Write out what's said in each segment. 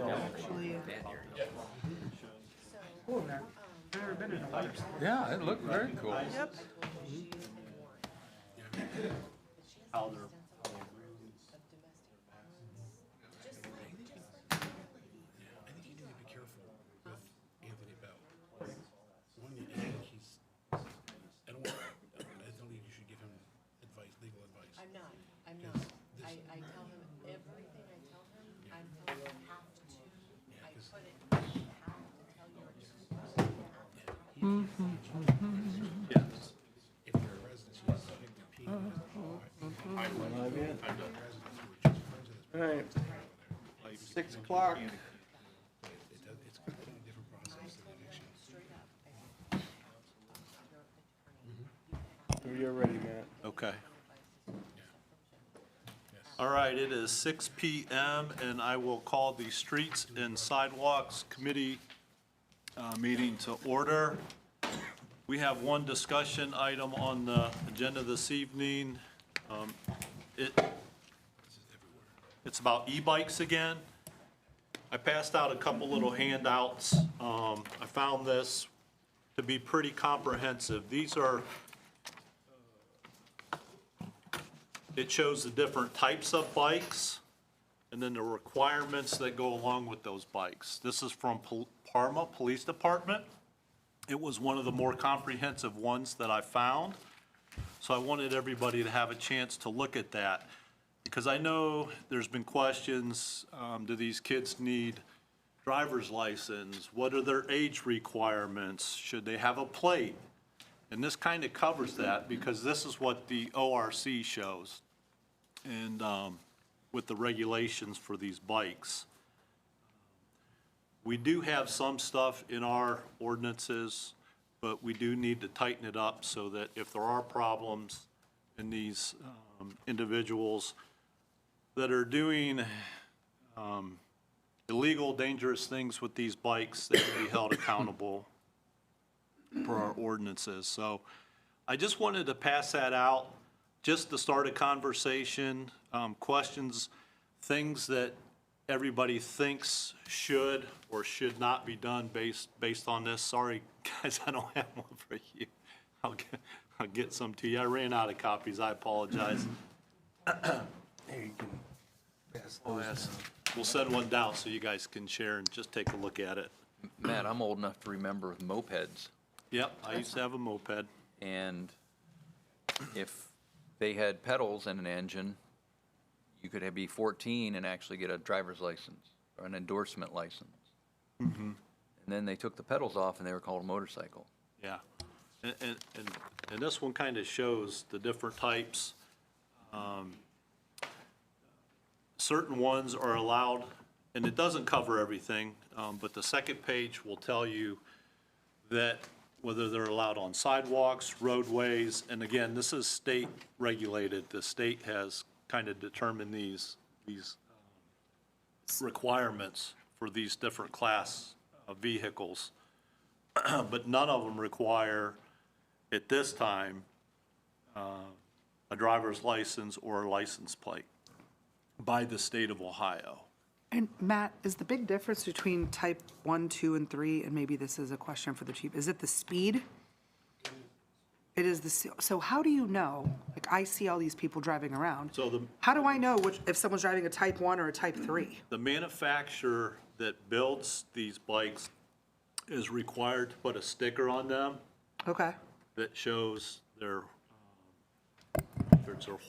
Actually, cool, man. I've never been in a water sport. Yeah, it looked very cool. Yep. How they're I think you need to be careful with Anthony Bell. One, he's, I don't think you should give him advice, legal advice. I'm not. I tell him everything I tell him, I'm telling him you have to. I put it, you have to tell your attorney. You have to. yes. If you're a resident, you have to pick the P. I've done residents who are just friends of this. All right, Like 6 o'clock. It's a completely different process than eviction. You're ready, Matt. Okay. All right, it is 6 PM, and I will call the Streets and Sidewalks Committee meeting to order. We have one discussion item on the agenda this evening. It's about e-bikes again. I passed out a couple little handouts. I found this to be pretty comprehensive. These are it shows the different types of bikes and then the requirements that go along with those bikes. This is from Parma Police Department. It was one of the more comprehensive ones that I found. So I wanted everybody to have a chance to look at that. Because I know there's been questions, do these kids need driver's license? What are their age requirements? Should they have a plate? And this kind of covers that because this is what the ORC shows and with the regulations for these bikes. We do have some stuff in our ordinances, but we do need to tighten it up so that if there are problems in these individuals that are doing illegal, dangerous things with these bikes, they can be held accountable for our ordinances. So I just wanted to pass that out, just to start a conversation, questions, things that everybody thinks should or should not be done based on this. Sorry, guys, I don't have one for you. I'll get some to you. I ran out of copies. I apologize. Here, you can pass those down. We'll send one down so you guys can share and just take a look at it. Matt, I'm old enough to remember mopeds, Yep, I used to have a moped. and if they had pedals and an engine, you could be 14 and actually get a driver's license or an endorsement license. And then they took the pedals off and they were called a motorcycle. Yeah, and this one kind of shows the different types. Certain ones are allowed, and it doesn't cover everything, but the second page will tell you that whether they're allowed on sidewalks, roadways, and again, this is state regulated. The state has kind of determined these requirements for these different class of vehicles. But none of them require, at this time, a driver's license or a license plate by the state of Ohio. And Matt, is the big difference between type 1, 2, and 3, and maybe this is a question for the chief, is it the speed? It is so how do you know, like I see all these people driving around. So How do I know if someone's driving a type 1 or a type 3? the manufacturer that builds these bikes is required to put a sticker on them Okay, that shows their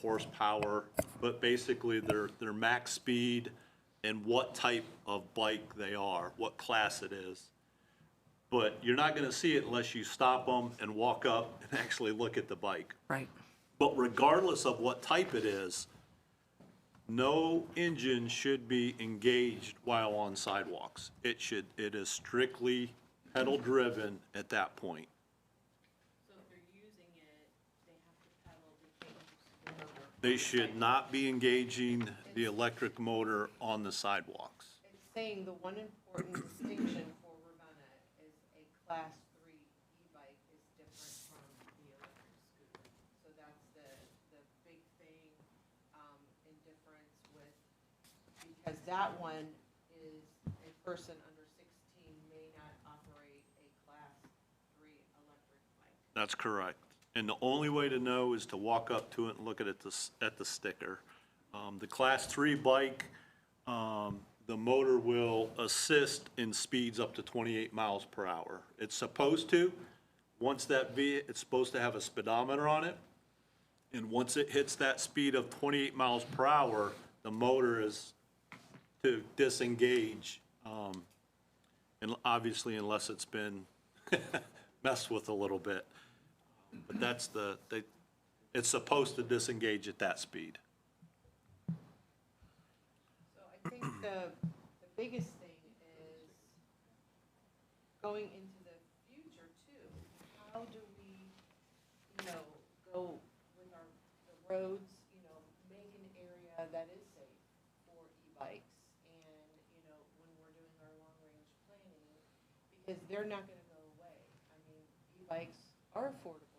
horsepower, but basically their max speed and what type of bike they are, what class it is. But you're not gonna see it unless you stop them and walk up and actually look at the bike. right. But regardless of what type it is, no engine should be engaged while on sidewalks. It is strictly pedal driven at that point. So if they're using it, they have to pedal to change the motor. They should not be engaging the electric motor on the sidewalks. It's saying the one important distinction for Ravenna is a class 3 e-bike is different from the electric scooter. So that's the big thing, in difference with, because that one is person under 16 may not operate a Class 3 electric bike. That's correct. And the only way to know is to walk up to it and look at the sticker. The Class 3 bike, the motor will assist in speeds up to 28 miles per hour. It's supposed to. Once it's supposed to have a speedometer on it. And once it hits that speed of 28 miles per hour, the motor is to disengage. And obviously unless it's been messed with a little bit. But that's it's supposed to disengage at that speed. So I think the biggest thing is going into the future too. How do we, go with the roads, make an area that is safe for e-bikes and, when we're doing our long-range planning, because they're not gonna go away. I mean, e-bikes are affordable,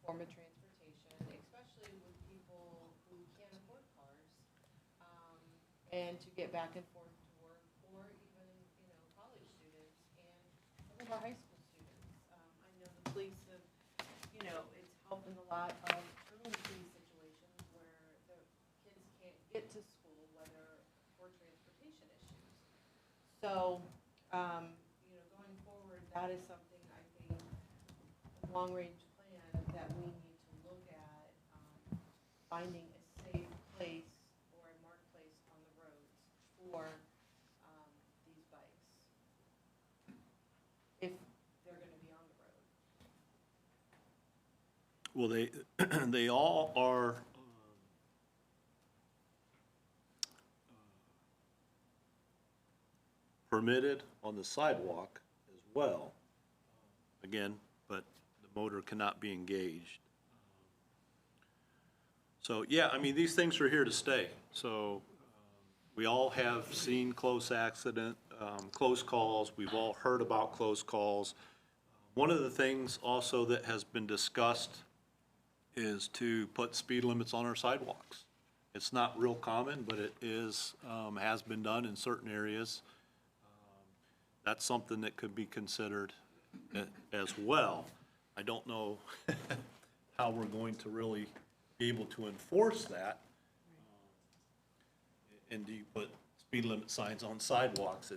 form of transportation, especially with people who can't afford cars, and to get back and forth to work, or even, college students and some of our high school students. I know the police have, it's helped in a lot of truancy situations where the kids can't get to school, whether for transportation issues. So, going forward, that is something I think, long-range plan that we need to look at, finding a safe place or a marked place on the roads for these bikes, if they're going to be on the road. Well, they all are permitted on the sidewalk as well. Again, but the motor cannot be engaged. So, yeah, I mean, these things are here to stay. So we all have seen close close calls. We've all heard about close calls. One of the things also that has been discussed is to put speed limits on our sidewalks. It's not real common, but it is, has been done in certain areas. That's something that could be considered as well. I don't know how we're going to really be able to enforce that. And do you put speed limit signs on sidewalks?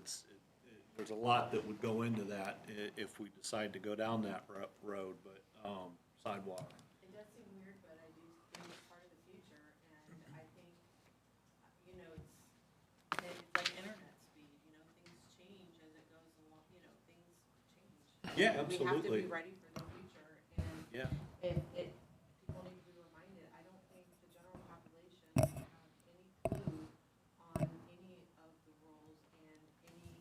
There's a lot that would go into that if we decide to go down that road, but sidewalk. It does seem weird, but I do think it's part of the future, and I think, it's like internet speed, things change as it goes along, things change. Yeah, We have to absolutely. be ready for the future, and Yeah. people need to be reminded, I don't think the general population have any clue on any of the rules and any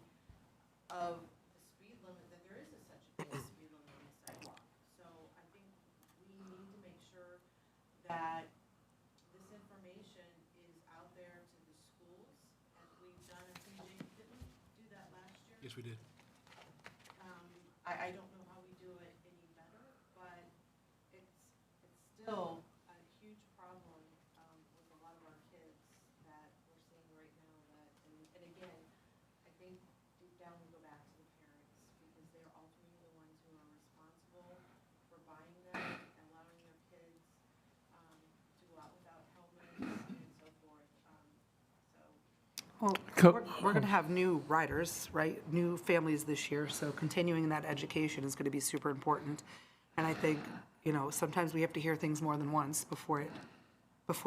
of the speed limit, that there is such a thing as speed limit on the sidewalk. So I think we need to make sure that this information is out there to the schools, as we've done at St. James. Didn't we do that last year? Yes, we did. I don't know how we do it any better, but it's still a huge problem with a lot of our kids that we're seeing right now. And again, I think deep down we go back to the parents, because they're ultimately the ones who are responsible for buying them and allowing their kids to go out without helmets and so forth. Well, we're going to have new riders, right? New families this year, so continuing that education is going to be super important. And I think, sometimes we have to hear things more than once before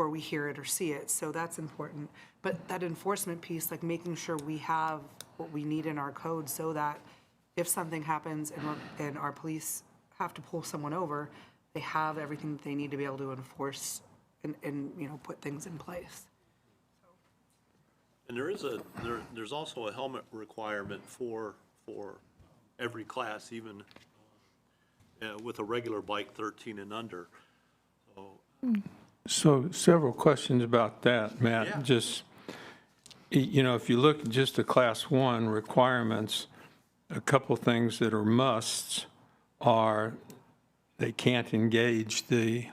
we hear it or see it, so that's important. But that enforcement piece, like making sure we have what we need in our code so that if something happens and our police have to pull someone over, they have everything that they need to be able to enforce and put things in place. And there's also a helmet requirement for every class, even with a regular bike 13 and under. So several questions about that, Matt. Yeah. Just, if you look at just the Class 1 requirements, a couple things that are musts are they can't engage the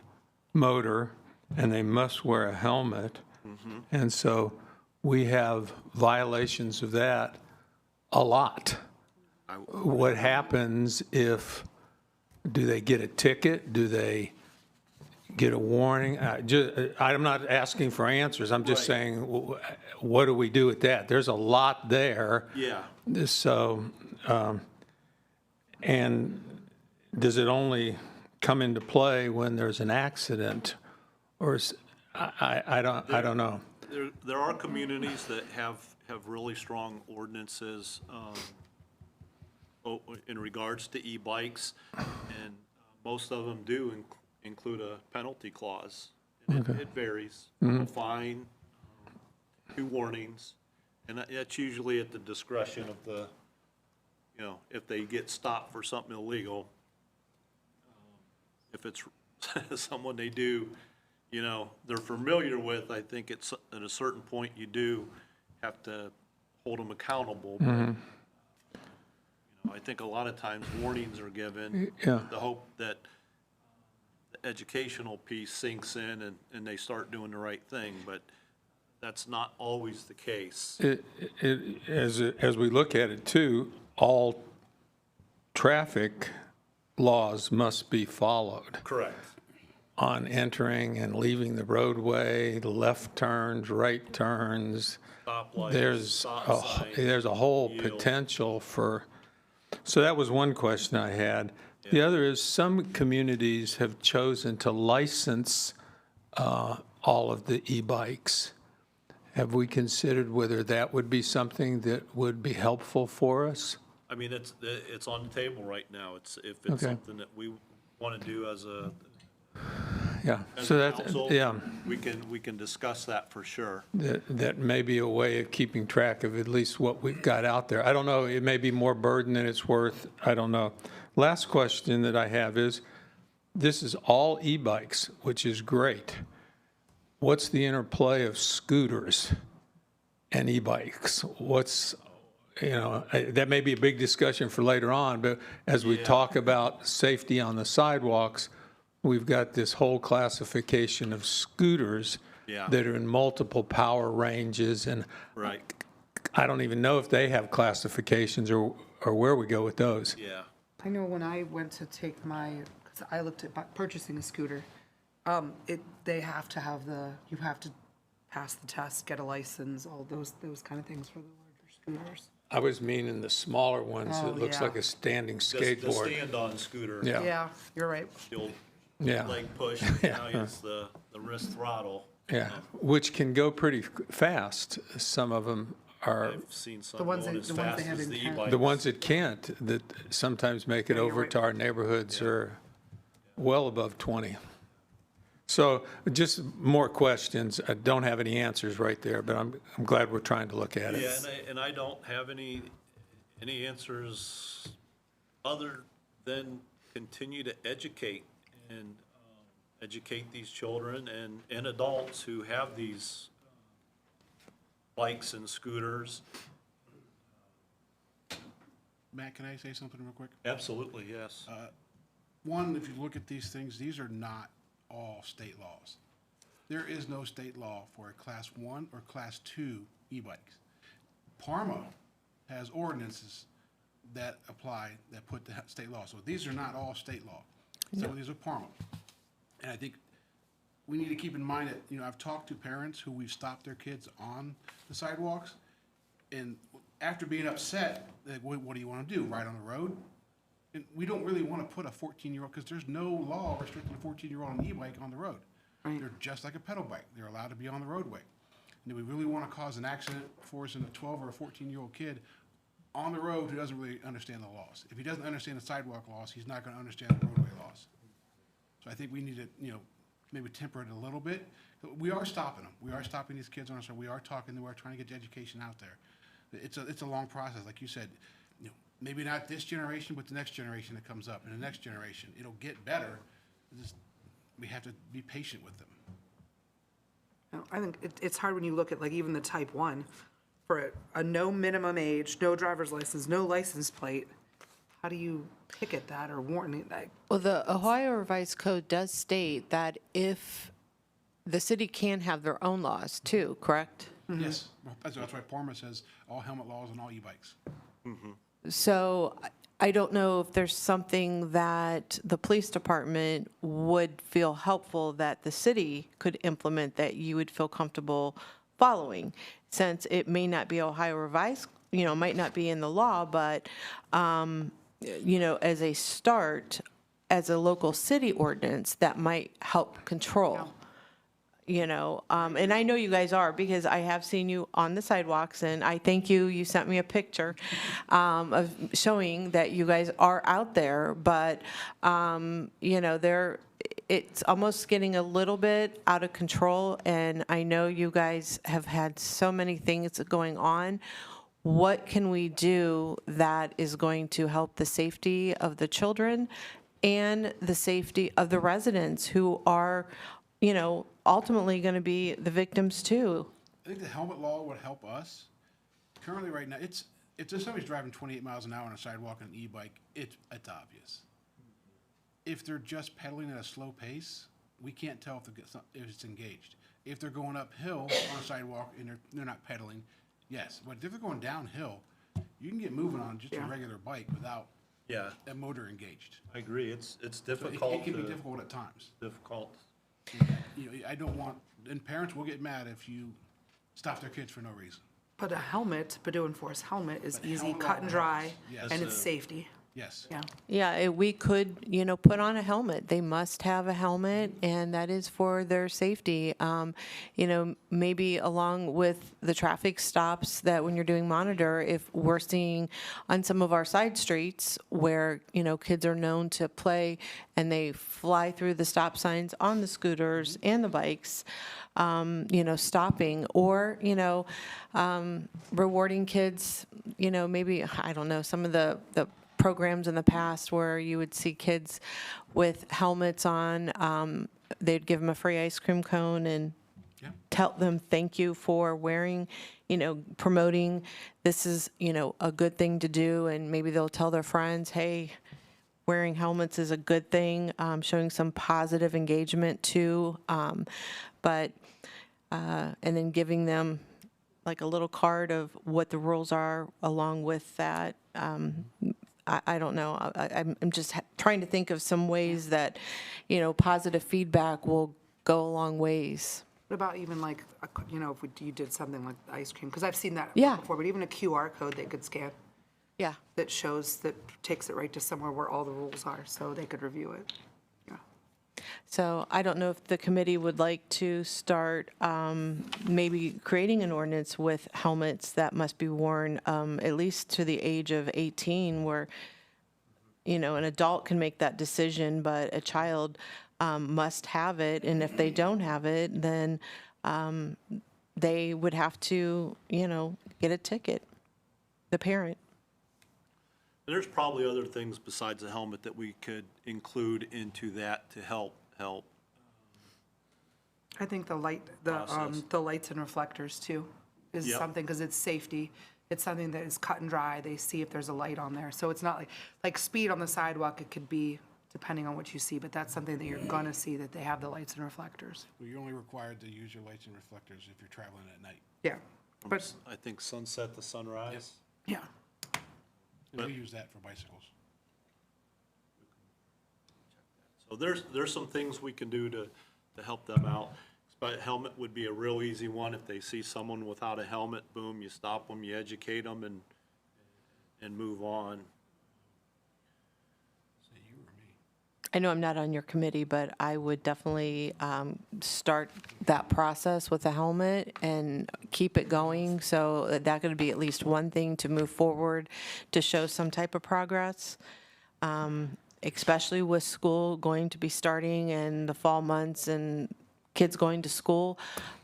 motor and they must wear a helmet. And so we have violations of that a lot. What happens if, do they get a ticket? Do they get a warning? I'm not asking for answers. I'm just Right. saying, what do we do with that? There's a lot there. Yeah. So, and does it only come into play when there's an accident? Or is, I don't know. There are communities that have really strong ordinances in regards to e-bikes, and most of them do include a penalty clause. And it varies. A fine, 2 warnings, and that's usually at the discretion of the, if they get stopped for something illegal. If it's someone they do, they're familiar with, I think it's, at a certain point, you do have to hold them accountable. But, I think a lot of times warnings are given. Yeah. The hope that the educational piece sinks in and they start doing the right thing, but that's not always the case. As we look at it too, all traffic laws must be followed Correct. on entering and leaving the roadway, left turns, right turns. Stoplights, There's stop signs, there's a whole yield. potential for, so that was one question I had. The other is, some communities have chosen to license all of the e-bikes. Have we considered whether that would be something that would be helpful for us? I mean, it's on the table right now. If it's Okay. something that we want to do as a Yeah, as so a that's, council, yeah, we can discuss that for sure. that may be a way of keeping track of at least what we've got out there. I don't know, it may be more burden than it's worth, I don't know. Last question that I have is, this is all e-bikes, which is great. What's the interplay of scooters and e-bikes? What's, that may be a big discussion for later on, but as we talk about safety on the sidewalks, we've got this whole classification of scooters Yeah. that are in multiple power ranges, and Right, I don't even know if they have classifications or where we go with those. yeah. I know when I went to take my, because I looked at purchasing a scooter, they have to have you have to pass the test, get a license, all those kind of things for the larger scooters. I was meaning the smaller ones, Oh, it looks yeah. like a standing The skateboard. stand-on scooter. Yeah. Yeah, you're right. The old Yeah. leg push, Yeah. now it's the wrist throttle. Yeah, which can go pretty fast. Some of them are, I've seen some The ones going that- as the ones fast they have as in the Canada. e-bikes. the ones that can't, that sometimes make it Yeah, you're over right. to our neighborhoods are well above 20. So just more questions. I don't have any answers right there, but I'm glad we're trying to look at it. Yeah, and I don't have any answers other than continue to educate and educate these children and adults who have these bikes and scooters. Matt, can I say something real quick? Absolutely, yes. One, if you look at these things, these are not all state laws. There is no state law for a Class 1 or Class 2 e-bikes. Parma has ordinances that apply, that put the state law. So these are not all state law. Some of these are Parma. And I think we need to keep in mind that, I've talked to parents who we've stopped their kids on the sidewalks, and after being upset, like, what do you want to do, ride on the road? And we don't really want to put a 14-year-old, because there's no law restricting a 14-year-old on an e-bike on the road. They're just like a pedal bike. They're allowed to be on the roadway. And do we really want to cause an accident forcing a 12 or a 14-year-old kid on the road who doesn't really understand the laws? If he doesn't understand the sidewalk laws, he's not going to understand the roadway laws. So I think we need to, maybe temper it a little bit. We are stopping them. We are stopping these kids on our side. We are talking, we are trying to get the education out there. It's a long process, like you said. Maybe not this generation, but the next generation that comes up, and the next generation. It'll get better. We have to be patient with them. I think it's hard when you look at like even the type 1, for a no minimum age, no driver's license, no license plate. How do you picket that or warn it? Well, the Ohio Revised Code does state that if the city can have their own laws too, correct? Yes, that's why Parma says all helmet laws on all e-bikes. So I don't know if there's something that the police department would feel helpful that the city could implement that you would feel comfortable following, since it may not be Ohio revised, might not be in the law, but, as a start, as a local city ordinance, that might help control. And I know you guys are, because I have seen you on the sidewalks, and I thank you. You sent me a picture of showing that you guys are out there, but, it's almost getting a little bit out of control, and I know you guys have had so many things going on. What can we do that is going to help the safety of the children and the safety of the residents who are, ultimately going to be the victims too? I think the helmet law would help us. Currently, right now, if there's somebody's driving 28 miles an hour on a sidewalk on an e-bike, it's obvious. If they're just pedaling at a slow pace, we can't tell if it's engaged. If they're going uphill on a sidewalk and they're not pedaling, yes. But if they're going downhill, you can get moving on just a regular bike without Yeah, a motor engaged. I agree. It's So it difficult can be to, difficult at times. difficult. I don't want, and parents will get mad if you stop their kids for no reason. But a helmet, Purdue Enforced helmet is But easy, helmet cut and law dry, helps. Yes. and it's safety. Yes. Yeah. Yeah, we could, put on a helmet. They must have a helmet, and that is for their safety. Maybe along with the traffic stops that when you're doing monitor, if we're seeing on some of our side streets where, kids are known to play and they fly through the stop signs on the scooters and the bikes, stopping, or, rewarding kids, maybe, I don't know, some of the programs in the past where you would see kids with helmets on, they'd give them a free ice cream cone and tell them thank you for wearing, promoting this is, a good thing to do, and maybe they'll tell their friends, hey, wearing helmets is a good thing, showing some positive engagement too, and then giving them like a little card of what the rules are along with that. I don't know. I'm just trying to think of some ways that, positive feedback will go a long ways. What about even like, if you did something like ice cream? Because I've seen that Yeah. before, but even a QR code they could scan Yeah. that takes it right to somewhere where all the rules are, so they could review it. Yeah. So I don't know if the committee would like to start maybe creating an ordinance with helmets that must be worn at least to the age of 18, where, an adult can make that decision, but a child must have it. And if they don't have it, then they would have to, get a ticket, the parent. There's probably other things besides the helmet that we could include into that to help. I think the Process. lights and reflectors too is Yep. something, because it's safety. It's something that is cut and dry. They see if there's a light on there. So it's not like speed on the sidewalk, it could be depending on what you see, but that's something that you're gonna see, that they have the lights and reflectors. Well, you're only required to use your lights and reflectors if you're traveling at night. Yeah. But, I think sunset to sunrise. yeah. And we use that for bicycles. So there's some things we can do to help them out. But helmet would be a real easy one. If they see someone without a helmet, boom, you stop them, you educate them, and move on. Say you or me. I know I'm not on your committee, but I would definitely start that process with a helmet and keep it going. So that could be at least one thing to move forward to show some type of progress, especially with school going to be starting in the fall months and kids going to school.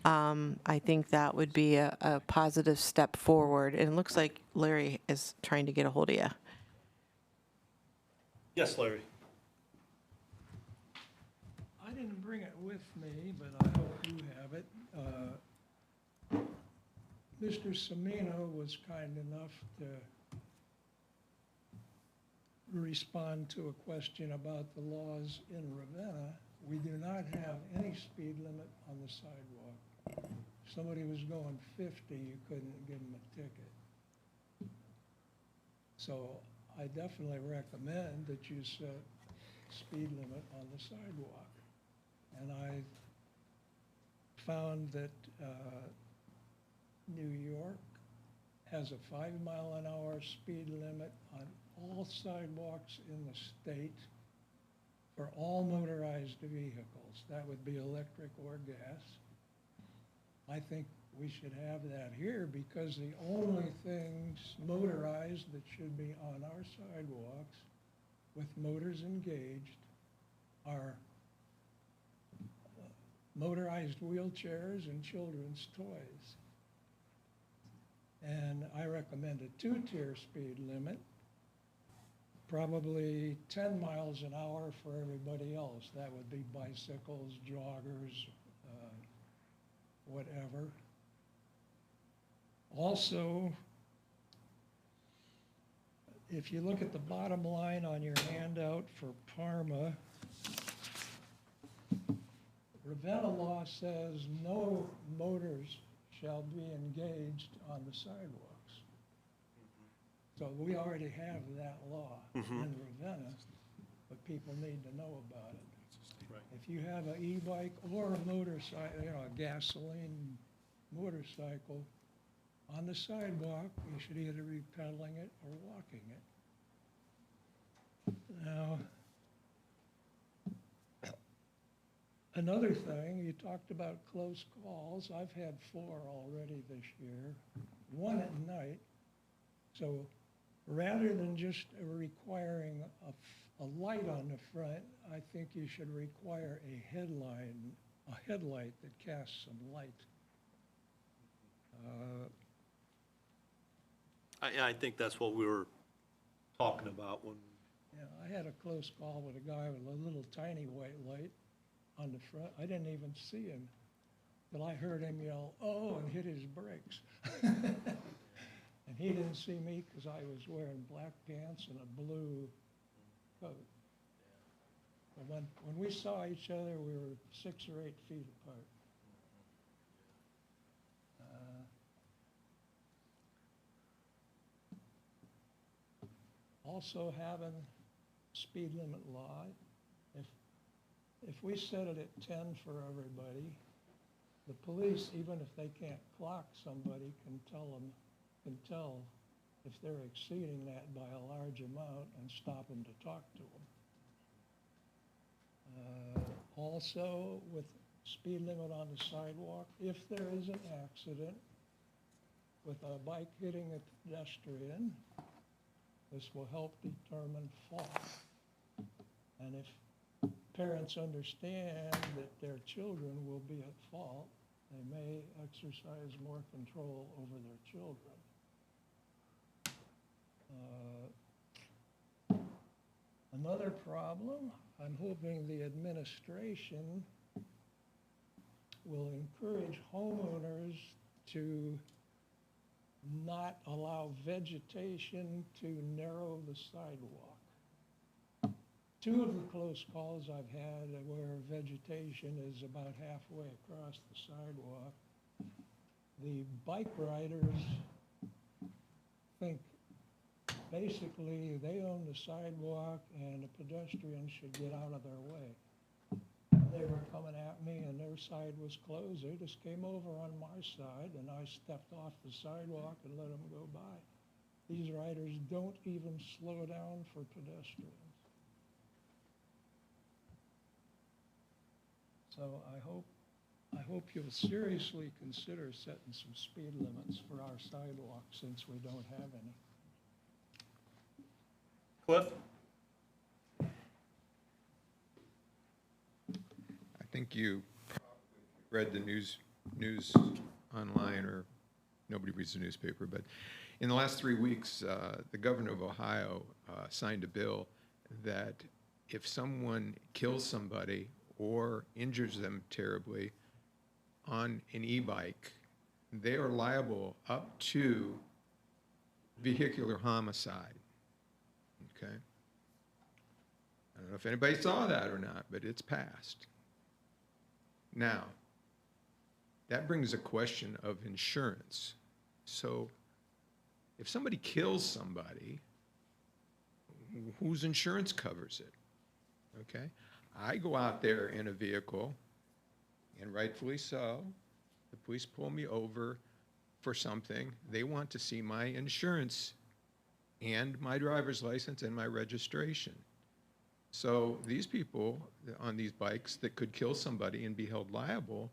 I think that would be a positive step forward. And it looks like Larry is trying to get a hold of you. Yes, Larry? I didn't bring it with me, but I hope you have it. Mr. Semino was kind enough to respond to a question about the laws in Ravenna. We do not have any speed limit on the sidewalk. If somebody was going 50, you couldn't give them a ticket. So I definitely recommend that you set speed limit on the sidewalk. And I found that New York has a 5-mile-an-hour speed limit on all sidewalks in the state for all motorized vehicles. That would be electric or gas. I think we should have that here because the only things motorized that should be on our sidewalks with motors engaged are motorized wheelchairs and children's toys. And I recommend a 2-tier speed limit, probably 10 miles an hour for everybody else. That would be bicycles, joggers, whatever. Also, if you look at the bottom line on your handout for Parma, Ravenna law says no motors shall be engaged on the sidewalks. So we already have that law in Ravenna, but people need to know about it. Right. If you have an e-bike or a motorcycle, a gasoline motorcycle on the sidewalk, you should either be pedaling it or walking it. Now, another thing, you talked about close calls. I've had 4 already this year, 1 at night. So rather than just requiring a light on the front, I think you should require a headlight that casts some light. I think that's what we were talking about when, Yeah, I had a close call with a guy with a little tiny white light on the front. I didn't even see him, but I heard him yell, "Oh," and hit his brakes. And he didn't see me because I was wearing black pants and a blue coat. But when we saw each other, we were 6 or 8 feet apart. Also having speed limit law, if we set it at 10 for everybody, the police, even if they can't clock somebody, can tell if they're exceeding that by a large amount and stop them to talk to them. Also, with speed limit on the sidewalk, if there is an accident with a bike hitting a pedestrian, this will help determine fault. And if parents understand that their children will be at fault, they may exercise more control over their children. Another problem, I'm hoping the administration will encourage homeowners to not allow vegetation to narrow the sidewalk. 2 of the close calls I've had where vegetation is about halfway across the sidewalk, the bike riders think basically they own the sidewalk and the pedestrians should get out of their way. They were coming at me and their side was closed. They just came over on my side and I stepped off the sidewalk and let them go by. These riders don't even slow down for pedestrians. So I hope you'll seriously consider setting some speed limits for our sidewalks since we don't have any. Cliff? I think you probably read the news online, or nobody reads the newspaper, but in the last 3 weeks, the governor of Ohio signed a bill that if someone kills somebody or injures them terribly on an e-bike, they are liable up to vehicular homicide. Okay? I don't know if anybody saw that or not, but it's passed. Now, that brings a question of insurance. So if somebody kills somebody whose insurance covers it? Okay? I go out there in a vehicle, and rightfully so, the police pull me over for something. They want to see my insurance and my driver's license and my registration. So these people on these bikes that could kill somebody and be held liable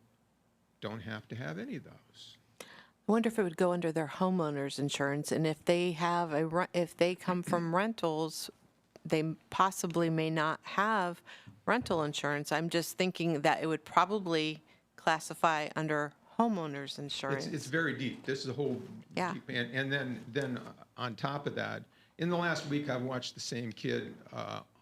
don't have to have any of those. I wonder if it would go under their homeowner's insurance, and if they have if they come from rentals, they possibly may not have rental insurance. I'm just thinking that it would probably classify under homeowner's insurance. It's very deep. This is a whole Yeah. deep, and then on top of that, in the last week, I've watched the same kid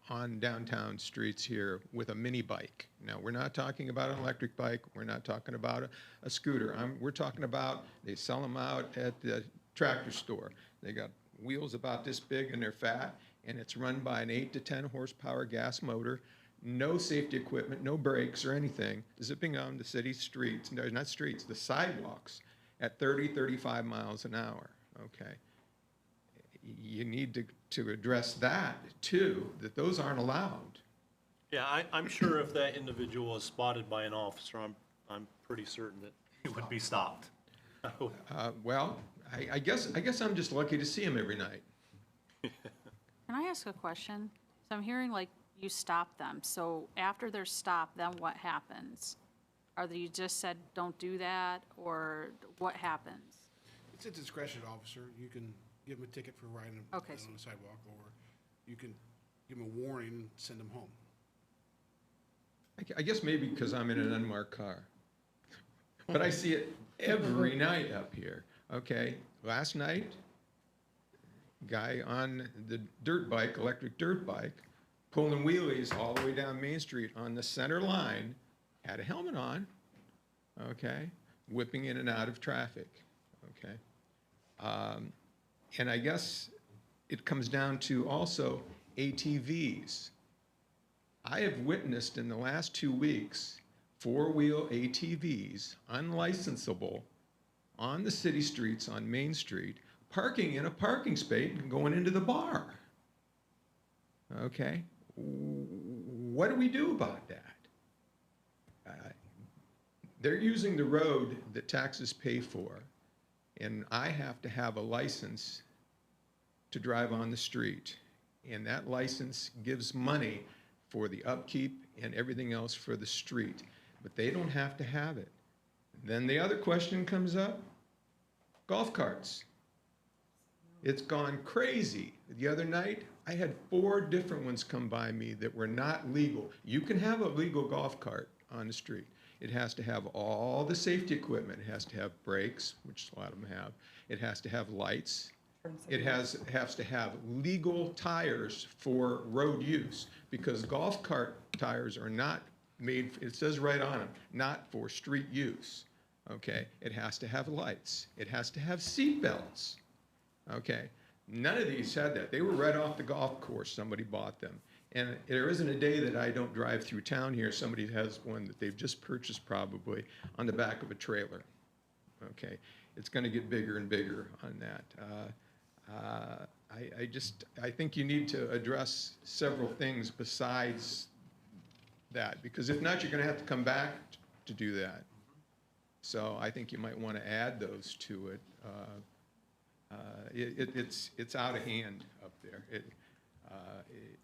on downtown streets here with a mini bike. Now, we're not talking about an electric bike. We're not talking about a scooter. We're talking about, they sell them out at the tractor store. They got wheels about this big and they're fat, and it's run by an 8 to 10 horsepower gas motor, no safety equipment, no brakes or anything, zipping on the city streets, no, not streets, the sidewalks at 30, 35 miles an hour, okay? You need to address that too, that those aren't allowed. Yeah, I'm sure if that individual was spotted by an officer, I'm pretty certain that he would be stopped. Well, I guess I'm just lucky to see him every night. Can I ask a question? So I'm hearing like you stop them. So after they're stopped, then what happens? You just said, don't do that, or what happens? It's a discretion, officer. You can give them a ticket for riding on Okay. the sidewalk, or you can give them a warning and send them home. I guess maybe because I'm in an unmarked car. But I see it every night up here, okay? Last night, guy on the dirt bike, electric dirt bike, pulling wheelies all the way down Main Street on the center line, had a helmet on, okay? Whipping in and out of traffic, okay? And I guess it comes down to also ATVs. I have witnessed in the last 2 weeks, four-wheel ATVs, unlicensable, on the city streets on Main Street, parking in a parking space and going into the bar. Okay? What do we do about that? They're using the road that taxes pay for, and I have to have a license to drive on the street. And that license gives money for the upkeep and everything else for the street, but they don't have to have it. Then the other question comes up, golf carts. It's gone crazy. The other night, I had 4 different ones come by me that were not legal. You can have a legal golf cart on the street. It has to have all the safety equipment. It has to have brakes, which a lot of them have. It has to have lights. It has to have legal tires for road use, because golf cart tires are not made, it says right on them, not for street use, okay? It has to have lights. It has to have seat belts, okay? None of these had that. They were right off the golf course. Somebody bought them. And there isn't a day that I don't drive through town here, somebody has one that they've just purchased probably on the back of a trailer, okay? It's gonna get bigger and bigger on that. I think you need to address several things besides that, because if not, you're gonna have to come back to do that. So I think you might want to add those to it. It's out of hand up there.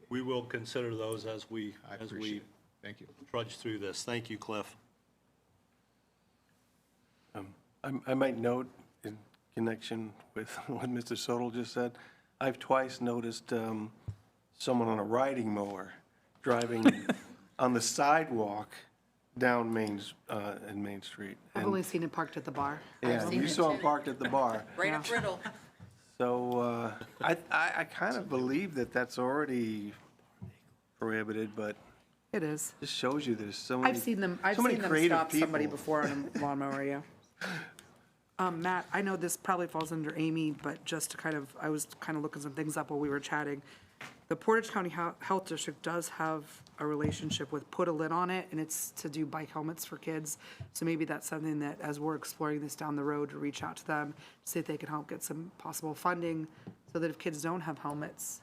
We will consider those as we appreciate it. Thank you. trudge through this. Thank you, Cliff. I might note in connection with what Mr. Sotol just said, I've twice noticed someone on a riding mower driving on the sidewalk down Main Street. I've And, only seen it parked at the bar. yeah, you saw him parked at the bar. Right up Riddle. So I kind of believe that that's already prohibited, but It is. just shows you there's so many. I've seen them so many creative stop somebody people. before on a lawnmower, yeah. Matt, I know this probably falls under Amy, but just to I was kind of looking some things up while we were chatting. The Portage County Health District does have a relationship with Put a Lid on It, and it's to do bike helmets for kids. So maybe that's something that, as we're exploring this down the road, to reach out to them, see if they can help get some possible funding, so that if kids don't have helmets,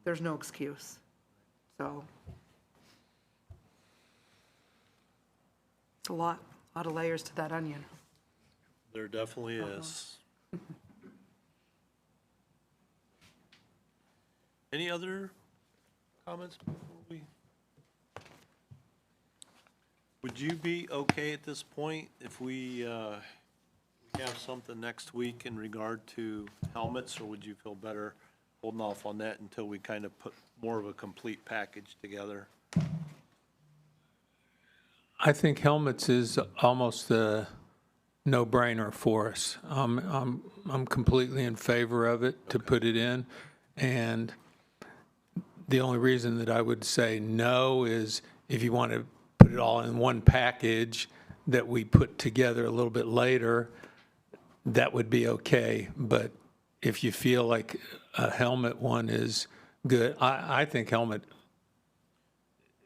there's no excuse. So it's a lot of layers to that onion. There definitely is. Any other comments before we? Would you be okay at this point if we have something next week in regard to helmets, or would you feel better holding off on that until we kind of put more of a complete package together? I think helmets is almost a no-brainer for us. I'm completely in favor of it to put it in, and the only reason that I would say no is if you want to put it all in one package that we put together a little bit later, that would be okay. But if you feel like a helmet one is good, I think helmet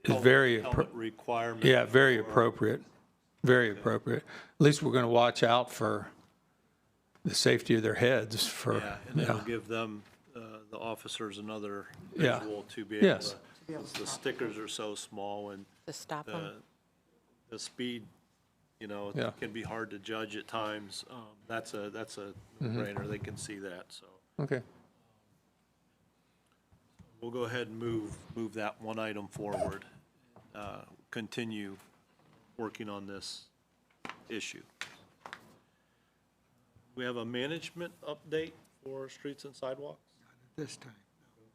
is very, Helmet requirement. yeah, very for- appropriate, very appropriate. At least we're going to watch out for the safety of their heads for, Yeah, and that'll yeah, give them, the officers, another Yeah. visual to be able Yes. to. Since the stickers are so small and To stop them. the speed, you know, Yeah. can be hard to judge at times. That's a Mm-hmm. no-brainer. They can see that, so. okay. We'll go ahead and move that one item forward. Continue working on this issue. We have a management update for streets and sidewalks? This time.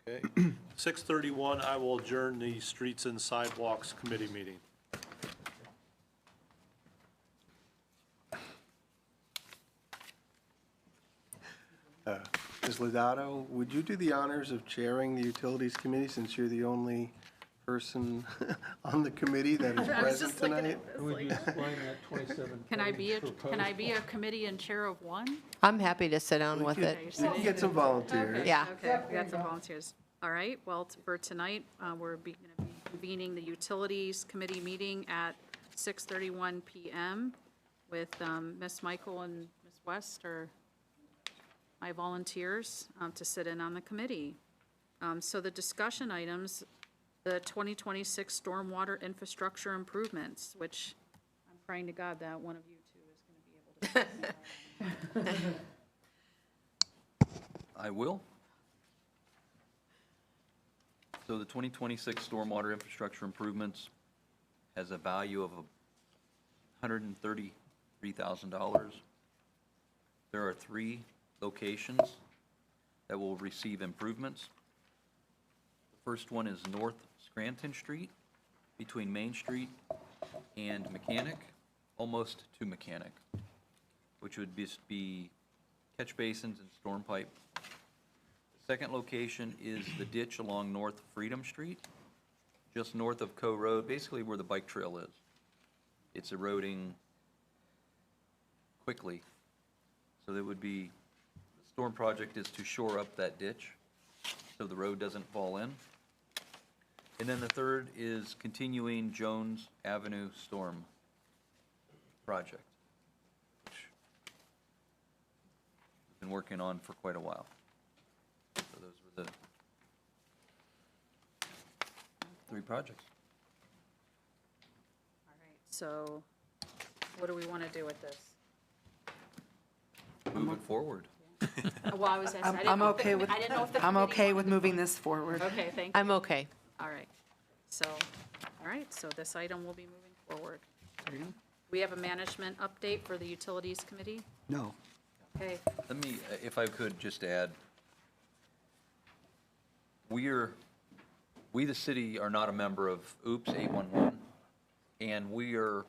Okay. 6:31, I will adjourn the Streets and Sidewalks Committee meeting. Ms. Lodato, would you do the honors of chairing the Utilities Committee since you're the only person on the committee that is present tonight? Would you explain that 27? Can I be a committee and chair of one? I'm happy to sit down with it. You can get some volunteers. Yeah. Okay, we got some volunteers. All right, well, for tonight, we're going to be convening the Utilities Committee meeting at 6:31 PM with Ms. Michael and Ms. West are my volunteers to sit in on the committee. So the discussion items, the 2026 stormwater infrastructure improvements, which I'm praying to God that one of you two is going to be able to. I will. So the 2026 stormwater infrastructure improvements has a value of $133,000. There are 3 locations that will receive improvements. The first one is North Scranton Street, between Main Street and Mechanic, almost to Mechanic, which would be catch basins and storm pipe. The second location is the ditch along North Freedom Street, just north of Coe Road, basically where the bike trail is. It's eroding quickly. So that would be, the storm project is to shore up that ditch so the road doesn't fall in. And then the third is continuing Jones Avenue Storm project, which we've been working on for quite a while. So those were the 3 projects. All right, so what do we want to do with this? Move it forward. Well, I was asking, I didn't I'm know if the okay commi- with, I didn't know if the I'm committee okay with wanted- moving this forward. Okay, thank you. I'm okay. All right. So, all right, so this item will be moving forward. We have a management update for the Utilities Committee. No. Okay, Let me, if I could just add, we, the city, are not a member of OOPS 811, and we are,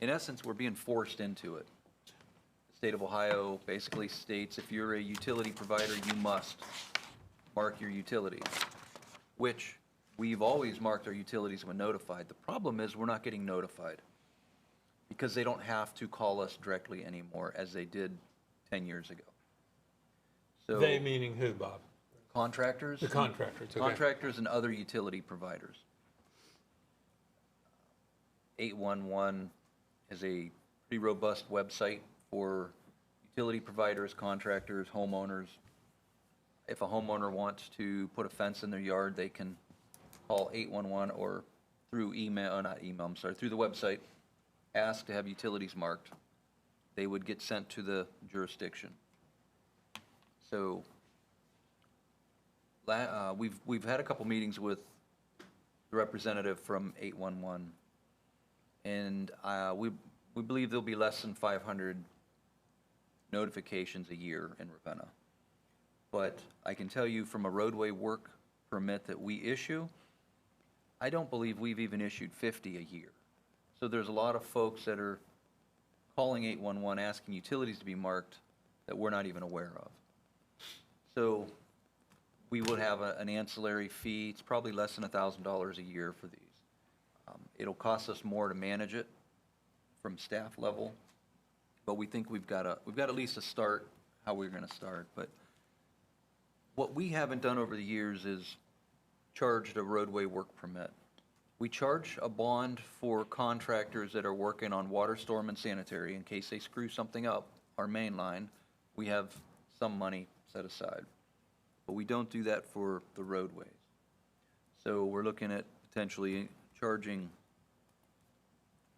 in essence, we're being forced into it. The state of Ohio basically states if you're a utility provider, you must mark your utilities, which we've always marked our utilities when notified. The problem is we're not getting notified because they don't have to call us directly anymore as they did 10 years ago. So They meaning who, Bob? contractors? The contractors, okay. Contractors and other utility providers. 811 is a pretty robust website for utility providers, contractors, homeowners. If a homeowner wants to put a fence in their yard, they can call 811 or through email, not email, I'm sorry, through the website, ask to have utilities marked. They would get sent to the jurisdiction. So we've had a couple meetings with the representative from 811, and we believe there'll be less than 500 notifications a year in Ravenna. But I can tell you from a roadway work permit that we issue, I don't believe we've even issued 50 a year. So there's a lot of folks that are calling 811, asking utilities to be marked that we're not even aware of. So we would have an ancillary fee. It's probably less than $1,000 a year for these. It'll cost us more to manage it from staff level, but we think we've got at least a start how we're going to start. But what we haven't done over the years is charged a roadway work permit. We charge a bond for contractors that are working on water, storm, and sanitary in case they screw something up, our main line. We have some money set aside, but we don't do that for the roadways. So we're looking at potentially charging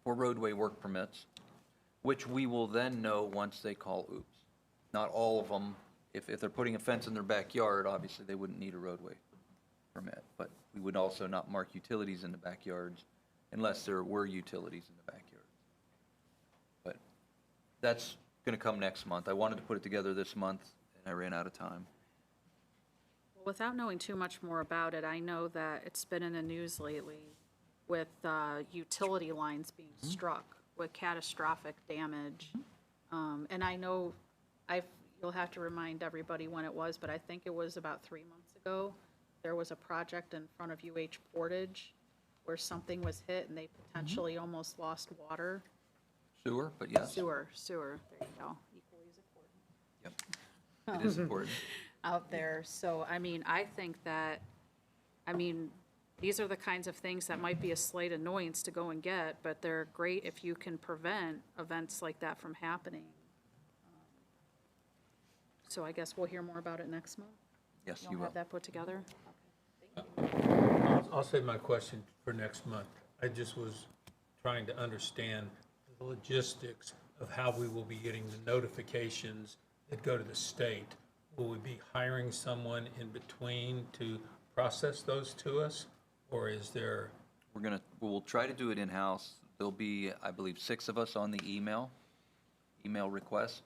for roadway work permits, which we will then know once they call OOPS. Not all of them. If they're putting a fence in their backyard, obviously they wouldn't need a roadway permit, but we would also not mark utilities in the backyards unless there were utilities in the backyard. But that's going to come next month. I wanted to put it together this month, and I ran out of time. Without knowing too much more about it, I know that it's been in the news lately with utility lines being struck with catastrophic damage. And I know you'll have to remind everybody when it was, but I think it was about 3 months ago. There was a project in front of UH Portage where something was hit and they potentially almost lost water. Sewer, but yes. Sewer, there you go. Equally as important. Yep. It is important. Out there. So, I mean, I think that, these are the kinds of things that might be a slight annoyance to go and get, but they're great if you can prevent events like that from happening. So I guess we'll hear more about it next month. Yes, you You'll will. have that put together? Okay, thank you. I'll save my question for next month. I just was trying to understand the logistics of how we will be getting the notifications that go to the state. Will we be hiring someone in between to process those to us, or is there? We'll try to do it in-house. There'll be, I believe, 6 of us on the email request.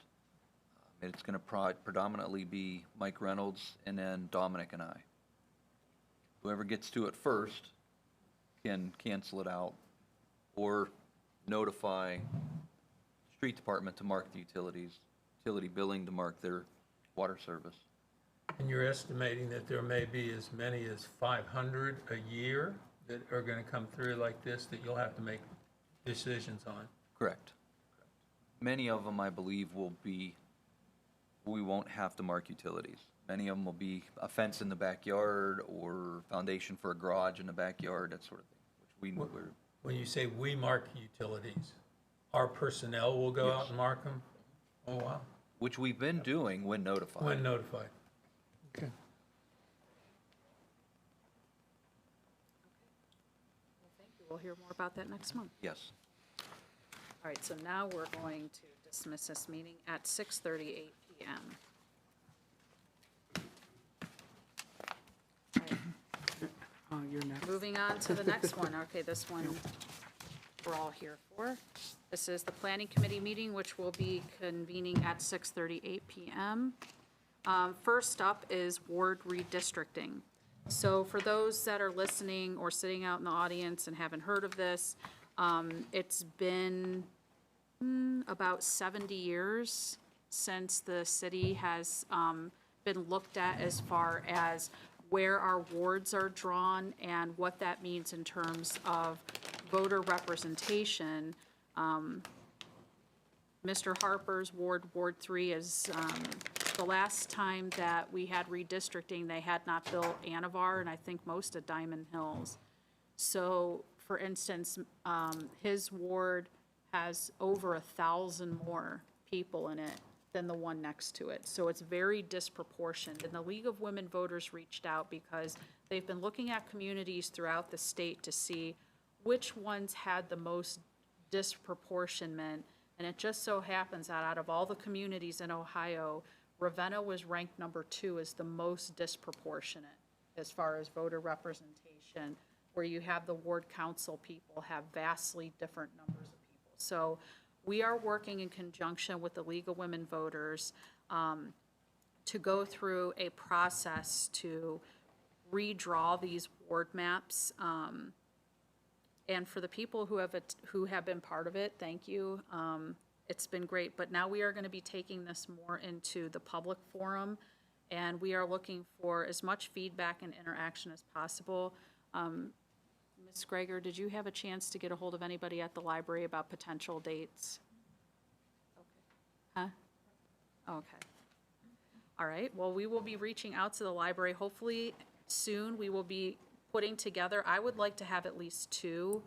It's going to predominantly be Mike Reynolds and then Dominic and I. Whoever gets to it first can cancel it out or notify street department to mark the utilities, utility billing to mark their water service. And you're estimating that there may be as many as 500 a year that are going to come through like this that you'll have to make decisions on? Correct. Many of them, I believe, we won't have to mark utilities. Many of them will be a fence in the backyard or foundation for a garage in the backyard, that sort of thing, which we're. When you say we mark utilities, our personnel will go out and mark them? Oh, wow. Which we've been doing when notified. When notified. Okay. Well, thank you. We'll hear more about that next month. Yes. All right, so now we're going to dismiss this meeting at 6:38 PM. All right, Oh, you're next. moving on to the next one. Okay, this one we're all here for. This is the Planning Committee meeting, which will be convening at 6:38 PM. First up is ward redistricting. So for those that are listening or sitting out in the audience and haven't heard of this, it's been about 70 years since the city has been looked at as far as where our wards are drawn and what that means in terms of voter representation. Mr. Harper's ward, Ward 3, is the last time that we had redistricting, they had not built Anavar and I think most of Diamond Hills. So, for instance, his ward has over 1,000 more people in it than the one next to it. So it's very disproportionate. And the League of Women Voters reached out because they've been looking at communities throughout the state to see which ones had the most disproportionment. And it just so happens that out of all the communities in Ohio, Ravenna was ranked number 2 as the most disproportionate as far as voter representation, where you have the ward council people have vastly different numbers of people. So we are working in conjunction with the League of Women Voters to go through a process to redraw these ward maps. And for the people who have been part of it, thank you. It's been great, but now we are going to be taking this more into the public forum, and we are looking for as much feedback and interaction as possible. Ms. Greger, did you have a chance to get a hold of anybody at the library about potential dates? Huh? Okay. All right, well, we will be reaching out to the library. Hopefully soon we will be putting together, I would like to have at least 2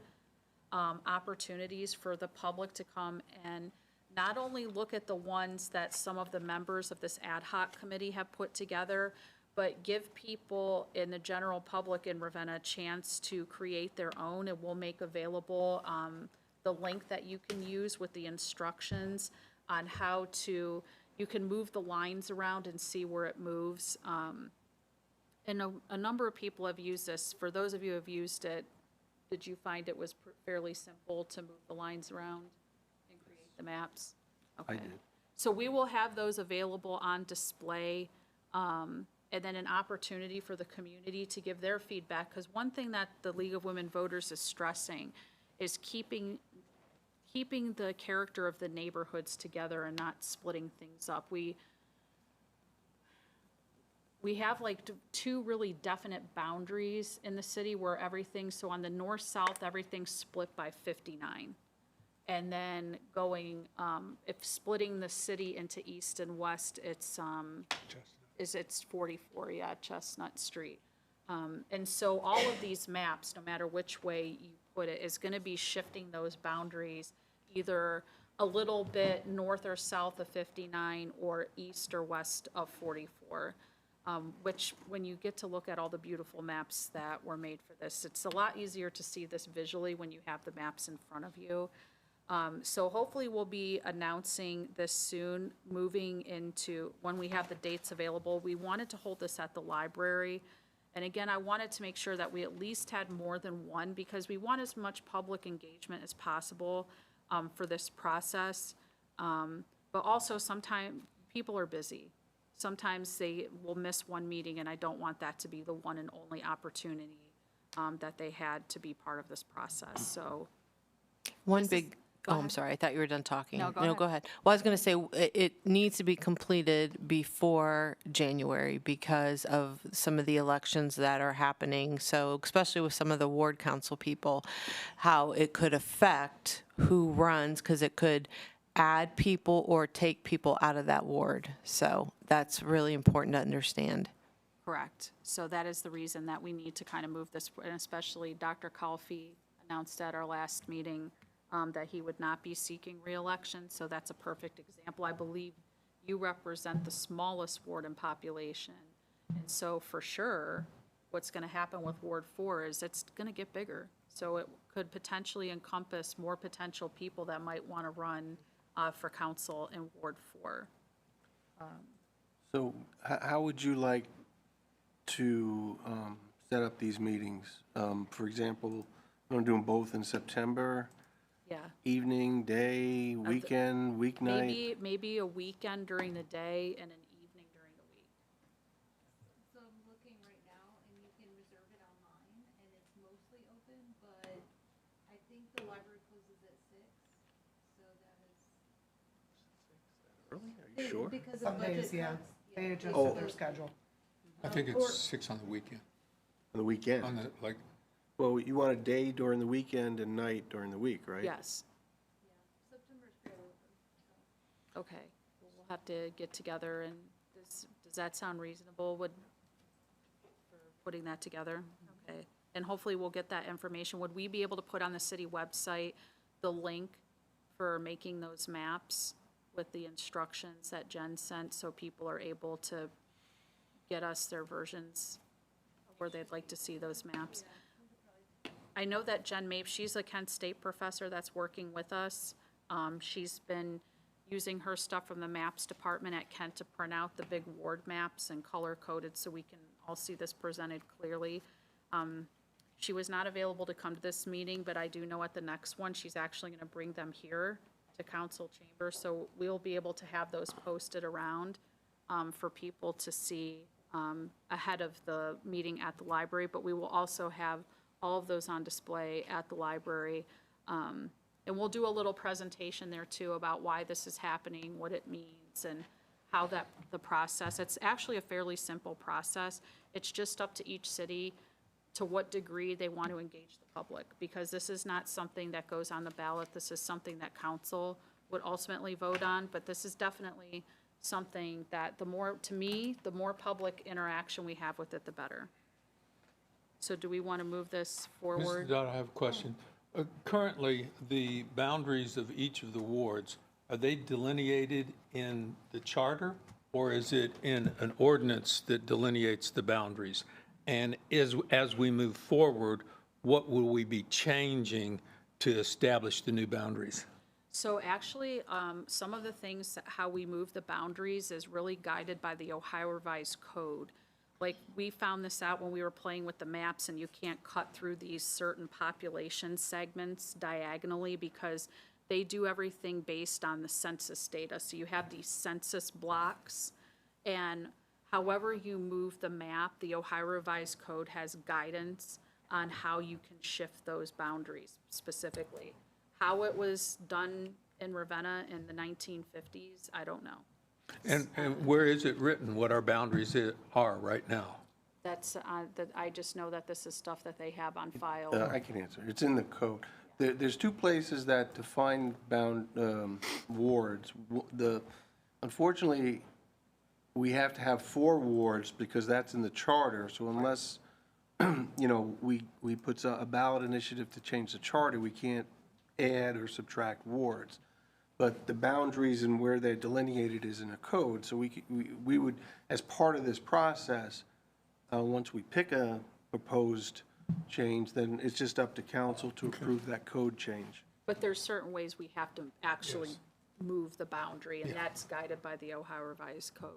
opportunities for the public to come and not only look at the ones that some of the members of this ad hoc committee have put together, but give people in the general public in Ravenna a chance to create their own. And we'll make available the link that you can use with the instructions on how to, you can move the lines around and see where it moves. And a number of people have used this. For those of you who have used it, did you find it was fairly simple to move the lines around and create the maps? I Okay. did. So we will have those available on display, and then an opportunity for the community to give their feedback. Because one thing that the League of Women Voters is stressing is keeping the character of the neighborhoods together and not splitting things up. We have like 2 really definite boundaries in the city where everything, so on the north-south, everything's split by 59. And then going, if splitting the city into east and west, it's 44, yeah, Chestnut Street. And so all of these maps, no matter which way you put it, is gonna be shifting those boundaries either a little bit north or south of 59 or east or west of 44. Which, when you get to look at all the beautiful maps that were made for this, it's a lot easier to see this visually when you have the maps in front of you. So hopefully we'll be announcing this soon, moving into, when we have the dates available. We wanted to hold this at the library. And again, I wanted to make sure that we at least had more than one, because we want as much public engagement as possible for this process. But also, sometimes people are busy. Sometimes they will miss one meeting, and I don't want that to be the one and only opportunity that they had to be part of this process, so. One big, go I'm ahead. sorry, I thought you were done talking. No, go No, go ahead. Well, I was going to say, it needs to be completed before January because of some of the elections that are happening. So especially with some of the ward council people, how it could affect who runs, because it could add people or take people out of that ward. So that's really important to understand. Correct. So that is the reason that we need to kind of move this, and especially Dr. Calfee announced at our last meeting that he would not be seeking reelection, so that's a perfect example. I believe you represent the smallest ward in population, and so for sure, what's going to happen with Ward 4 is it's going to get bigger. So it could potentially encompass more potential people that might want to run for council in Ward 4. So how would you like to set up these meetings? For example, I'm doing both in September, Yeah. evening, day, weekend, weeknight? Maybe a weekend during the day and an evening during the week. So I'm looking right now, and you can reserve it online, and it's mostly open, but I think the library closes at 6, so that is. Really? Are you sure? Because Some of budget days, yeah. cuts. They adjust Oh. their schedule. I think it's 6 on the weekend, On the weekend? on the, like, Well, you want a day during the weekend and night during the week, right? Yes. September's fairly open. Okay, we'll have to get together, and does that sound reasonable, for putting that together? Okay, and hopefully we'll get that information. Would we be able to put on the city website the link for making those maps? with the instructions that Jen sent, so people are able to get us their versions where they'd like to see those maps. I know that Jen Mapes, she's a Kent State professor that's working with us. She's been using her stuff from the maps department at Kent to print out the big ward maps and color-coded so we can all see this presented clearly. She was not available to come to this meeting, but I do know at the next one, she's actually going to bring them here to council chamber. So we'll be able to have those posted around for people to see ahead of the meeting at the library. But we will also have all of those on display at the library. And we'll do a little presentation there too about why this is happening, what it means, and how the process. It's actually a fairly simple process. It's just up to each city to what degree they want to engage the public, because this is not something that goes on the ballot. This is something that council would ultimately vote on, but this is definitely something that the more public interaction we have with it, the better. So do we want to move this forward? Mr. Dodd, I have a question. Currently, the boundaries of each of the wards, are they delineated in the charter, or is it in an ordinance that delineates the boundaries? And as we move forward, what will we be changing to establish the new boundaries? So actually, some of the things, how we move the boundaries is really guided by the Ohio Revised Code. Like, we found this out when we were playing with the maps, and you can't cut through these certain population segments diagonally because they do everything based on the census data. So you have these census blocks, and however you move the map, the Ohio Revised Code has guidance on how you can shift those boundaries specifically. How it was done in Ravenna in the 1950s, I don't know. And where is it written what our boundaries are right now? That's, I just know that this is stuff that they have on file. I can answer. It's in the code. There's two places that define bound wards. Unfortunately, we have to have 4 wards because that's in the charter. So unless, we put a ballot initiative to change the charter, we can't add or subtract wards. But the boundaries and where they're delineated is in a code. So we would, as part of this process, once we pick a proposed change, then it's just up to council to approve that code change. But there's certain ways we have to actually move the boundary, and that's guided by the Ohio Revised Code.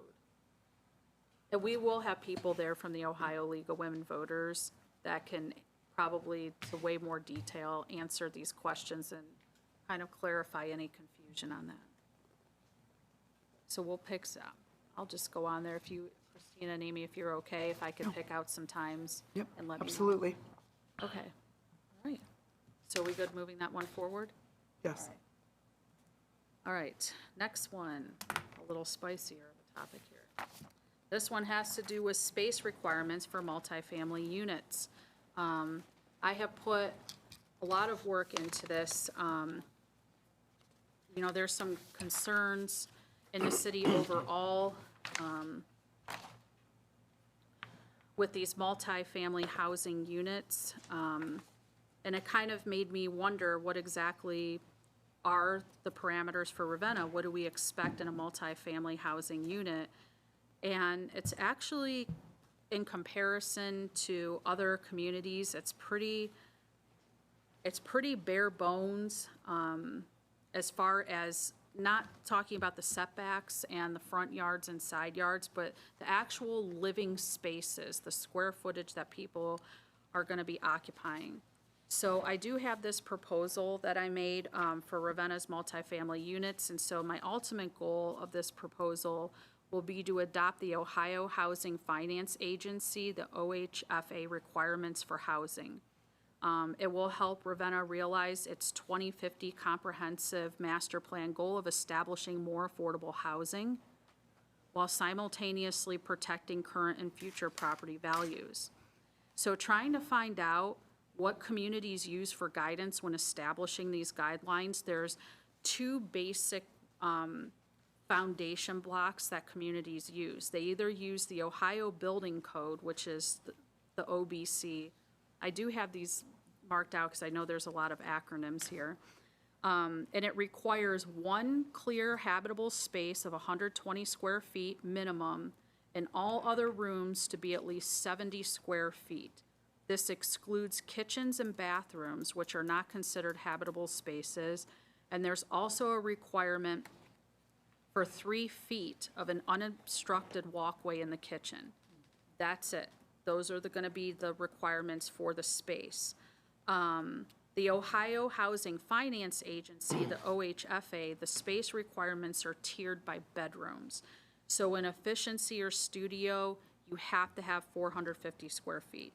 And we will have people there from the Ohio League of Women Voters that can probably, to way more detail, answer these questions and kind of clarify any confusion on that. So we'll pick some. I'll just go on there if you, Christina and Amy, if you're okay, if I could pick out some times Yep, and let me know. absolutely. Okay, all right. So we good moving that one forward? Yes. All right, next one, a little spicier of a topic here. This one has to do with space requirements for multifamily units. I have put a lot of work into this. There's some concerns in the city overall with these multifamily housing units. And it kind of made me wonder what exactly are the parameters for Ravenna? What do we expect in a multifamily housing unit? And it's actually, in comparison to other communities, it's pretty bare bones as far as not talking about the setbacks and the front yards and side yards, but the actual living spaces, the square footage that people are going to be occupying. So I do have this proposal that I made for Ravenna's multifamily units, and so my ultimate goal of this proposal will be to adopt the Ohio Housing Finance Agency, the OHFA requirements for housing. It will help Ravenna realize its 2050 comprehensive master plan goal of establishing more affordable housing while simultaneously protecting current and future property values. So trying to find out what communities use for guidance when establishing these guidelines, there's 2 basic foundation blocks that communities use. They either use the Ohio Building Code, which is the OBC. I do have these marked out because I know there's a lot of acronyms here. And it requires one clear habitable space of 120 square feet minimum, and all other rooms to be at least 70 square feet. This excludes kitchens and bathrooms, which are not considered habitable spaces. And there's also a requirement for 3 feet of an unobstructed walkway in the kitchen. That's it. Those are going to be the requirements for the space. The Ohio Housing Finance Agency, the OHFA, the space requirements are tiered by bedrooms. So in efficiency or studio, you have to have 450 square feet.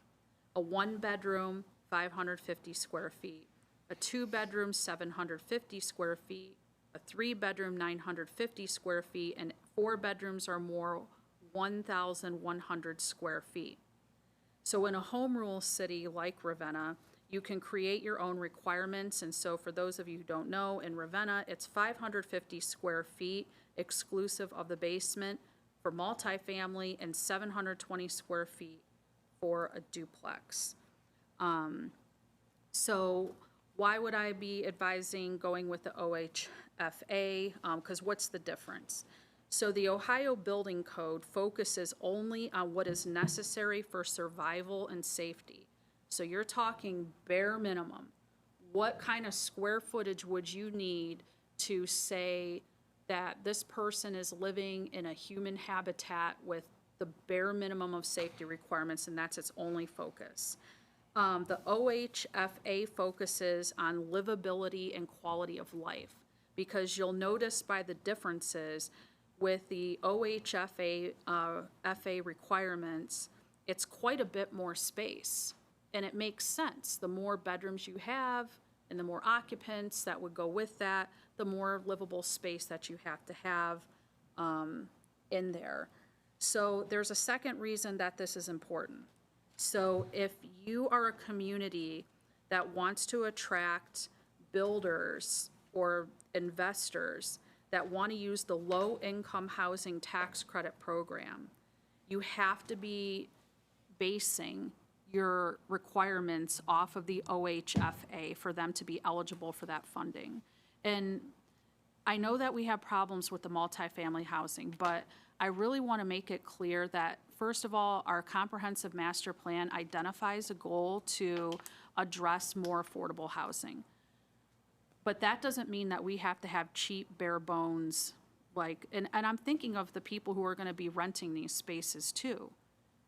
A 1-bedroom, 550 square feet. A 2-bedroom, 750 square feet. A 3-bedroom, 950 square feet, and 4 bedrooms or more, 1,100 square feet. So in a home rule city like Ravenna, you can create your own requirements. And so for those of you who don't know, in Ravenna, it's 550 square feet exclusive of the basement for multifamily and 720 square feet for a duplex. So why would I be advising going with the OHFA? Because what's the difference? So the Ohio Building Code focuses only on what is necessary for survival and safety. So you're talking bare minimum. What kind of square footage would you need to say that this person is living in a human habitat with the bare minimum of safety requirements, and that's its only focus? The OHFA focuses on livability and quality of life, because you'll notice by the differences with the OHFA FA requirements, it's quite a bit more space. And it makes sense. The more bedrooms you have and the more occupants that would go with that, the more livable space that you have to have in there. So there's a second reason that this is important. So if you are a community that wants to attract builders or investors that want to use the low-income housing tax credit program, you have to be basing your requirements off of the OHFA for them to be eligible for that funding. And I know that we have problems with the multifamily housing, but I really want to make it clear that, first of all, our comprehensive master plan identifies a goal to address more affordable housing. But that doesn't mean that we have to have cheap, bare bones, and I'm thinking of the people who are going to be renting these spaces too.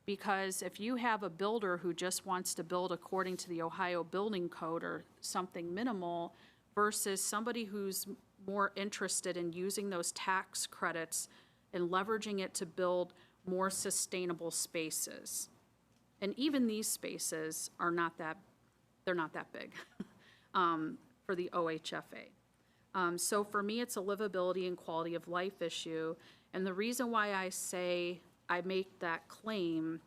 Because if you have a builder who just wants to build according to the Ohio Building Code or something minimal versus somebody who's more interested in using those tax credits and leveraging it to build more sustainable spaces. And even these spaces are they're not that big for the OHFA. So for me, it's a livability and quality of life issue. And the reason why I make that claim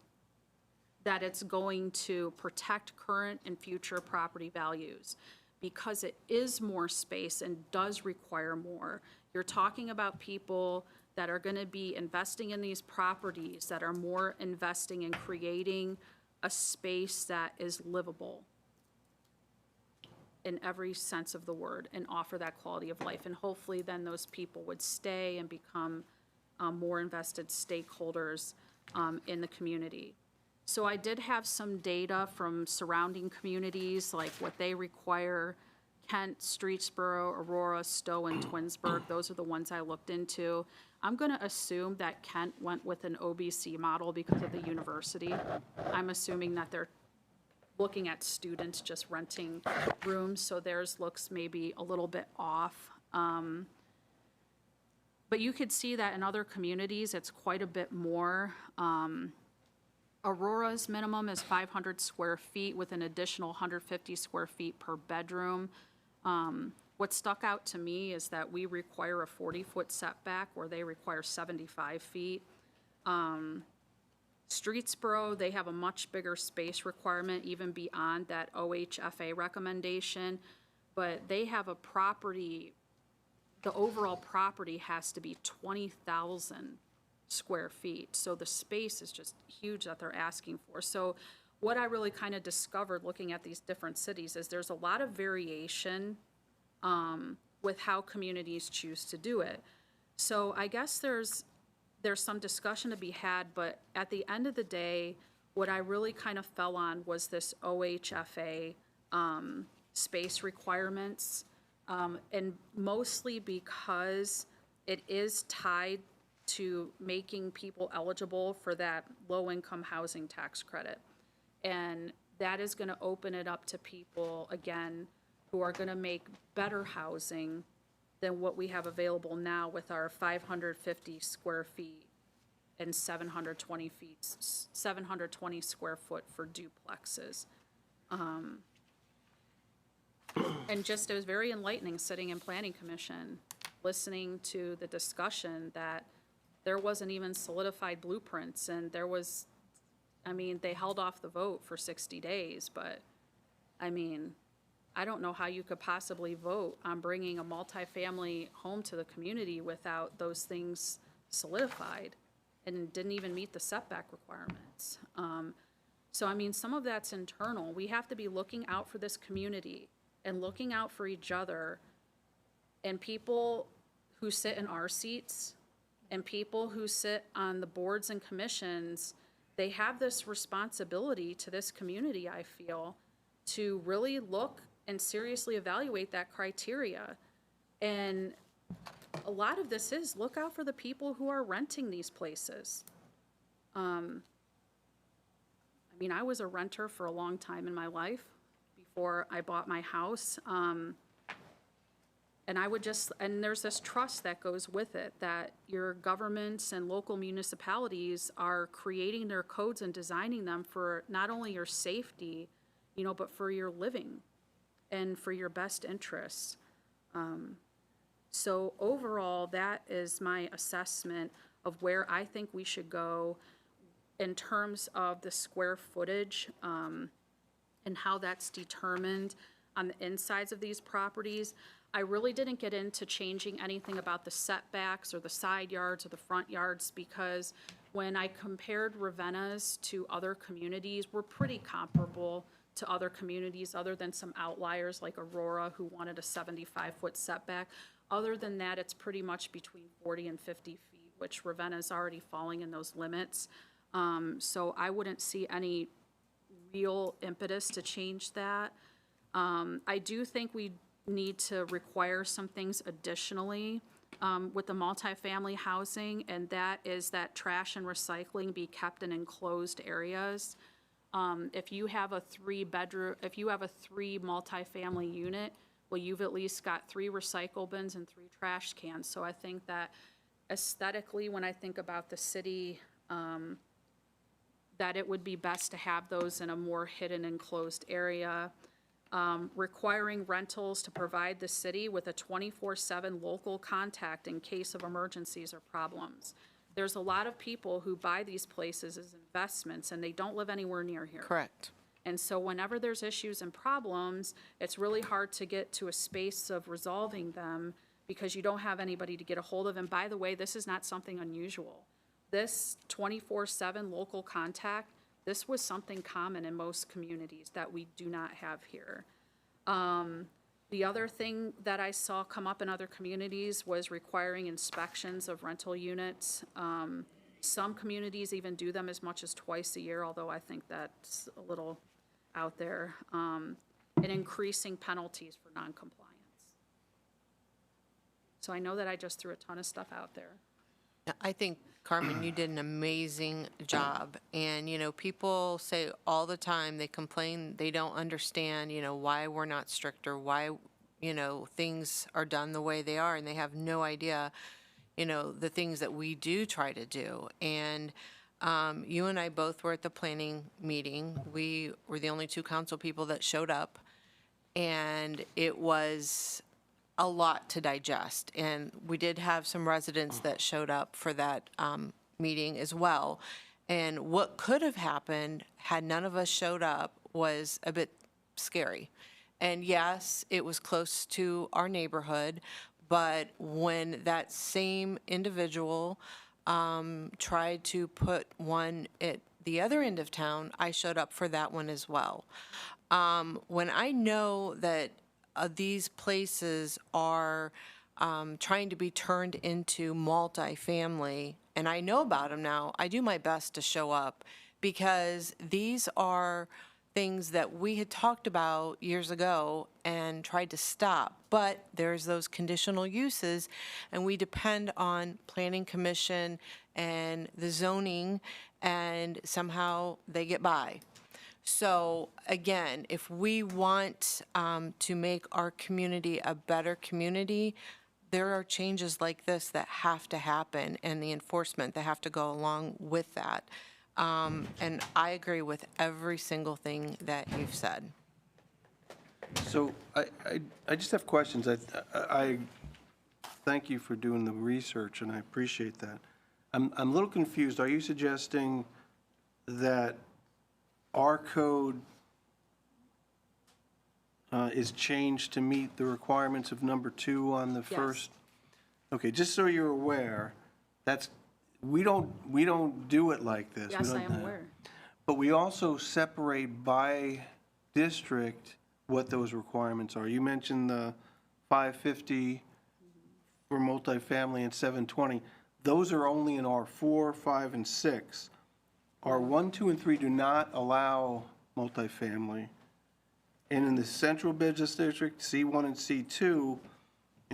that it's going to protect current and future property values, because it is more space and does require more. You're talking about people that are going to be investing in these properties that are more investing in creating a space that is livable in every sense of the word and offer that quality of life. And hopefully then those people would stay and become more invested stakeholders in the community. So I did have some data from surrounding communities, like what they require: Kent, Streetsboro, Aurora, Stowe, and Twinsburg. Those are the ones I looked into. I'm going to assume that Kent went with an OBC model because of the university. I'm assuming that they're looking at students just renting rooms, so theirs looks maybe a little bit off. But you could see that in other communities, it's quite a bit more. Aurora's minimum is 500 square feet with an additional 150 square feet per bedroom. What stuck out to me is that we require a 40-foot setback where they require 75 feet. Streetsboro, they have a much bigger space requirement even beyond that OHFA recommendation, but they have a property, the overall property has to be 20,000 square feet. So the space is just huge that they're asking for. So what I really kind of discovered looking at these different cities is there's a lot of variation with how communities choose to do it. So I guess there's some discussion to be had, but at the end of the day, what I really kind of fell on was this OHFA space requirements, and mostly because it is tied to making people eligible for that low-income housing tax credit. And that is gonna open it up to people, again, who are gonna make better housing than what we have available now with our 550 square feet and 720 square foot for duplexes. And just, it was very enlightening sitting in Planning Commission, listening to the discussion that there wasn't even solidified blueprints, and there was, I mean, they held off the vote for 60 days, but, I mean, I don't know how you could possibly vote on bringing a multifamily home to the community without those things solidified, and didn't even meet the setback requirements. So, I mean, some of that's internal. We have to be looking out for this community and looking out for each other, and people who sit in our seats and people who sit on the boards and commissions, they have this responsibility to this community, I feel, to really look and seriously evaluate that criteria. And a lot of this is look out for the people who are renting these places. I mean, I was a renter for a long time in my life before I bought my house. And I would just, and there's this trust that goes with it, that your governments and local municipalities are creating their codes and designing them for not only your safety, you know, but for your living and for your best interests. So overall, that is my assessment of where I think we should go in terms of the square footage, and how that's determined on the insides of these properties. I really didn't get into changing anything about the setbacks or the side yards or the front yards, because when I compared Ravenna's to other communities, we're pretty comparable to other communities, other than some outliers like Aurora, who wanted a 75-foot setback. Other than that, it's pretty much between 40 and 50 feet, which Ravenna's already falling in those limits. So I wouldn't see any real impetus to change that. I do think we need to require some things additionally with the multifamily housing, and that is that trash and recycling be kept in enclosed areas. If you have a three multifamily unit, well, you've at least got 3 recycle bins and 3 trash cans. So I think that aesthetically, when I think about the city, that it would be best to have those in a more hidden enclosed area. Requiring rentals to provide the city with a 24/7 local contact in case of emergencies or problems. There's a lot of people who buy these places as investments, and they don't live anywhere near here. Correct. And so whenever there's issues and problems, it's really hard to get to a space of resolving them because you don't have anybody to get a hold of. And by the way, this is not something unusual. This 24/7 local contact, this was something common in most communities that we do not have here. The other thing that I saw come up in other communities was requiring inspections of rental units. Some communities even do them as much as twice a year, although I think that's a little out there. And increasing penalties for noncompliance. So I know that I just threw a ton of stuff out there. I think, Carmen, you did an amazing job. And, you know, people say all the time, they complain, they don't understand, you know, why we're not stricter, why, you know, things are done the way they are, and they have no idea, you know, the things that we do try to do. And you and I both were at the planning meeting. We were the only 2 council people that showed up, and it was a lot to digest. And we did have some residents that showed up for that meeting as well. And what could have happened had none of us showed up was a bit scary. And yes, it was close to our neighborhood, but when that same individual tried to put one at the other end of town, I showed up for that one as well. When I know that these places are trying to be turned into multifamily, and I know about them now, I do my best to show up, because these are things that we had talked about years ago and tried to stop. But there's those conditional uses, and we depend on Planning Commission and the zoning, and somehow they get by. So again, if we want to make our community a better community, there are changes like this that have to happen, and the enforcement that have to go along with that. And I agree with every single thing that you've said. So I just have questions. I thank you for doing the research, and I appreciate that. I'm a little confused. Are you suggesting that our code is changed to meet the requirements of number 2 on the first? Okay, just so you're aware, we don't do it like this. Yes, I am aware. But we also separate by district what those requirements are. You mentioned the 550 for multifamily and 720. Those are only in R4, 5, and 6. R1, 2, and 3 do not allow multifamily. And in the central business district, C1 and C2,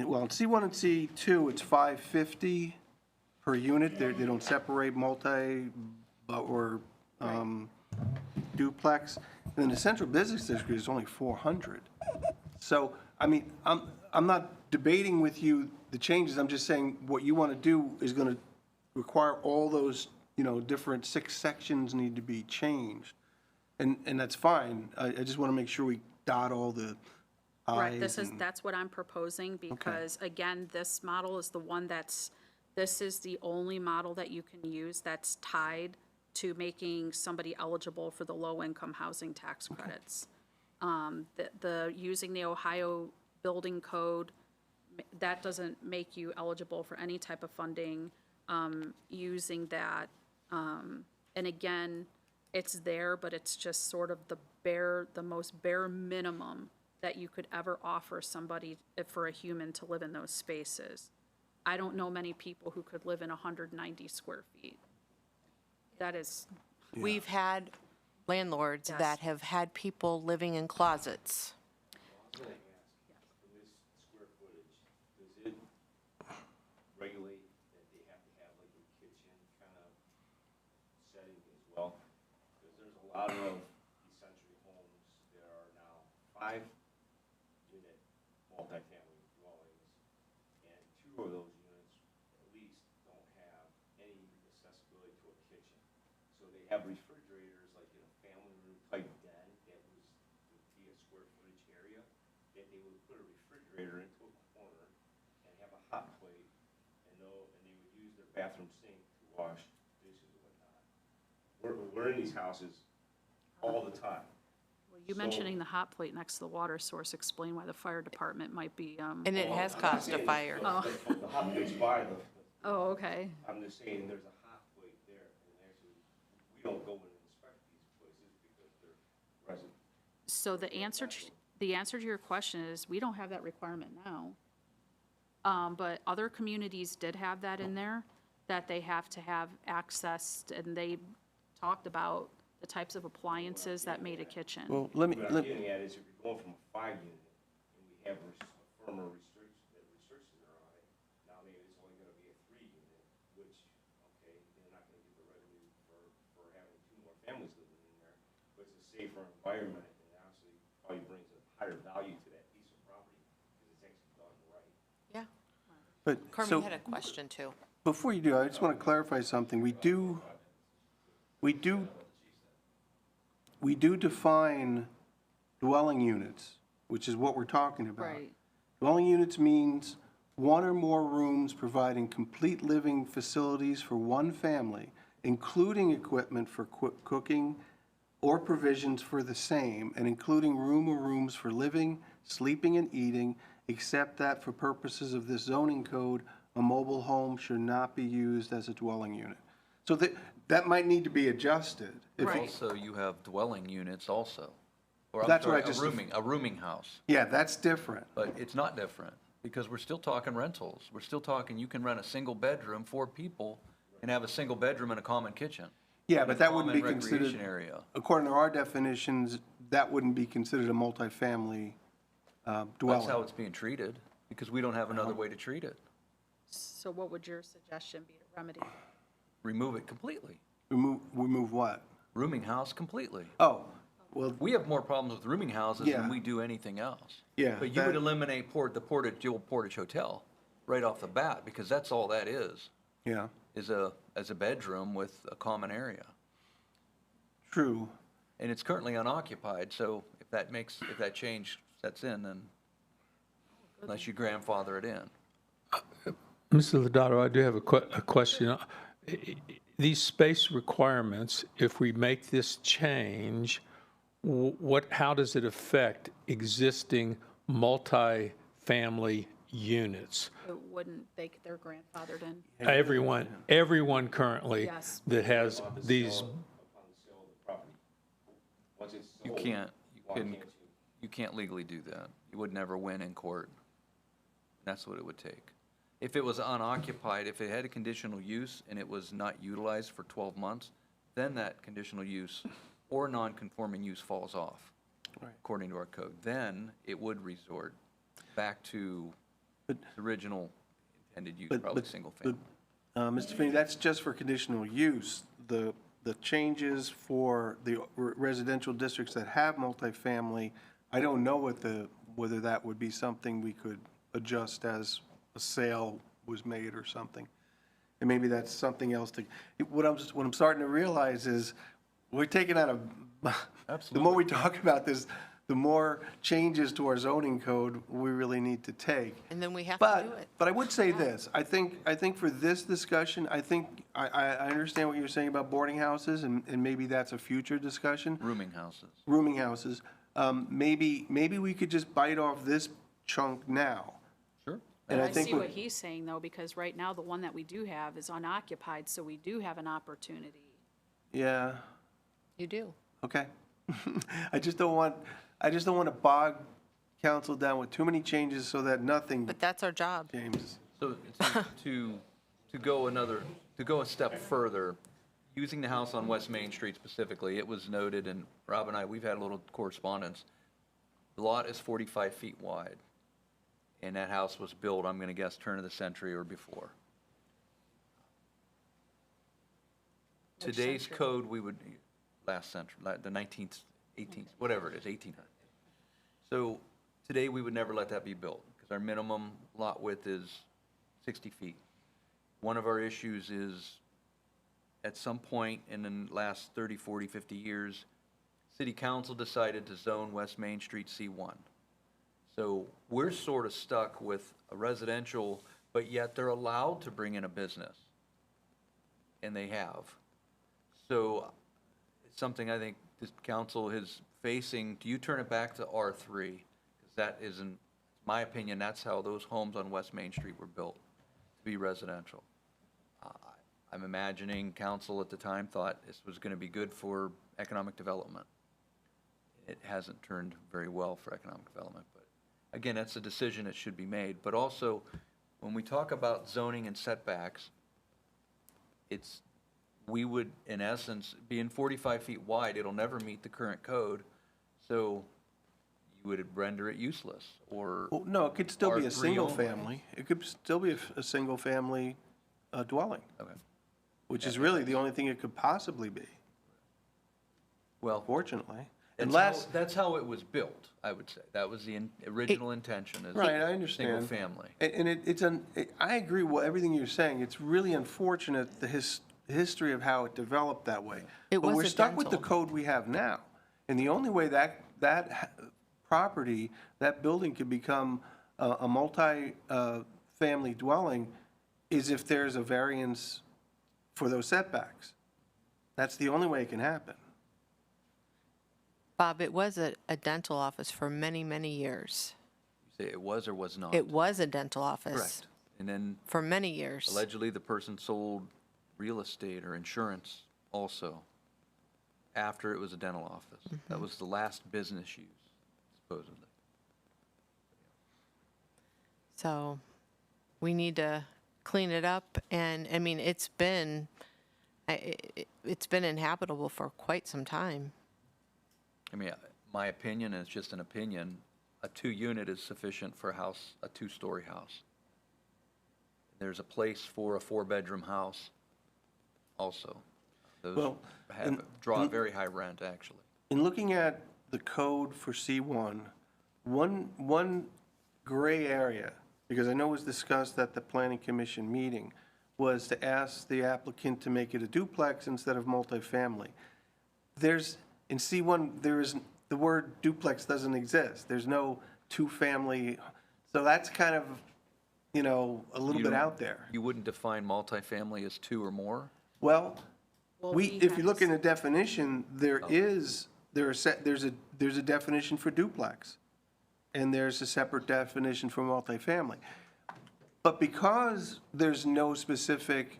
well, in C1 and C2, it's 550 per unit. They don't separate multi or duplex. And in the central business district, it's only 400. So, I mean, I'm not debating with you the changes. I'm just saying what you want to do is going to require all those, different 6 sections need to be changed. And that's fine. I just want to make sure we dot all the i's. Right, that's what I'm proposing, because again, this model is the one this is the only model that you can use that's tied to making somebody eligible for the low-income housing tax credits. Using the Ohio Building Code, that doesn't make you eligible for any type of funding using that. And again, it's there, but it's just sort of the most bare minimum that you could ever offer somebody, for a human to live in those spaces. I don't know many people who could live in 190 square feet. That is, We've had landlords Yes. that have had people living in closets. Regulate that they have to have like a kitchen kind of setting as well? Because there's a lot of essentially homes that are now 5-unit multifamily dwellings, and 2 of those units at least don't have any accessibility to a kitchen. So they have refrigerators like in a family room type den that would be a square footage area, that they would put a refrigerator into a corner and have a hot plate, and they would use their bathroom sink to wash dishes and whatnot. We're in these houses all the time. you mentioning the hot plate next to the water source explain why the fire department might be, And it has caused a fire. Oh. The hot plate's by the, Oh, okay. I'm just saying, there's a hot plate there, and actually, we don't go and inspect these places because they're resident. So the answer to your question is, we don't have that requirement now. But other communities did have that in there, that they have to have access, and they talked about the types of appliances that made a kitchen. Well, let me, What I'm getting at is if you're going from a 5-unit, and we have firmer restrictions are on it, now maybe it's only gonna be a 3-unit, which, okay, they're not gonna get the revenue for having 2 more families living in there, but it's a safer environment, and obviously probably brings a higher value to that piece of property, because it's actually done right. Yeah. but, Carmen so, had a question too. before you do, I just want to clarify something. We do define dwelling units, which is what we're talking about. Right. Dwelling units means 1 or more rooms providing complete living facilities for one family, including equipment for cooking or provisions for the same, and including room or rooms for living, sleeping, and eating, except that for purposes of this zoning code, a mobile home should not be used as a dwelling unit. So that might need to be adjusted. If- Right. Also, you have dwelling units also. Or I'm That's what sorry, I just- a rooming house. Yeah, that's different. But it's not different, because we're still talking rentals. We're still talking, you can rent a single bedroom, 4 people, and have a single bedroom and a common kitchen. Yeah, and but a that wouldn't be common considered, recreation area. according to our definitions, that wouldn't be considered a multifamily dwelling. That's how it's being treated, because we don't have another way to treat it. So what would your suggestion be to remedy? Remove it completely. Remove what? Rooming house completely. Oh, well, We have more problems with rooming houses Yeah. than we do anything else. Yeah, But you would that- eliminate the old Portage Hotel right off the bat, because that's all that is yeah, as a bedroom with a common area. true. And it's currently unoccupied, so if that change sets in, then unless you grandfather it in. Mr. Lodato, I do have a question. These space requirements, if we make this change, how does it affect existing multi-family units? It wouldn't, they're grandfathered in? Everyone currently Yes. that has these, Upon the sale of the property. Once it's You sold, can't, why can't you? you can't legally do that. You would never win in court. That's what it would take. If it was unoccupied, if it had a conditional use and it was not utilized for 12 months, then that conditional use or non-conforming use falls off, Right. according to our code. Then it would resort back to But- the original intended use, But, probably but, single but, family. Mr. Finney, that's just for conditional use. The changes for the residential districts that have multifamily, I don't know whether that would be something we could adjust as a sale was made or something. And maybe that's something else to, what I'm starting to realize is, we're taking out the more we talk about this, the more changes to our zoning code we really need to take. And then we have to do it. But I would say this, I think for this discussion, I understand what you're saying about boarding houses, and maybe that's a future discussion, Rooming houses. rooming houses. Maybe we could just bite off this chunk now. Sure. And I I think see what- what he's saying, though, because right now, the one that we do have is unoccupied, so we do have an opportunity. Yeah, You do. okay. I just don't want to bog council down with too many changes so that nothing But that's our job. changes. So to go a step further, using the house on West Main Street specifically, it was noted, and Rob and I, we've had a little correspondence. The lot is 45 feet wide, and that house was built, I'm going to guess, turn of the century or before. Which Today's century? code, we would, last century, the 19th, 18th, whatever it is, 1800. So today, we would never let that be built, because our minimum lot width is 60 feet. One of our issues is, at some point in the last 30, 40, 50 years, city council decided to zone West Main Street C1. So we're sort of stuck with a residential, but yet they're allowed to bring in a business. And they have. So it's something I think this council is facing. Do you turn it back to R3? Because that isn't, my opinion, that's how those homes on West Main Street were built, to be residential. I'm imagining council at the time thought this was going to be good for economic development. It hasn't turned very well for economic development, but again, that's a decision that should be made. But also, when we talk about zoning and setbacks, we would, in essence, being 45 feet wide, it'll never meet the current code, so you would render it useless, or, Well, no, it could still be a R3 single only. family. It could still be a single family dwelling, okay. which is really the only thing it could possibly be, Well, fortunately. that's Unless, that's how it was built, I would say. That was the original intention, is right, I understand. single family. And I agree with everything you're saying. It's really unfortunate, the history of how it developed that way. It But was we're a stuck with the dental. code we have now. And the only way that property, that building could become a multi-family dwelling is if there's a variance for those setbacks. That's the only way it can happen. Bob, it was a dental office for many, many years. You say it was or was not? It was a dental office Correct. And then for many years. allegedly the person sold real estate or insurance also. after it was a dental office. That was the last business use, supposedly. So we need to clean it up, and, I mean, it's been inhabitable for quite some time. I mean, my opinion, and it's just an opinion, a 2-unit is sufficient for a 2-story house. There's a place for a 4-bedroom house also. Those Well, draw a very high rent, actually. In looking at the code for C1, one gray area, because I know it was discussed at the planning commission meeting, was to ask the applicant to make it a duplex instead of multifamily. In C1, the word duplex doesn't exist. There's no 2-family, so that's kind of, a little bit out there. You wouldn't define multifamily as 2 or more? Well, we if have you look to in the definition, there's a definition for duplex, and there's a separate definition for multifamily. But because there's no specific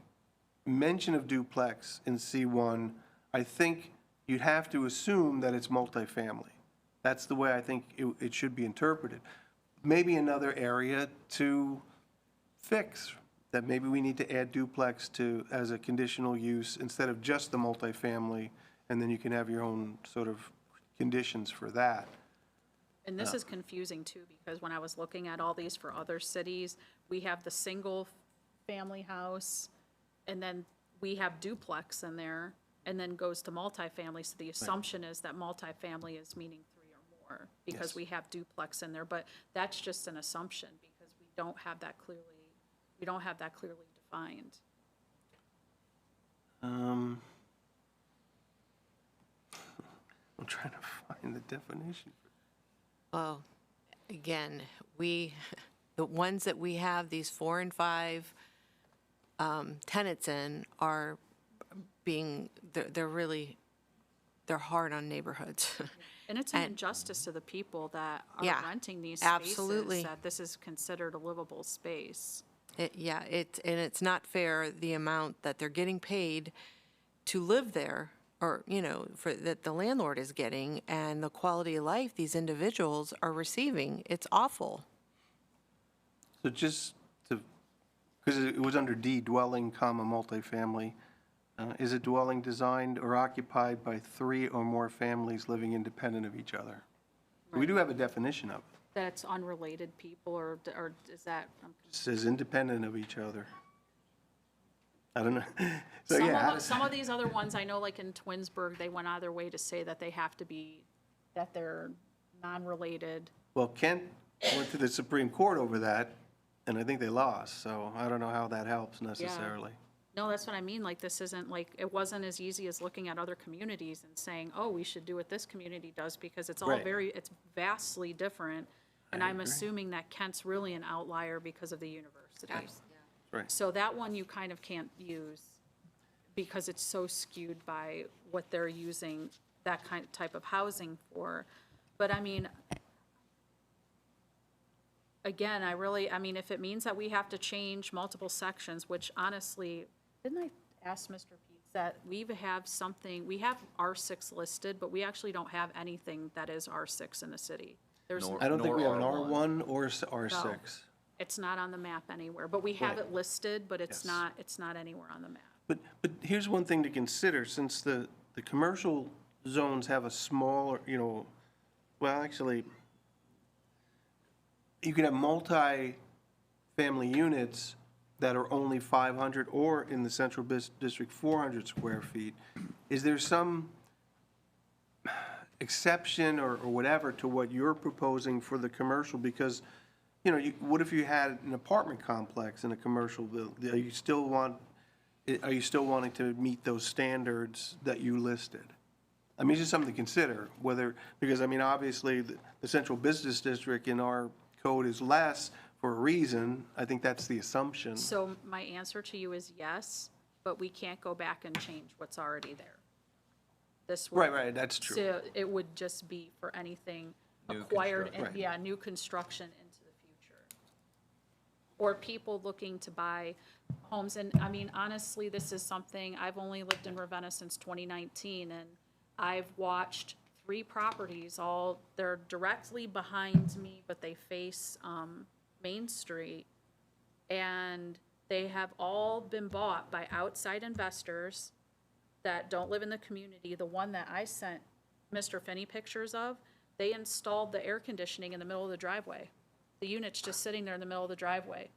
mention of duplex in C1, I think you'd have to assume that it's multifamily. That's the way I think it should be interpreted. Maybe another area to fix, that maybe we need to add duplex as a conditional use instead of just the multifamily, and then you can have your own sort of conditions for that. And this is confusing too, because when I was looking at all these for other cities, we have the single-family house, and then we have duplex in there, and then goes to multifamily. So the assumption is that multifamily is meaning 3 or more, because Yes. we have duplex in there. But that's just an assumption, because we don't have that clearly defined. I'm trying to find the definition. Well, again, the ones that we have, these 4 and 5 tenants in are they're hard on neighborhoods. And it's an And- injustice to the people that are Yeah, renting these spaces, absolutely. that this is considered a livable space. It's not fair, the amount that they're getting paid to live there, or, that the landlord is getting, and the quality of life these individuals are receiving. It's awful. So just to, because it was under D, dwelling, multifamily. Is a dwelling designed or occupied by 3 or more families living independent of each other? We do have a definition of it. That's unrelated people, or is that? It says independent of each other. I don't know. So, Some yeah, of, some of these other ones, I know like in Twinsburg, they went out of their way to say that they have to be, that they're non-related. well, Kent went to the Supreme Court over that, and I think they lost, so I don't know how that helps necessarily. No, that's what I mean, like, this isn't, like, it wasn't as easy as looking at other communities and saying, oh, we should do what this community does, because it's all Right. it's vastly different. And I'm assuming that Kent's really an outlier because of the university. Right. So that one you kind of can't use, because it's so skewed by what they're using that type of housing for. But I mean, again, I mean, if it means that we have to change multiple sections, which honestly, didn't I ask Mr. Pete that we have R6 listed, but we actually don't have anything that is R6 in the city. There's, Nor- I don't think we have an Nor R1 or R6. it's not on the map anywhere, but we have Right. it listed, but it's Yes. not anywhere on the map. But here's one thing to consider, since the commercial zones have a smaller, well, actually, you could have multi-family units that are only 500, or in the central district, 400 square feet. Is there some exception or whatever to what you're proposing for the commercial? Because, what if you had an apartment complex in a commercial building? Are you still wanting to meet those standards that you listed? I mean, it's just something to consider, because, I mean, obviously, the central business district in our code is less for a reason. I think that's the assumption. So my answer to you is yes, but we can't go back and change what's already there. This would- Right, that's true. So it would just be for anything New acquired, construction. new construction into the future. Or people looking to buy homes, and I mean, honestly, this is something, I've only lived in Ravenna since 2019, and I've watched 3 properties, they're directly behind me, but they face Main Street. And they have all been bought by outside investors that don't live in the community. The one that I sent Mr. Finney pictures of, they installed the air conditioning in the middle of the driveway. The unit's just sitting there in the middle of the driveway.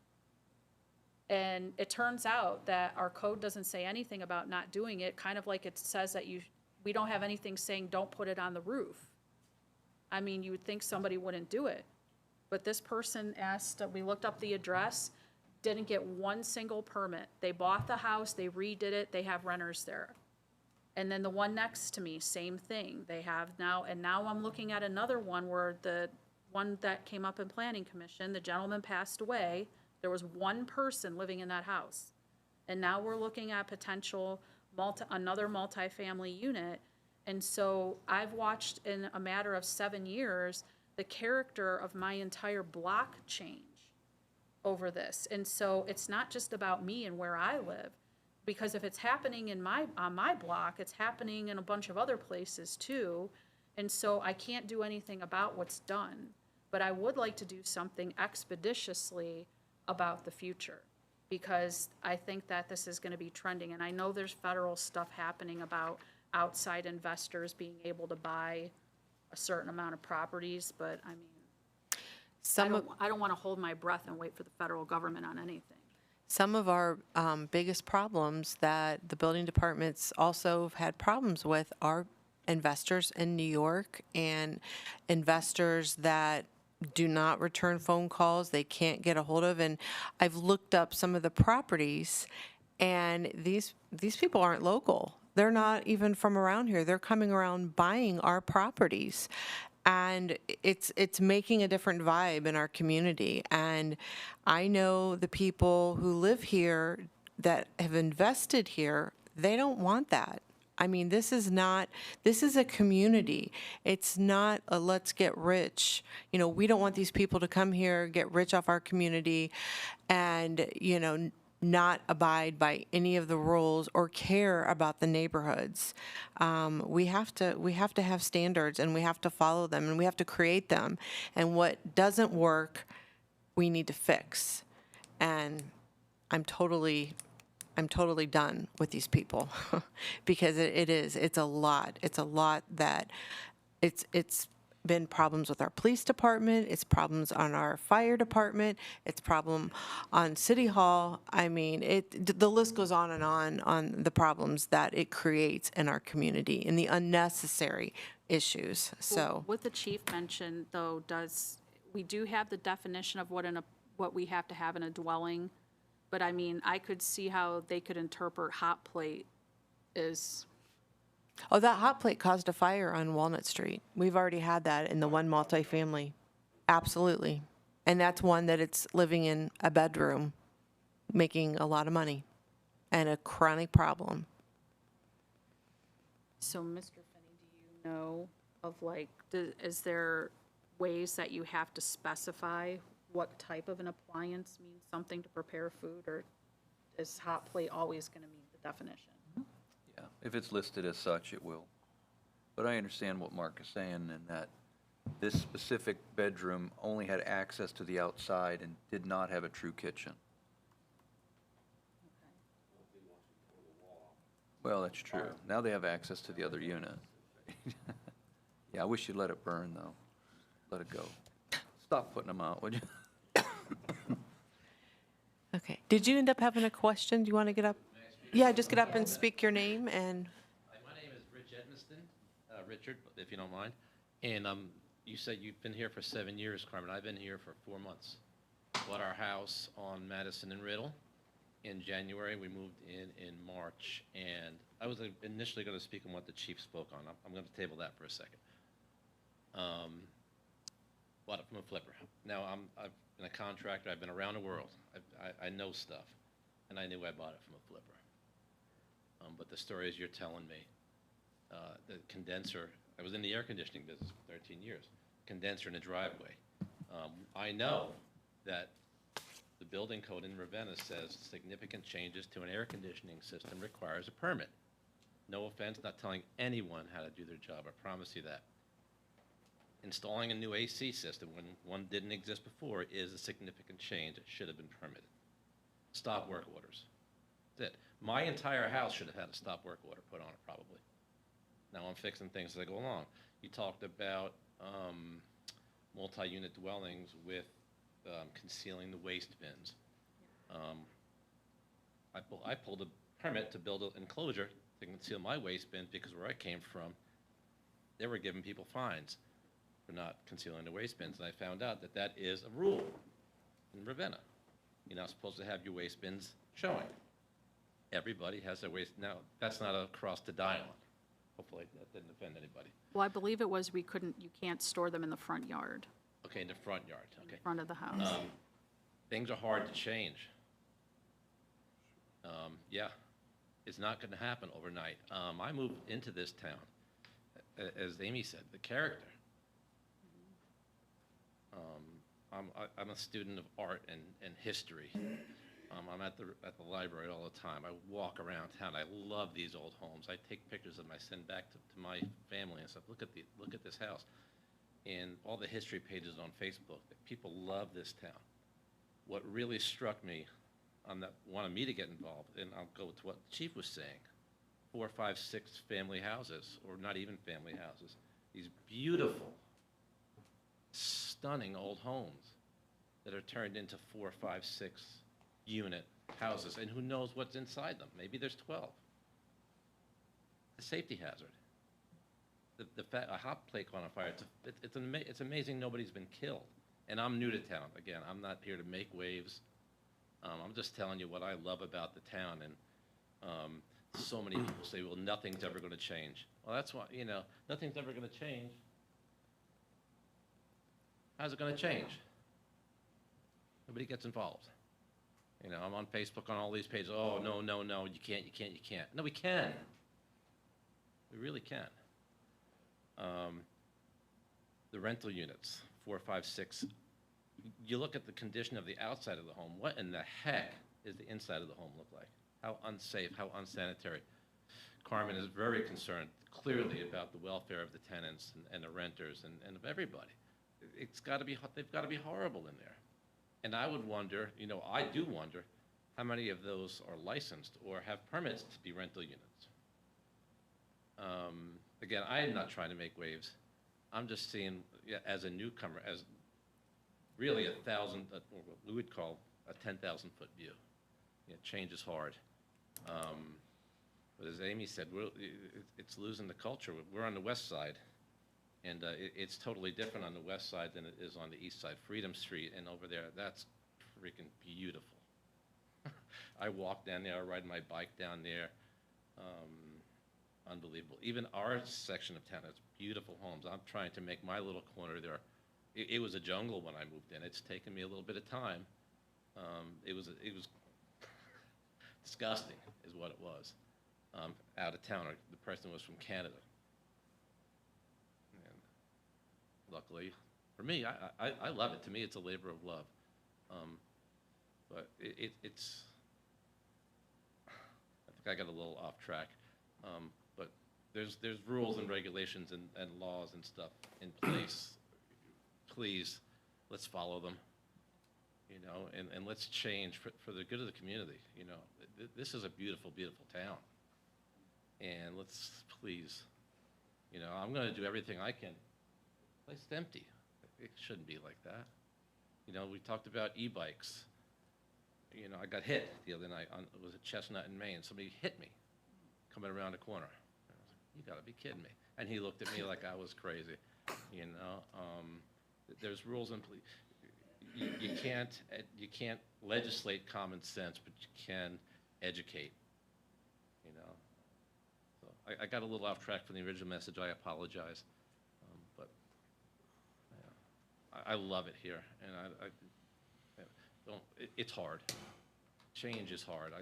And it turns out that our code doesn't say anything about not doing it, kind of like it says that we don't have anything saying don't put it on the roof. I mean, you would think somebody wouldn't do it. But this person asked, we looked up the address, didn't get one single permit. They bought the house, they redid it, they have renters there. And then the one next to me, same thing. They have now, and now I'm looking at another one where the one that came up in Planning Commission, the gentleman passed away. There was one person living in that house. And now we're looking at potential another multifamily unit. And so I've watched in a matter of 7 years, the character of my entire block change over this. And so it's not just about me and where I live, because if it's happening on my block, it's happening in a bunch of other places too. And so I can't do anything about what's done, but I would like to do something expeditiously about the future, because I think that this is going to be trending. And I know there's federal stuff happening about outside investors being able to buy a certain amount of properties, but I mean, I don't want to hold my breath and wait for the federal government on anything. Some of our biggest problems that the building departments also have had problems with are investors in New York and investors that do not return phone calls they can't get a hold of. And I've looked up some of the properties, and these people aren't local. They're not even from around here. They're coming around buying our properties. And it's making a different vibe in our community. And I know the people who live here that have invested here, they don't want that. I mean, this is a community. It's not a let's get rich. You know, we don't want these people to come here, get rich off our community, and, you know, not abide by any of the rules or care about the neighborhoods. We have to have standards, and we have to follow them, and we have to create them. And what doesn't work, we need to fix. And I'm totally done with these people because it's a lot. It's a lot that it's been problems with our police department, it's problems on our fire department, it's problem on City Hall. I mean, the list goes on the problems that it creates in our community and the unnecessary issues. So What the chief mentioned, though, we do have the definition of what we have to have in a dwelling, but I mean, I could see how they could interpret hot plate as. Oh, that hot plate caused a fire on Walnut Street. We've already had that in the one multifamily. Absolutely. And that's one that it's living in a bedroom, making a lot of money, and a chronic problem. So, Mr. Finney, do you know of is there ways that you have to specify what type of an appliance means something to prepare food, or is hot plate always going to meet the definition? Yeah, if it's listed as such, it will. But I understand what Mark is saying, in that this specific bedroom only had access to the outside and did not have a true kitchen. Well, that's true. Now they have access to the other unit. Yeah, I wish you'd let it burn, though. Let it go. Stop putting them out, would you? Okay. Did you end up having a question? Do you want to get up? Yeah, just get up and speak your name and. My name is Rich Edmiston, Richard, if you don't mind. And you said you've been here for 7 years, Carmen. I've been here for 4 months. Bought our house on Madison and Riddle in January. We moved in March. And I was initially going to speak on what the chief spoke on. I'm going to table that for a second. Bought it from a flipper. Now, I've been a contractor. I've been around the world. I know stuff. And I knew I bought it from a flipper. But the stories you're telling me, the condenser, I was in the air conditioning business for 13 years, condenser in the driveway. I know that the building code in Ravenna says significant changes to an air conditioning system requires a permit. No offense, not telling anyone how to do their job, I promise you that. Installing a new AC system when one didn't exist before is a significant change. It should have been permitted. Stop work orders. That's it. My entire house should have had a stop work order put on it, probably. Now I'm fixing things as I go along. You talked about multi-unit dwellings with concealing the waste bins. I pulled a permit to build an enclosure to conceal my waste bin because where I came from, they were giving people fines for not concealing the waste bins, and I found out that that is a rule in Ravenna. You're not supposed to have your waste bins showing. Everybody has their waste. Now, that's not a cross to die on. Hopefully that didn't offend anybody. Well, I believe it was you can't store them in the front yard, Okay, in the front yard, okay. front of the house. Things are hard to change. Yeah, it's not going to happen overnight. I moved into this town, as Amy said, the character. I'm a student of art and history. I'm at the library all the time. I walk around town. I love these old homes. I take pictures of them. I send back to my family and stuff. Look at this house. And all the history pages on Facebook. People love this town. What really struck me wanted me to get involved, and I'll go with what the chief was saying, 4, 5, 6 family houses, or not even family houses. These beautiful, stunning old homes that are turned into 4, 5, 6 unit houses, and who knows what's inside them. Maybe there's 12. A safety hazard. A hot plate caught on fire. It's amazing nobody's been killed. And I'm new to town. Again, I'm not here to make waves. I'm just telling you what I love about the town. And so many people say, well, nothing's ever going to change. Well, that's why, nothing's ever going to change. How's it going to change? Nobody gets involved. I'm on Facebook on all these pages. Oh, no, you can't. No, we can. We really can. The rental units, 4, 5, 6. You look at the condition of the outside of the home. What in the heck is the inside of the home look like? How unsafe, how unsanitary. Carmen is very concerned, clearly, about the welfare of the tenants and the renters and of everybody. They've got to be horrible in there. And I would wonder, I do wonder, how many of those are licensed or have permits to be rental units? Again, I am not trying to make waves. I'm just seeing, as a newcomer, as really what we would call a 10,000-foot view. Change is hard. But as Amy said, it's losing the culture. We're on the west side, and it's totally different on the west side than it is on the east side. Freedom Street and over there, that's freaking beautiful. I walk down there, I ride my bike down there. Unbelievable. Even our section of town has beautiful homes. I'm trying to make my little corner there. It was a jungle when I moved in. It's taken me a little bit of time. It was disgusting, is what it was. Out of town. The person was from Canada. And luckily, for me, I love it. To me, it's a labor of love. But it's. I think I got a little off track. But there's rules and regulations and laws and stuff in place. Please, let's follow them. And let's change for the good of the community. This is a beautiful, beautiful town. And let's please, I'm going to do everything I can. The place is empty. It shouldn't be like that. We talked about e-bikes. I got hit the other night. It was at Chestnut in Maine. Somebody hit me coming around the corner. I was like, you got to be kidding me. And he looked at me like I was crazy. There's rules in place. You can't legislate common sense, but you can educate. So I got a little off track from the original message. I apologize, but I love it here, and I don't. It's hard. Change is hard.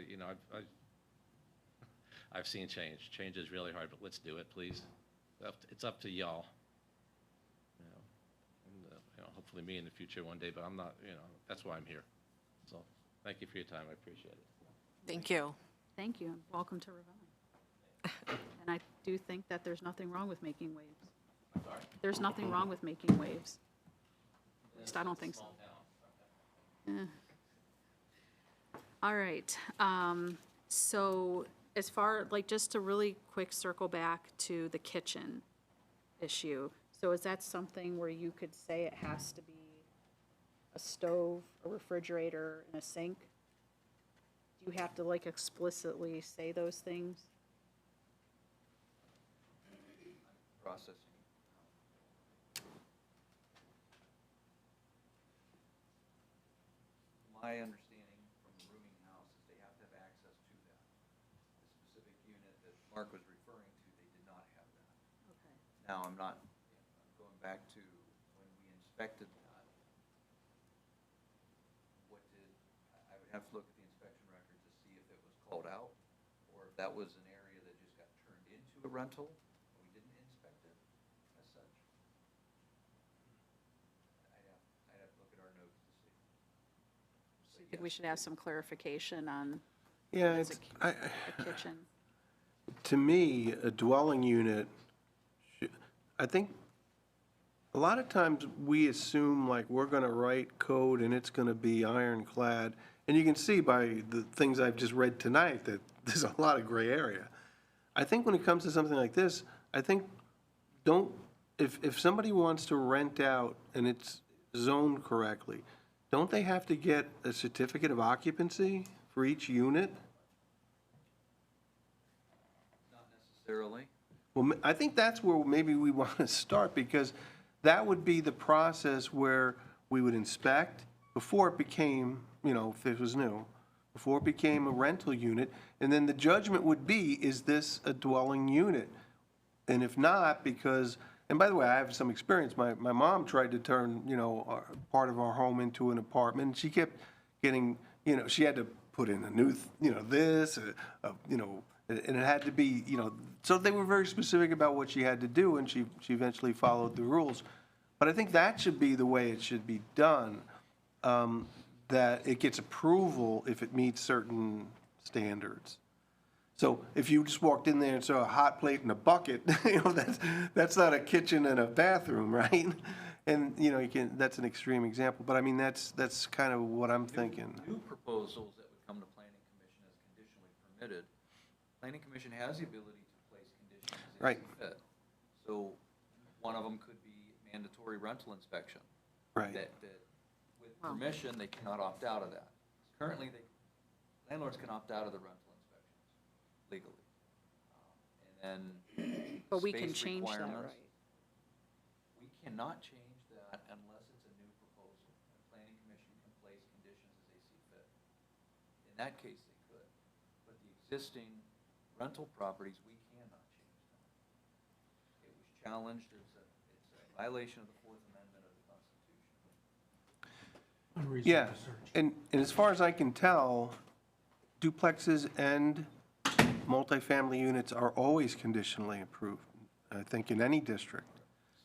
I've seen change. Change is really hard, but let's do it, please. It's up to y'all. Hopefully me in the future one day, but I'm not, that's why I'm here. So thank you for your time. I appreciate it. Thank you. Thank you, and welcome to Ravenna. And I do think that there's nothing wrong with making waves. There's nothing wrong with making waves. At least I don't think so. Eh. All right, so as far, like, just to really quick circle back to the kitchen issue. So is that something where you could say it has to be a stove, a refrigerator, and a sink? Do you have to like explicitly say those things? Processing. My understanding from the rooming house is they have to have access to that. The specific unit that Mark was referring to, they did not have that. Okay. Now, I'm going back to when we inspected that, I would have to look at the inspection record to see if it was called out, or if that was an area that just got turned into a rental, and we didn't inspect it as such. I'd have to look at our notes to see. So you think we should have some clarification on Yeah, what is it's, a kitchen? to me, a dwelling unit, I think a lot of times we assume like we're gonna write code and it's gonna be ironclad. And you can see by the things I've just read tonight that there's a lot of gray area. I think when it comes to something like this, I think if somebody wants to rent out and it's zoned correctly, don't they have to get a certificate of occupancy for each unit? Not necessarily. Well, I think that's where maybe we want to start, because that would be the process where we would inspect before it became, if it was new, before it became a rental unit, and then the judgment would be, is this a dwelling unit? And if not, and by the way, I have some experience. My mom tried to turn, part of our home into an apartment, and she kept getting, she had to put in a new, this, and it had to be, so they were very specific about what she had to do, and she eventually followed the rules. But I think that should be the way it should be done, that it gets approval if it meets certain standards. So if you just walked in there and saw a hot plate and a bucket, that's not a kitchen and a bathroom, right? And, that's an extreme example, but I mean, that's kind of what I'm thinking. New proposals that would come to planning commission as conditionally permitted, planning commission has the ability to place conditions as they Right. see fit. So one of them could be mandatory rental inspection. Right. That with permission, they cannot opt out of that. Currently, landlords can opt out of the rental inspections legally. And then But we can space change that, requirements, right? we cannot change that unless it's a new proposal. The planning commission can place conditions as they see fit. In that case, they could. But the existing rental properties, we cannot change them. It was challenged, it's a violation of the Fourth Amendment of the Constitution. Yeah, and as far as I can tell, duplexes and multifamily units are always conditionally approved, I think, in any district.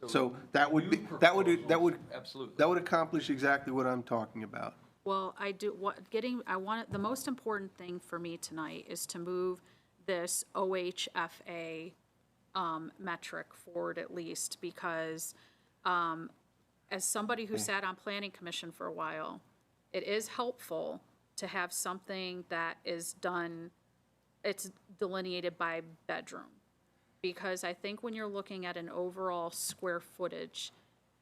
So that would be, Absolutely. that would accomplish exactly what I'm talking about. Well, the most important thing for me tonight is to move this OHFA metric forward at least, because as somebody who sat on planning commission for a while, it is helpful to have something that is done, it's delineated by bedroom. Because I think when you're looking at an overall square footage,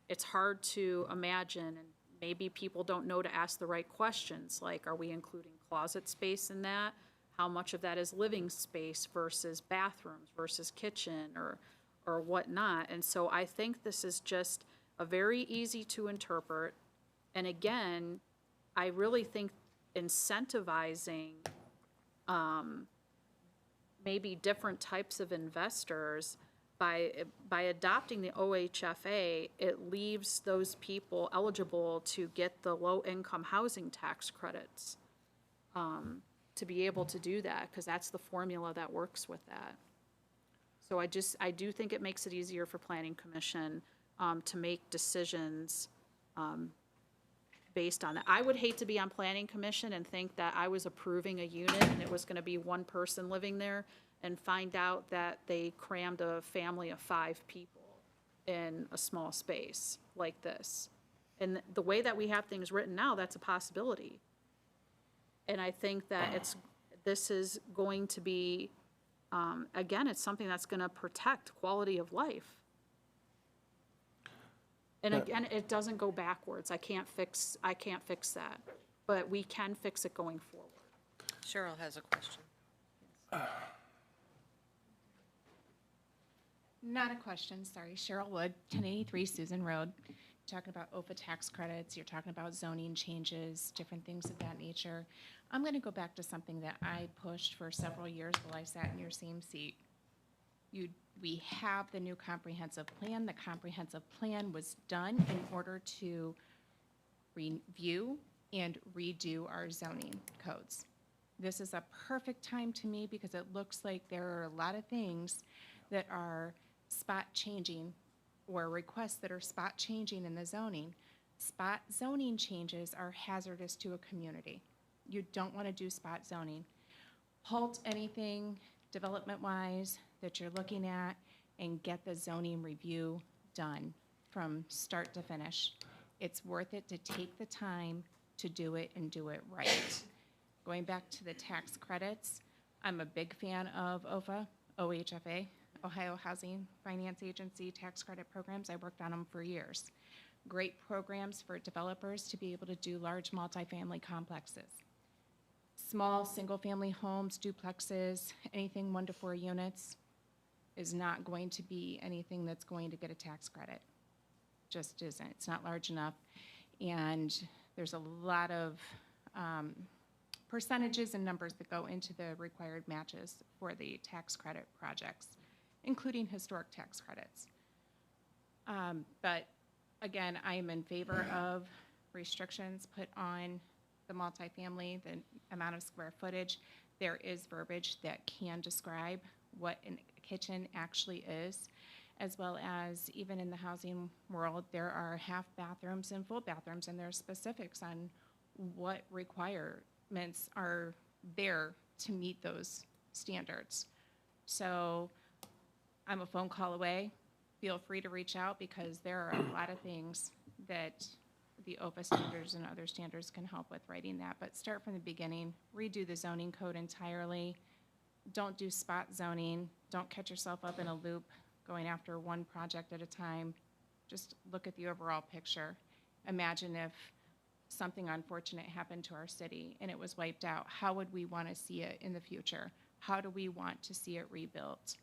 it's hard to imagine, and maybe people don't know to ask the right questions, like, are we including closet space in that? How much of that is living space versus bathrooms versus kitchen or whatnot? And so I think this is just a very easy to interpret. And again, I really think incentivizing maybe different types of investors, by adopting the OHFA, it leaves those people eligible to get the low-income housing tax credits, to be able to do that, because that's the formula that works with that. So I do think it makes it easier for planning commission to make decisions based on that. I would hate to be on planning commission and think that I was approving a unit and it was gonna be one person living there, and find out that they crammed a family of 5 people in a small space like this. And the way that we have things written now, that's a possibility. And I think that this is going to be, again, it's something that's going to protect quality of life. And again, it doesn't go backwards. I can't fix that, but we can fix it going forward. Cheryl has a question. Not a question, sorry. Cheryl Wood, 1083 Susan Road. Talking about OFA tax credits, you're talking about zoning changes, different things of that nature. I'm going to go back to something that I pushed for several years while I sat in your same seat. We have the new comprehensive plan. The comprehensive plan was done in order to review and redo our zoning codes. This is a perfect time to me because it looks like there are a lot of things that are spot changing or requests that are spot changing in the zoning. Spot zoning changes are hazardous to a community. You don't want to do spot zoning. Halt anything development-wise that you're looking at and get the zoning review done from start to finish. It's worth it to take the time to do it and do it right. Going back to the tax credits, I'm a big fan of OHFA, Ohio Housing Finance Agency tax credit programs. I worked on them for years. Great programs for developers to be able to do large multifamily complexes. Small single-family homes, duplexes, anything 1 to 4 units is not going to be anything that's going to get a tax credit. Just isn't. It's not large enough. And there's a lot of percentages and numbers that go into the required matches for the tax credit projects, including historic tax credits. But again, I am in favor of restrictions put on the multifamily, the amount of square footage. There is verbiage that can describe what a kitchen actually is, as well as even in the housing world, there are half bathrooms and full bathrooms, and there are specifics on what requirements are there to meet those standards. So I'm a phone call away. Feel free to reach out because there are a lot of things that the OFA standards and other standards can help with writing that. But start from the beginning, redo the zoning code entirely. Don't do spot zoning. Don't catch yourself up in a loop going after one project at a time. Just look at the overall picture. Imagine if something unfortunate happened to our city and it was wiped out. How would we want to see it in the future? How do we want to see it rebuilt?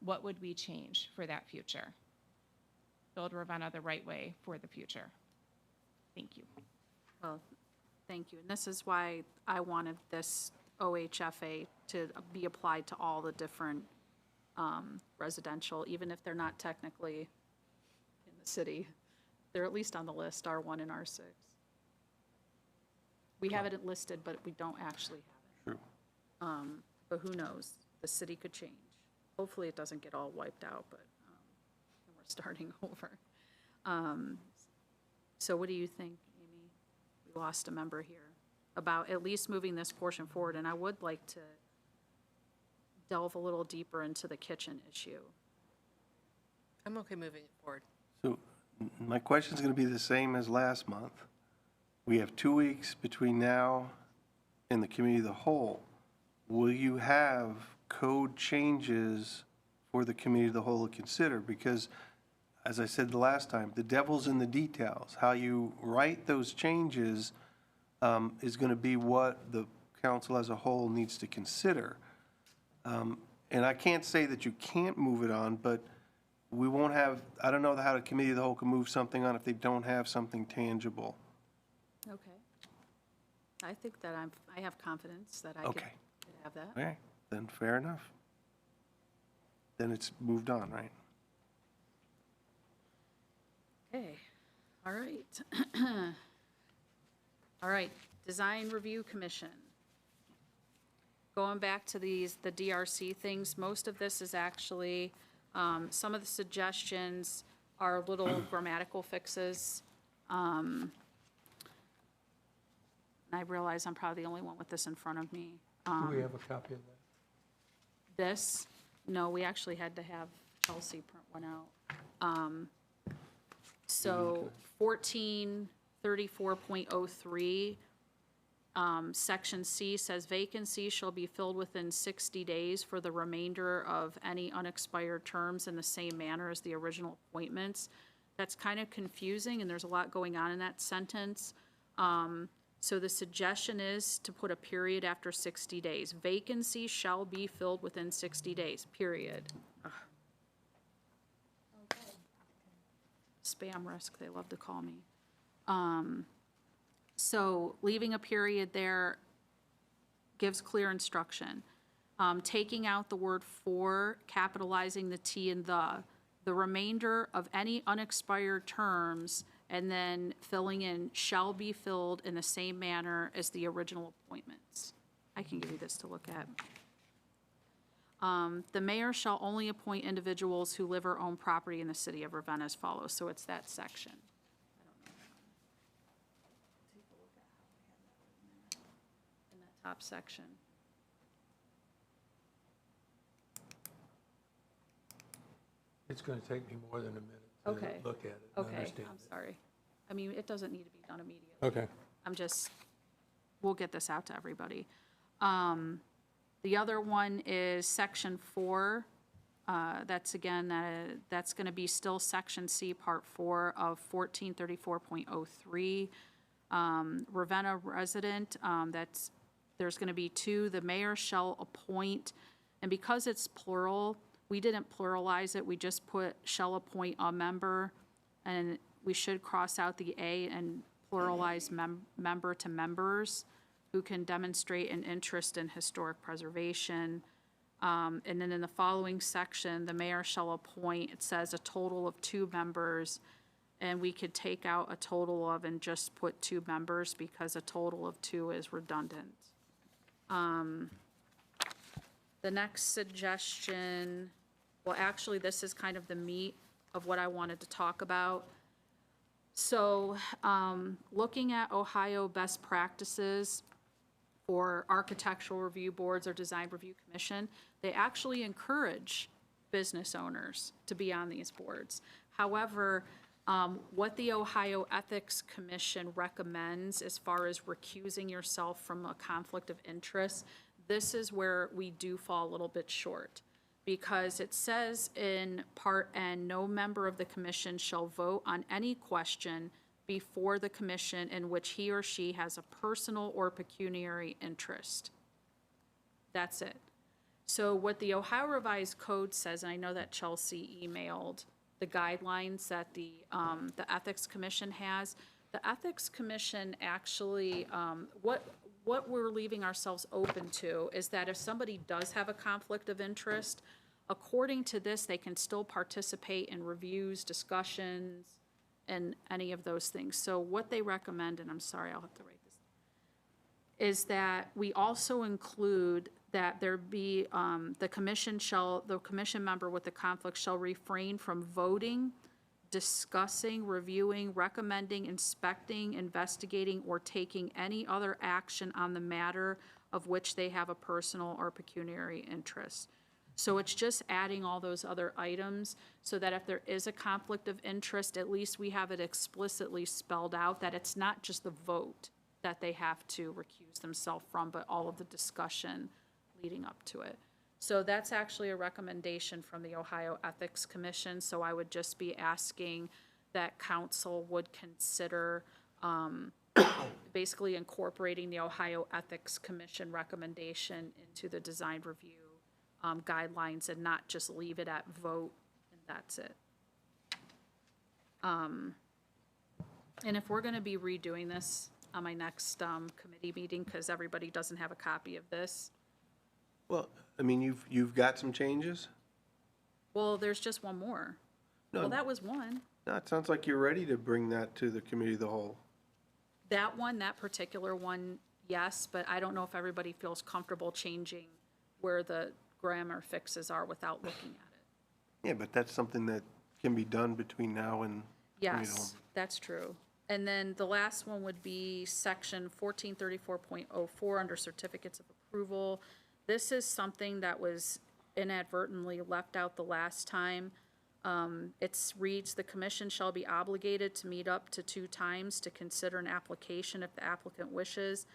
What would we change for that future? Build Ravenna the right way for the future. Thank you. Well, thank you. And this is why I wanted this OHFA to be applied to all the different residential, even if they're not technically in the city. They're at least on the list, R1 and R6. We have it listed, but we don't actually have it. True. But who knows? The city could change. Hopefully it doesn't get all wiped out, but we're starting over. So what do you think, Amy? We lost a member here about at least moving this portion forward, and I would like to delve a little deeper into the kitchen issue. I'm okay moving it forward. So my question is going to be the same as last month. We have 2 weeks between now and the committee of the whole. Will you have code changes for the committee of the whole to consider? Because, as I said the last time, the devil's in the details. How you write those changes is going to be what the council as a whole needs to consider. And I can't say that you can't move it on, but we won't have, I don't know how the committee of the whole can move something on if they don't have something tangible. Okay. I think that I have confidence that I could Okay. have that. All right, then fair enough. Then it's moved on, right? Okay, all right. All right, Design Review Commission. Going back to the DRC things, most of this is actually, some of the suggestions are little grammatical fixes. And I realize I'm probably the only one with this in front of me. Do we have a copy of that? this, no, we actually had to have Chelsea print one out. So 1434.03, Section C says vacancies shall be filled within 60 days for the remainder of any unexpired terms in the same manner as the original appointments. That's kind of confusing, and there's a lot going on in that sentence. So the suggestion is to put a period after 60 days. Vacancies shall be filled within 60 days, period. Ugh. Spam risk, they love to call me. So leaving a period there gives clear instruction. Taking out the word for, capitalizing the T and the remainder of any unexpired terms, and then filling in shall be filled in the same manner as the original appointments. I can give you this to look at. The mayor shall only appoint individuals who live or own property in the city of Ravenna as follows. So it's that section. In that top section. It's going to take me more than a minute Okay. to look at it and Okay, understand I'm it. sorry. I mean, it doesn't need to be done immediately. Okay. We'll get this out to everybody. The other one is section 4. That's again, that's gonna be still section C, part 4 of 1434.03. Ravenna resident, there's gonna be 2, the mayor shall appoint, and because it's plural, we didn't pluralize it, we just put shall appoint a member, and we should cross out the A and pluralize member to members who can demonstrate an interest in historic preservation. And then in the following section, the mayor shall appoint, it says a total of 2 members, and we could take out a total of and just put 2 members because a total of 2 is redundant. The next suggestion, well, actually, this is kind of the meat of what I wanted to talk about. So, looking at Ohio best practices for architectural review boards or design review commission, they actually encourage business owners to be on these boards. However, what the Ohio Ethics Commission recommends as far as recusing yourself from a conflict of interest, this is where we do fall a little bit short. Because it says in Part N, no member of the commission shall vote on any question before the commission in which he or she has a personal or pecuniary interest. That's it. So what the Ohio Revised Code says, and I know that Chelsea emailed the guidelines that the Ethics Commission has. The Ethics Commission actually, what we're leaving ourselves open to is that if somebody does have a conflict of interest, according to this, they can still participate in reviews, discussions, and any of those things. So what they recommend, and I'm sorry, I'll have to write this, is that we also include that there be, the commission member with the conflict shall refrain from voting, discussing, reviewing, recommending, inspecting, investigating, or taking any other action on the matter of which they have a personal or pecuniary interest. So it's just adding all those other items so that if there is a conflict of interest, at least we have it explicitly spelled out that it's not just the vote that they have to recuse themselves from, but all of the discussion leading up to it. So that's actually a recommendation from the Ohio Ethics Commission. So I would just be asking that council would consider basically incorporating the Ohio Ethics Commission recommendation into the design review guidelines and not just leave it at vote and that's it. And if we're gonna be redoing this on my next committee meeting, because everybody doesn't have a copy of this, Well, I mean, you've got some changes? well, there's just one more. No. Well, that was one. No, it sounds like you're ready to bring that to the committee of the whole. That one, that particular one, yes, but I don't know if everybody feels comfortable changing where the grammar fixes are without looking at it. Yeah, but that's something that can be done between now and committee of the whole. Yes, that's true. And then the last one would be section 1434.04 under certificates of approval. This is something that was inadvertently left out the last time. It reads, "The commission shall be obligated to meet up to 2 times to consider an application if the applicant wishes,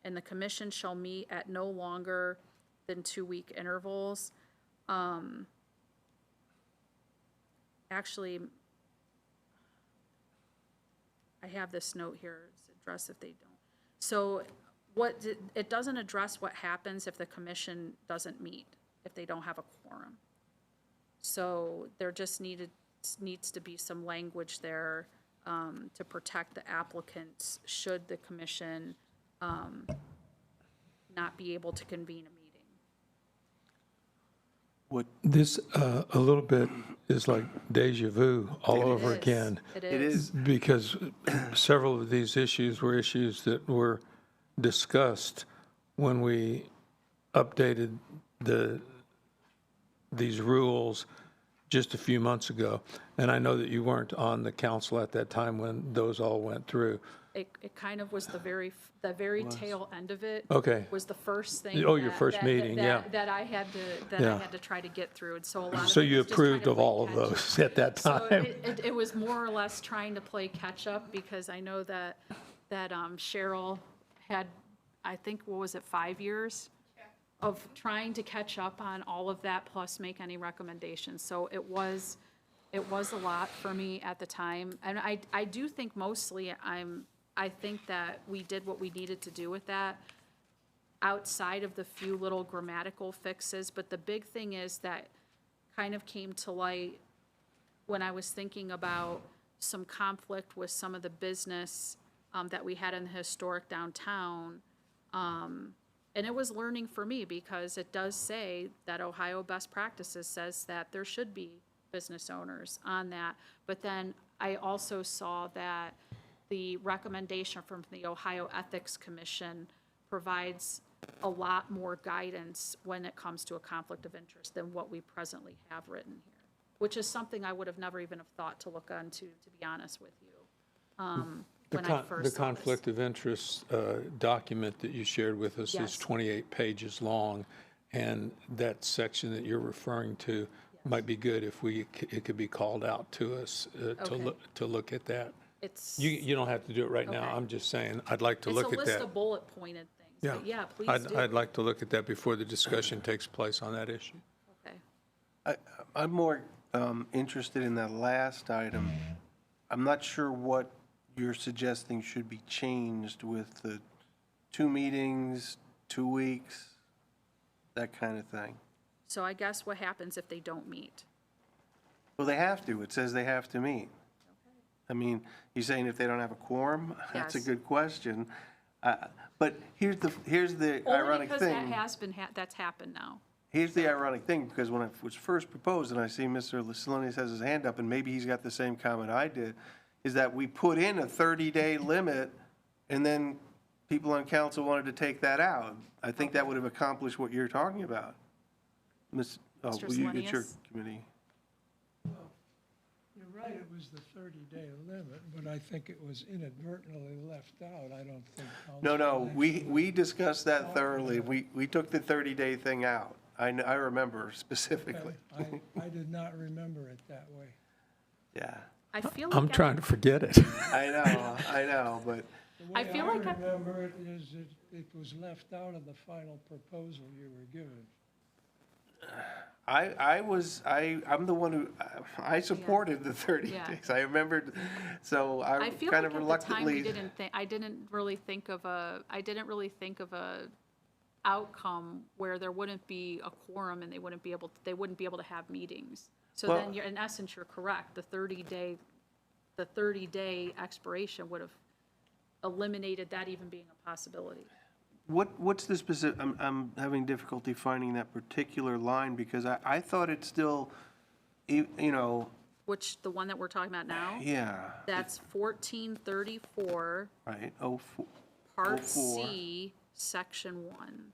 and the commission shall meet at no longer than 2-week intervals." Actually, I have this note here, it's address if they don't. So it doesn't address what happens if the commission doesn't meet, if they don't have a quorum. So there just needs to be some language there to protect the applicants should the commission not be able to convene a meeting. What, This, a little bit is like deja vu all over is. again. It it is. is, Because several of these issues were issues that were discussed when we updated these rules just a few months ago. And I know that you weren't on the council at that time when those all went through. It kind of was the very tail end of it. Okay. Was the first thing. Oh, your that- first that- meeting, yeah. That I had to, Yeah. try to get through, and so a lot of. So it you was just trying approved to of play all of catch up. those at that So time? it was more or less trying to play catch-up, because I know that Cheryl had, I think, what was it, 5 years? Of trying to catch up on all of that, plus make any recommendations. So it was a lot for me at the time. And I do think mostly I think that we did what we needed to do with that, outside of the few little grammatical fixes. But the big thing is that kind of came to light when I was thinking about some conflict with some of the business that we had in the historic downtown. And it was learning for me, because it does say that Ohio Best Practices says that there should be business owners on that. But then I also saw that the recommendation from the Ohio Ethics Commission provides a lot more guidance when it comes to a conflict of interest than what we presently have written here, which is something I would have never even have thought to look into, to be honest with you, when I first The saw this. conflict of interest document that you shared with us Yes. is 28 pages long, and that section that you're referring to might be good if it could be called out to us Okay. to look at that. It's, You don't have to do it right now. Okay. I'm just saying, I'd like to it's look a at list that. of bullet pointed things. Yeah. But yeah, please do. I'd like to look at that before the discussion takes place on that issue. Okay. I'm more interested in that last item. I'm not sure what you're suggesting should be changed with the 2 meetings, 2 weeks, that kind of thing. So I guess what happens if they don't meet? Well, they have to. It says they have to meet. I mean, you're saying if they don't have a quorum? That's a Yes. good question. But here's the Only ironic because thing. that has been, that's happened now. Here's the ironic thing, because when it was first proposed, and I see Mr. Lasalonius has his hand up, and maybe he's got the same comment I did, is that we put in a 30-day limit, and then people on council wanted to take that out. I think that would have accomplished what you're talking about. Ms., oh, Mr. well, it's your Selenius? committee. You're right, it was the 30-day limit, but I think it was inadvertently left out. I don't think. No, no, council we discussed that thoroughly. We took the 30-day thing out. I remember specifically. actually- I did not remember it that way. Yeah, I feel like. I'm I- trying to forget it. I know, but The I way feel I like I- remember it is it was left out of the final proposal you were given. I'm the one who, I supported the 30 Yeah. days. I remembered, so I I feel kind like of at the time we reluctantly. I didn't really think of a outcome where there wouldn't be a quorum and they wouldn't be able to have meetings. So Well- then you're, in essence, you're correct. The 30-day expiration would have eliminated that even being a possibility. What's the specific, I'm having difficulty finding that particular line because I thought it still, you know, Which, the one that we're talking about now? yeah, That's 1434, right, Part 04. C, Section 1.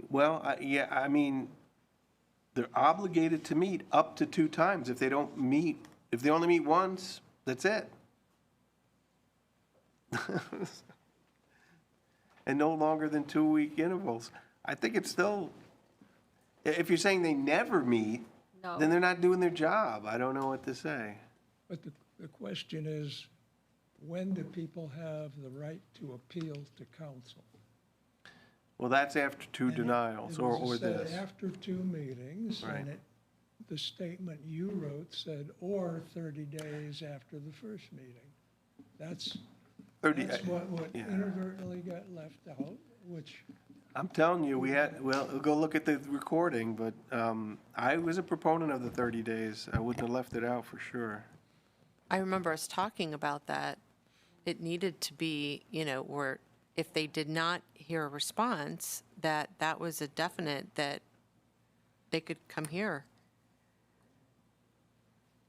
Well, yeah, I mean, they're obligated to meet up to 2 times. If they don't meet, if they only meet once, that's it. And no longer than 2-week intervals. I think it's still, if you're saying they never meet, No. then they're not doing their job. I don't know what to say. But the question is, when do people have the right to appeal to council? Well, that's after 2 denials, It or was said this. After 2 meetings, Right. and the statement you wrote said, or 30 days after the first meeting. That's 30 what yeah. inadvertently got left out, which, I'm telling you, well, go look at the recording, but I was a proponent of the 30 days. I wouldn't have left it out for sure. I remember us talking about that. It needed to be, where if they did not hear a response, that was a definite that they could come here.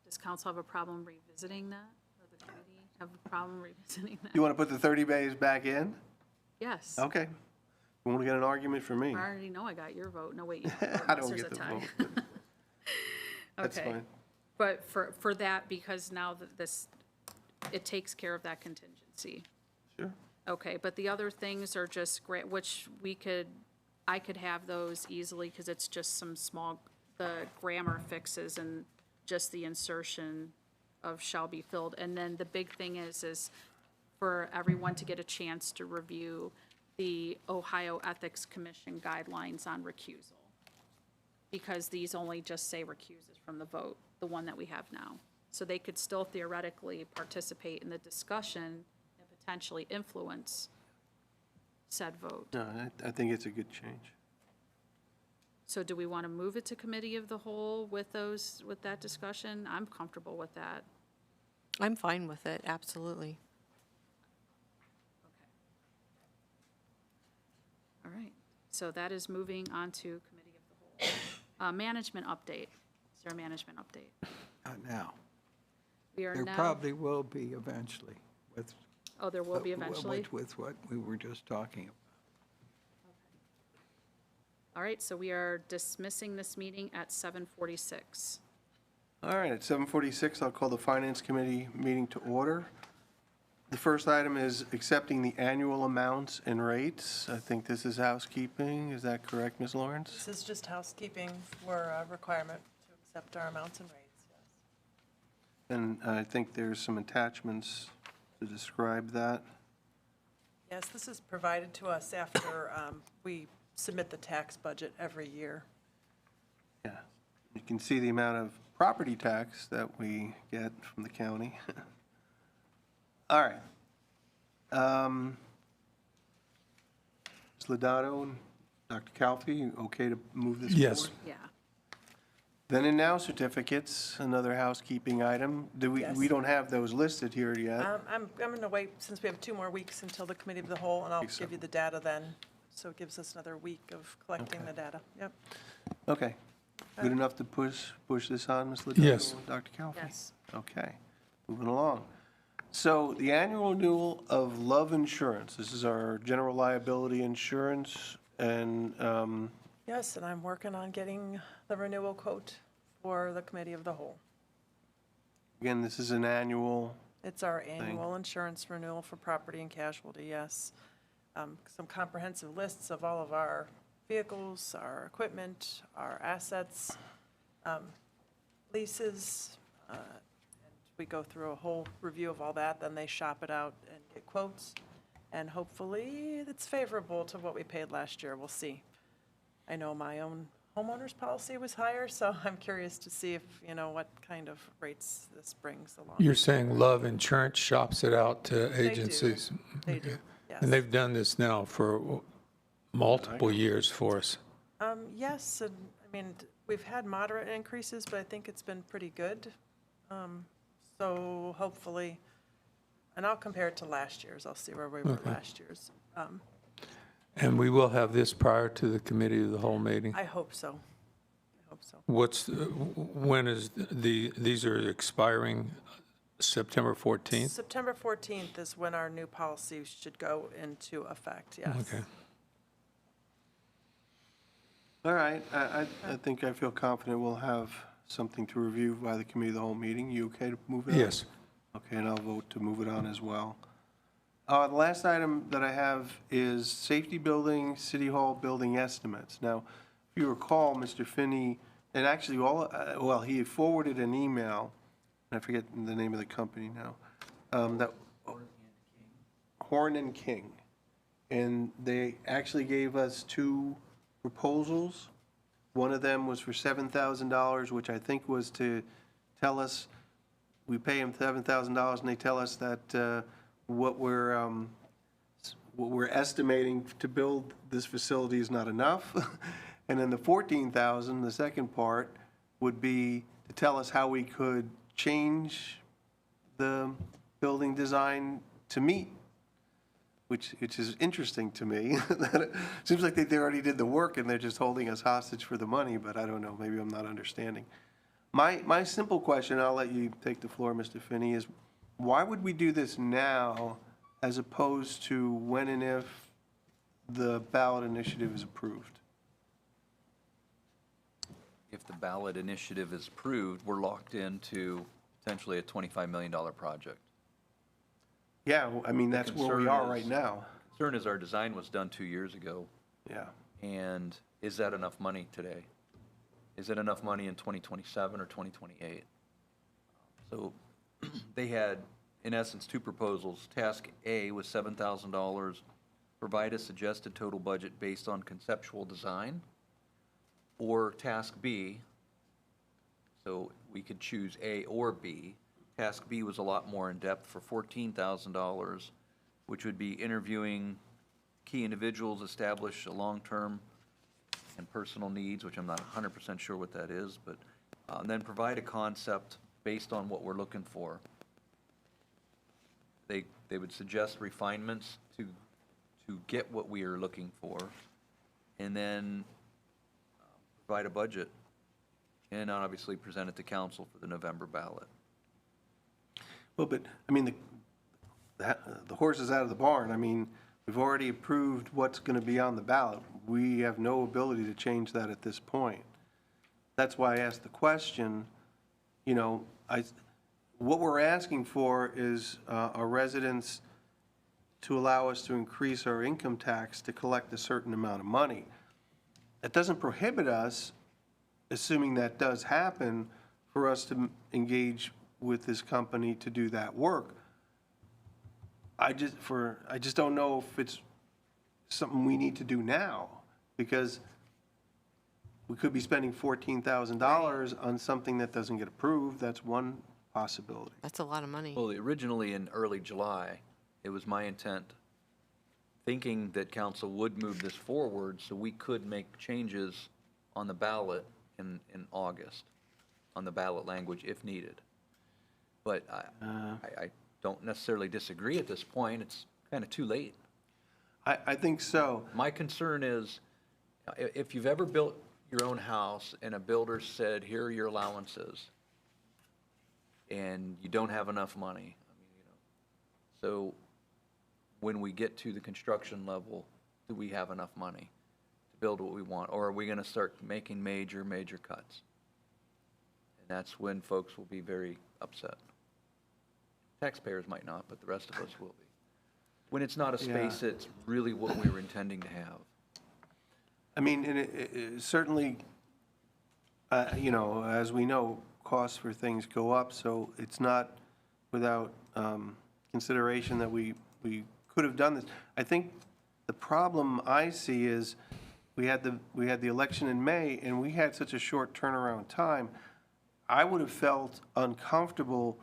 Does council have a problem revisiting that? Or the committee have a problem revisiting that? You want to put the 30 days back in? Yes. Okay. You won't get an argument from me. I already know I got your vote. No, wait, you don't vote I unless don't there's get a the tie. vote. but That's Okay. fine. But for that, because now that this, it takes care of that contingency. Sure. Okay, but the other things are just great, which I could have those easily, because it's just some small, the grammar fixes and just the insertion of shall be filled. And then the big thing is for everyone to get a chance to review the Ohio Ethics Commission guidelines on recusal. Because these only just say recuses from the vote, the one that we have now. So they could still theoretically participate in the discussion and potentially influence said vote. No, I think it's a good change. So do we want to move it to committee of the whole with that discussion? I'm comfortable with that. I'm fine with it, absolutely. All right, so that is moving on to committee of the whole. Management update. Is there a management update? Not now. We are There now, probably will be eventually with. oh, there will be eventually? With what we were just talking about. All right, so we are dismissing this meeting at 7:46. All right, at 7:46, I'll call the Finance Committee meeting to order. The first item is accepting the annual amounts and rates. I think this is housekeeping. Is that correct, Ms. Lawrence? This is just housekeeping for a requirement to accept our amounts and rates, yes. And I think there's some attachments to describe that. Yes, this is provided to us after we submit the tax budget every year. Yeah. You can see the amount of property tax that we get from the county. All right. Ms. Lodato and Dr. Calfee, you okay to move this forward? Yes. Yeah. Then and now certificates, another housekeeping item. We Yes. don't have those listed here yet. I'm going to wait, since we have 2 more weeks until the committee of the whole, and I'll give you the data then. So it gives us another week of collecting the data. Yep. Okay. Good enough to push this on, Ms. Lodato? Yes. and Dr. Calfee? Yes. Okay, moving along. So the annual renewal of Love Insurance, this is our general liability insurance, and Yes, and I'm working on getting the renewal quote for the committee of the whole. again, this is an annual, It's our annual insurance renewal for property and casualty, yes. Some comprehensive lists of all of our vehicles, our equipment, our assets, leases. And we go through a whole review of all that, then they shop it out and get quotes. And hopefully it's favorable to what we paid last year, we'll see. I know my own homeowner's policy was higher, so I'm curious to see if, what kind of rates this brings along. You're saying Love Insurance shops it out to do. agencies? They do, Okay. yes. And they've done this now for multiple years for us. Yes, and, we've had moderate increases, but I think it's been pretty good. So hopefully, and I'll compare it to last year's, I'll see where we were last year's. And we will have this prior to the committee of the whole meeting? I hope so. I hope so. When is these are expiring September 14th? September 14th is when our new policy should go into effect, yes. Okay. all right, I think I feel confident we'll have something to review by the committee of the whole meeting. You okay to move it on? Yes. Okay, and I'll vote to move it on as well. The last item that I have is safety building, city hall building estimates. Now, if you recall, Mr. Finney, and actually well, he forwarded an email, I forget the name of the company now, that Horn and King. And they actually gave us two proposals. One of them was for $7,000, which I think was to tell us, we pay them $7,000 and they tell us that what we're estimating to build this facility is not enough. And then the $14,000, the second part, would be to tell us how we could change the building design to meet, which is interesting to me. It seems like they already did the work and they're just holding us hostage for the money, but I don't know, maybe I'm not understanding. My simple question, I'll let you take the floor, Mr. Finney, is why would we do this now as opposed to when and if the ballot initiative is approved? If the ballot initiative is approved, we're locked into potentially a $25 million project. Yeah, I mean, that's where we concern are is- right now. Concern is our design was done 2 years ago, Yeah. and is that enough money today? Is it enough money in 2027 or 2028? So they had, in essence, two proposals. Task A was $7,000, provide a suggested total budget based on conceptual design. Or Task B, so we could choose A or B. Task B was a lot more in-depth for $14,000, which would be interviewing key individuals, establish a long-term and personal needs, which I'm not 100% sure what that is, but then provide a concept based on what we're looking for. They would suggest refinements to get what we are looking for, and then provide a budget, and obviously present it to council for the November ballot. Well, but, I mean, the horse is out of the barn. I mean, we've already approved what's going to be on the ballot. We have no ability to change that at this point. That's why I asked the question, you know, what we're asking for is our residents to allow us to increase our income tax to collect a certain amount of money. That doesn't prohibit us, assuming that does happen, for us to engage with this company to do that work. I just don't know if it's something we need to do now, because we could be spending $14,000 on something that doesn't get approved. That's one possibility. That's a lot of money. Well, originally in early July, it was my intent, thinking that council would move this forward so we could make changes on the ballot in August, on the ballot language if needed. But I don't necessarily disagree at this point. It's kind of too late. I think so. My concern is, if you've ever built your own house and a builder said, here are your allowances, and you don't have enough money, so when we get to the construction level, do we have enough money to build what we want? Or are we going to start making major cuts? And that's when folks will be very upset. Taxpayers might not, but the rest of us will be. When it's not a space that's really what we were intending to have. I mean, and it certainly, you know, as we know, costs for things go up, so it's not without consideration that we could have done this. I think the problem I see is we had the election in May, and we had such a short turnaround time. I would have felt uncomfortable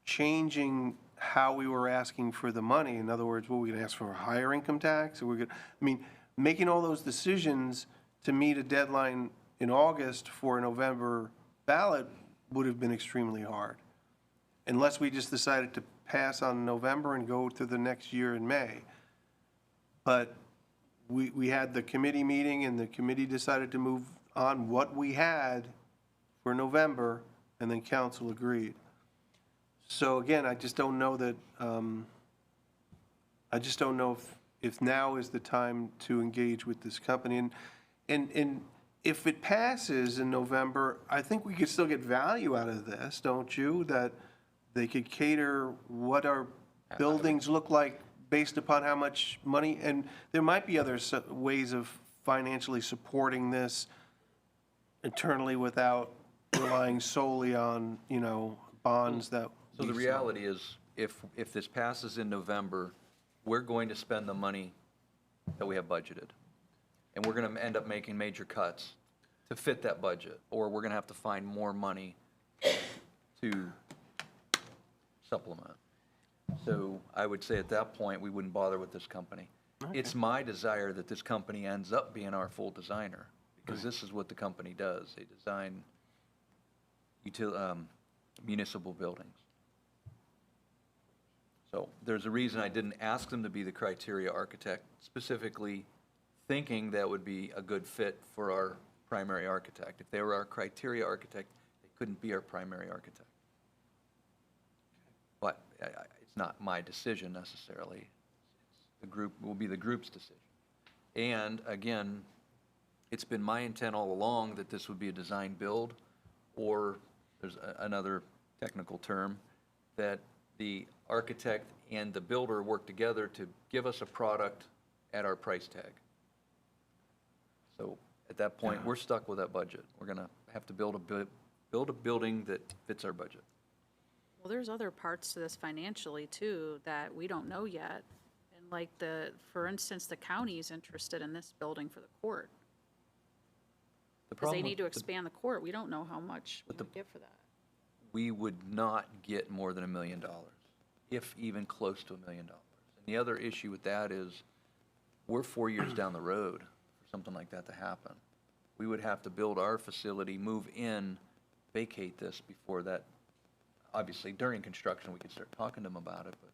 changing how we were asking for the money. In other words, were we going to ask for a higher income tax? Or I mean, making all those decisions to meet a deadline in August for a November ballot would have been extremely hard, unless we just decided to pass on November and go to the next year in May. But we had the committee meeting, and the committee decided to move on what we had for November, and then council agreed. So again, I just don't know that, I just don't know if now is the time to engage with this company. And if it passes in November, I think we could still get value out of this, don't you? That they could cater what our buildings look like based upon how much money, and there might be other ways of financially supporting this internally without relying solely on, bonds that. So the reality is, if this passes in November, we're going to spend the money that we have budgeted. And we're going to end up making major cuts to fit that budget, or we're going to have to find more money to supplement. So I would say at that point, we wouldn't bother with this company. It's my desire that this company ends up being our full designer, because this is what the company does. They design municipal buildings. So there's a reason I didn't ask them to be the criteria architect, specifically thinking that would be a good fit for our primary architect. If they were our criteria architect, they couldn't be our primary architect. But it's not my decision necessarily. The group will be the group's decision. And again, it's been my intent all along that this would be a design build, or there's another technical term, that the architect and the builder work together to give us a product at our price tag. So at that point, we're stuck with that budget. We're going to have to build a building that fits our budget. Well, there's other parts to this financially too that we don't know yet. And like for instance, the county is interested in this building for the court. The Because they problem need to with the- expand the court. We don't know how much we would get for that. we would not get more than $1 million, if even close to $1 million. And the other issue with that is, we're 4 years down the road for something like that to happen. We would have to build our facility, move in, vacate this before that. Obviously, during construction, we could start talking to them about it, but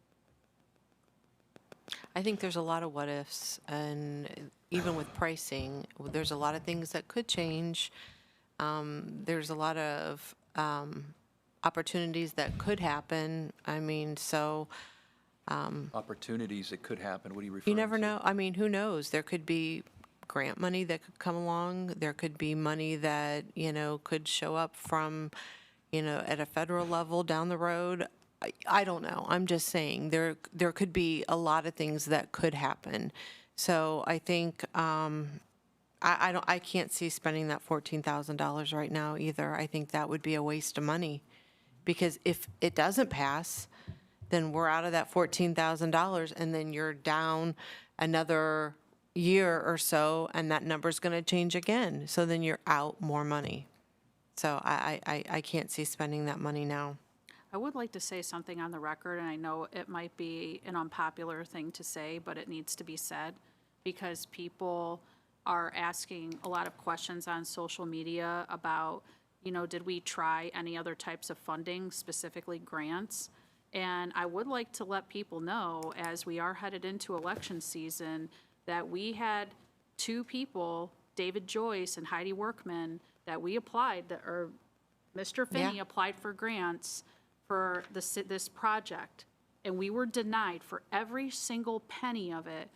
I think there's a lot of what-ifs, and even with pricing, there's a lot of things that could change. There's a lot of opportunities that could happen. I mean, so opportunities that could happen, what are you referring you to? never know. I mean, who knows? There could be grant money that could come along. There could be money that, could show up from, at a federal level down the road. I don't know. I'm just saying there could be a lot of things that could happen. So I think I can't see spending that $14,000 right now either. I think that would be a waste of money, because if it doesn't pass, then we're out of that $14,000, and then you're down another year or so, and that number's going to change again. So then you're out more money. So I can't see spending that money now. I would like to say something on the record, and I know it might be an unpopular thing to say, but it needs to be said, because people are asking a lot of questions on social media about, did we try any other types of funding, specifically grants? And I would like to let people know, as we are headed into election season, that we had two people, David Joyce and Heidi Workman, that we applied, or Mr. Finney Yeah. applied for grants for this project, and we were denied for every single penny of it.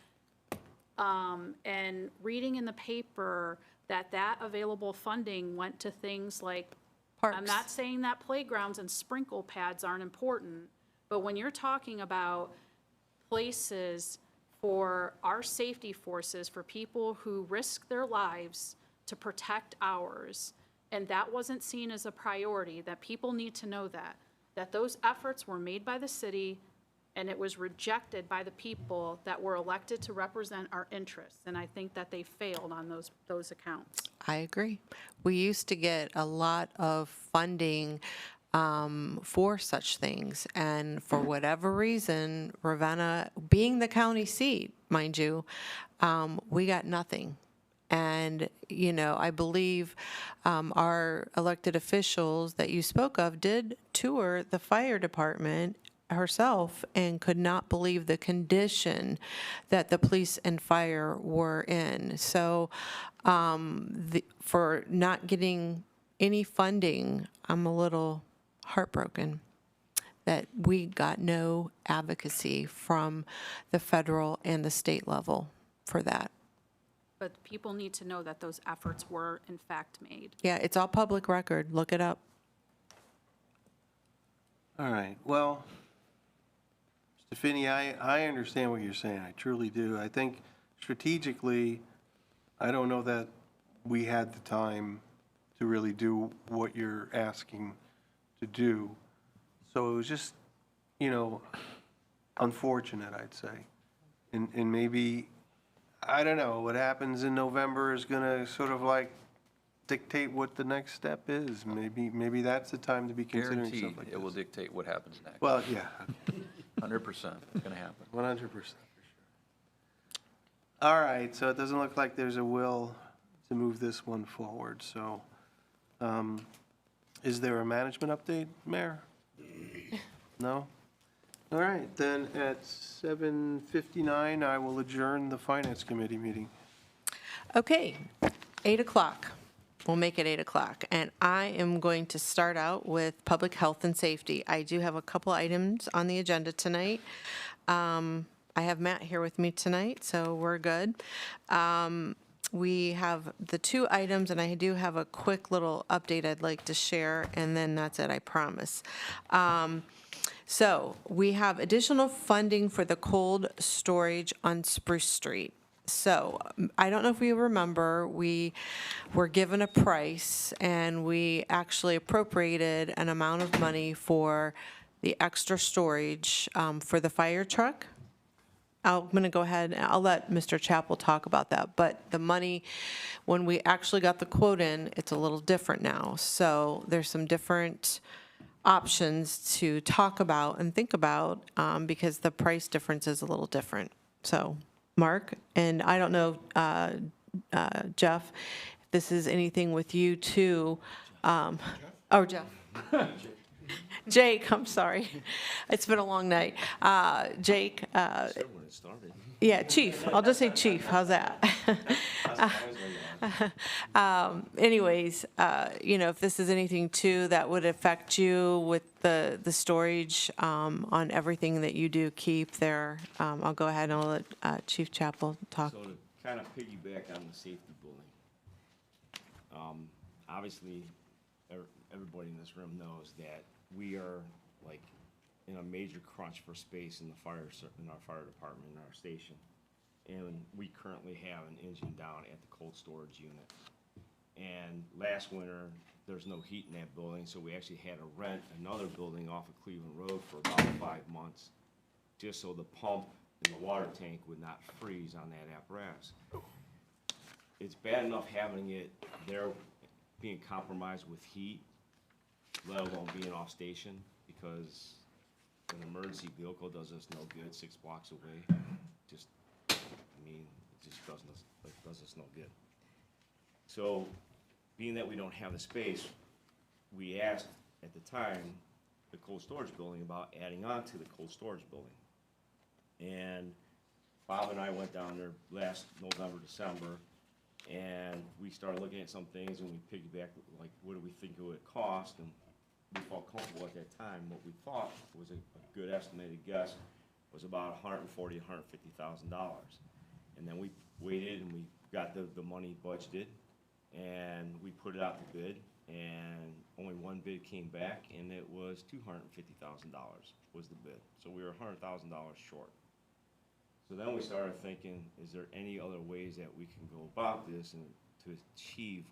And reading in the paper that available funding went to things like, Parks. I'm not saying that playgrounds and sprinkle pads aren't important, but when you're talking about places for our safety forces, for people who risk their lives to protect ours, and that wasn't seen as a priority, that people need to know that those efforts were made by the city, and it was rejected by the people that were elected to represent our interests. And I think that they failed on those accounts. I agree. We used to get a lot of funding for such things, and for whatever reason, Ravenna, being the county seat, mind you, we got nothing. And, I believe our elected officials that you spoke of did tour the fire department herself and could not believe the condition that the police and fire were in. So for not getting any funding, I'm a little heartbroken that we got no advocacy from the federal and the state level for that. But people need to know that those efforts were in fact made. Yeah, it's all public record. Look it up. All right, well, Finney, I understand what you're saying. I truly do. I think strategically, I don't know that we had the time to really do what you're asking to do. So it was just, unfortunate, I'd say. And maybe, I don't know, what happens in November is gonna sort of like dictate what the next step is. Maybe that's the time to be considering Guaranteed, something like it will this. dictate what happens next. Well, yeah, 100% gonna happen. 100% for sure. All right, so it doesn't look like there's a will to move this one forward, so, is there a management update, Mayor? No? All right, then at 7:59, I will adjourn the Finance Committee meeting. Okay, 8 o'clock. We'll make it 8 o'clock. And I am going to start out with public health and safety. I do have a couple items on the agenda tonight. I have Matt here with me tonight, so we're good. We have the two items, and I do have a quick little update I'd like to share, and then that's it, I promise. So we have additional funding for the cold storage on Spruce Street. So I don't know if you remember, we were given a price and we actually appropriated an amount of money for the extra storage for the fire truck. I'm going to go ahead, and I'll let Mr. Chappell talk about that. But the money, when we actually got the quote in, it's a little different now. So there's some different options to talk about and think about because the price difference is a little different. So, Mark, and I don't know, Jeff, if this is anything with you too. Jeff. Jake, I'm sorry. It's been a long night. Jake. Yeah, Chief. I'll just say Chief. How's that? Anyways, if this is anything too that would affect you with the storage on everything that you do keep there, I'll go ahead and I'll let Chief Chappell talk. So to kind of piggyback on the safety building, obviously, everybody in this room knows that we are like in a major crunch for space in our fire department, in our station. And we currently have an engine down at the cold storage unit. And last winter, there's no heat in that building, so we actually had to rent another building off of Cleveland Road for about 5 months, just so the pump and the water tank would not freeze on that apparatus. It's bad enough having it there being compromised with heat, let alone being off station, because an emergency vehicle does us no good 6 blocks away. It just does us no good. So, being that we don't have the space, we asked at the time the cold storage building about adding on to the cold storage building. And Bob and I went down there last November, December, and we started looking at some things, and we piggybacked, like, what do we think it would cost? And we felt comfortable at that time. What we thought was a good estimated guess was about $140,000 to $150,000. And then we waited and we got the money budgeted, and we put it out to bid, and only one bid came back, and it was $250,000 was the bid. So we were $100,000 short. So then we started thinking, is there any other ways that we can go about this and to achieve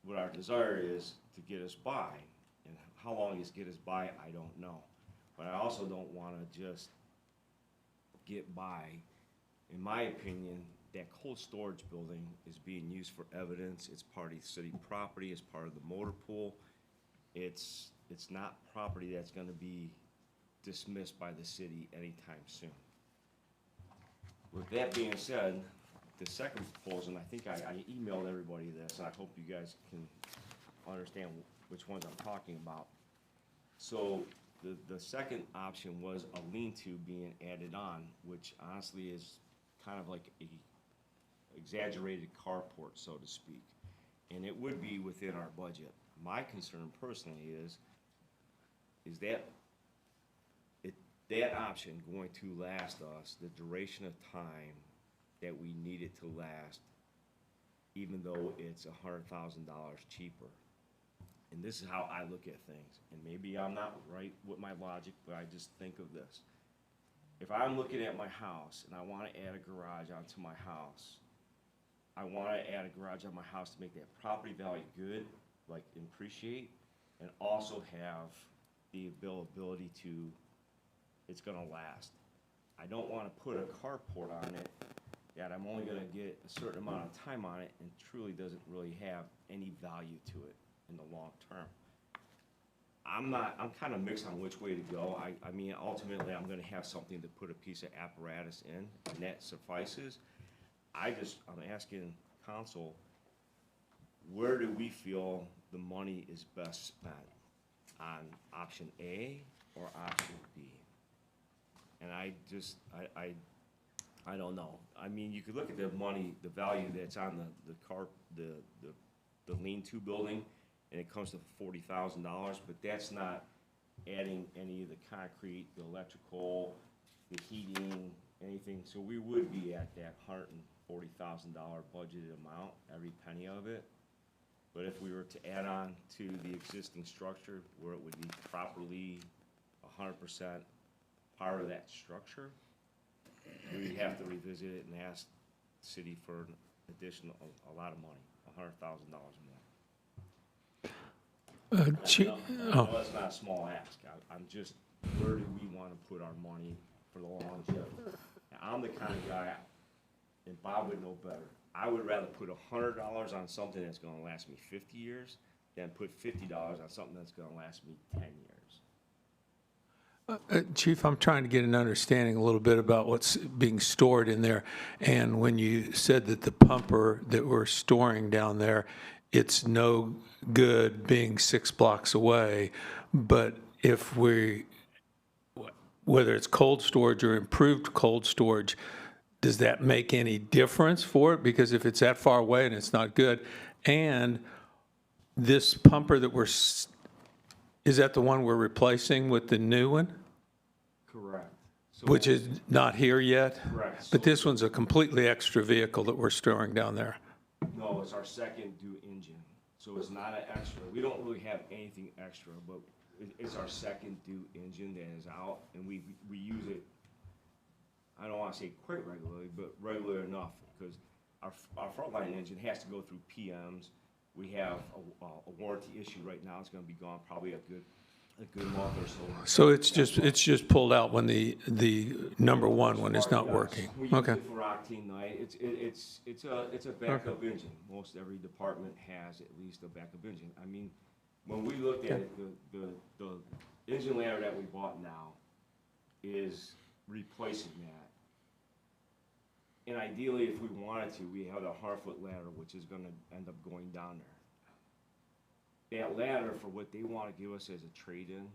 what our desire is to get us by? And how long is get us by, I don't know. But I also don't want to just get by. In my opinion, that cold storage building is being used for evidence. It's part of city property. It's part of the motor pool. It's not property that's going to be dismissed by the city anytime soon. With that being said, the second proposal, and I think I emailed everybody this, and I hope you guys can understand which ones I'm talking about. So the second option was a lean-to being added on, which honestly is kind of like a exaggerated carport, so to speak. And it would be within our budget. My concern personally is that option going to last us the duration of time that we need it to last, even though it's $100,000 cheaper? And this is how I look at things. And maybe I'm not right with my logic, but I just think of this. If I'm looking at my house and I want to add a garage onto my house, I want to add a garage on my house to make that property value good, like appreciate, and also have the ability to, it's gonna last. I don't want to put a carport on it that I'm only gonna get a certain amount of time on it and truly doesn't really have any value to it in the long term. I'm kind of mixed on which way to go. I mean, ultimately, I'm gonna have something to put a piece of apparatus in, and that suffices. I'm asking council, where do we feel the money is best spent? On option A or option B? And I don't know. I mean, you could look at the money, the value that's on the lean-to building, and it comes to $40,000, but that's not adding any of the concrete, the electrical, the heating, anything. So we would be at that $140,000 budgeted amount, every penny of it. But if we were to add on to the existing structure where it would be properly 100% part of that structure, we'd have to revisit it and ask the city for an additional, a lot of money, $100,000 more. I know that's not a small ask. I'm just, where do we want to put our money for the longevity? Now, I'm the kind of guy, and Bob would know better, I would rather put $100 on something that's gonna last me 50 years than put $50 on something that's gonna last me 10 years. Chief, I'm trying to get an understanding a little bit about what's being stored in there. And when you said that the pumper that we're storing down there, it's no good being 6 blocks away, but if whether it's cold storage or improved cold storage, does that make any difference for it? Because if it's that far away and it's not good, and this pumper that is that the one we're replacing with the new one? Correct. So Which is not here yet? Correct. But this one's a completely extra vehicle that we're storing down there. No, it's our second due engine, so it's not an extra. We don't really have anything extra, but it's our second due engine that is out, and we use it, I don't want to say quite regularly, but regular enough, because our frontline engine has to go through PMs. We have a warranty issue right now. It's going to be gone probably a good month or so. So it's just pulled out when the number one is not working? We use Okay. it for octane night. It's a backup engine. Most every department has at least a backup engine. I mean, when we looked at it, the engine ladder that we bought now is replacing that. And ideally, if we wanted to, we have a 100-foot ladder, which is gonna end up going down there. That ladder, for what they wanna give us as a trade-in,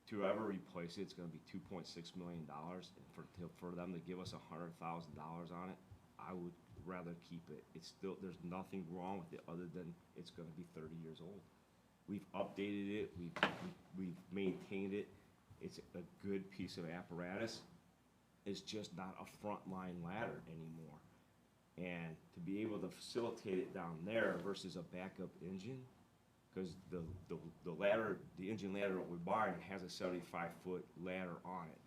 to ever replace it, it's gonna be $2.6 million. And for them to give us $100,000 on it, I would rather keep it. It's still, there's nothing wrong with it other than it's gonna be 30 years old. We've updated it, we've maintained it. It's a good piece of apparatus. It's just not a frontline ladder anymore. And to be able to facilitate it down there versus a backup engine, because the ladder, the engine ladder that we're buying has a 75-foot ladder on it.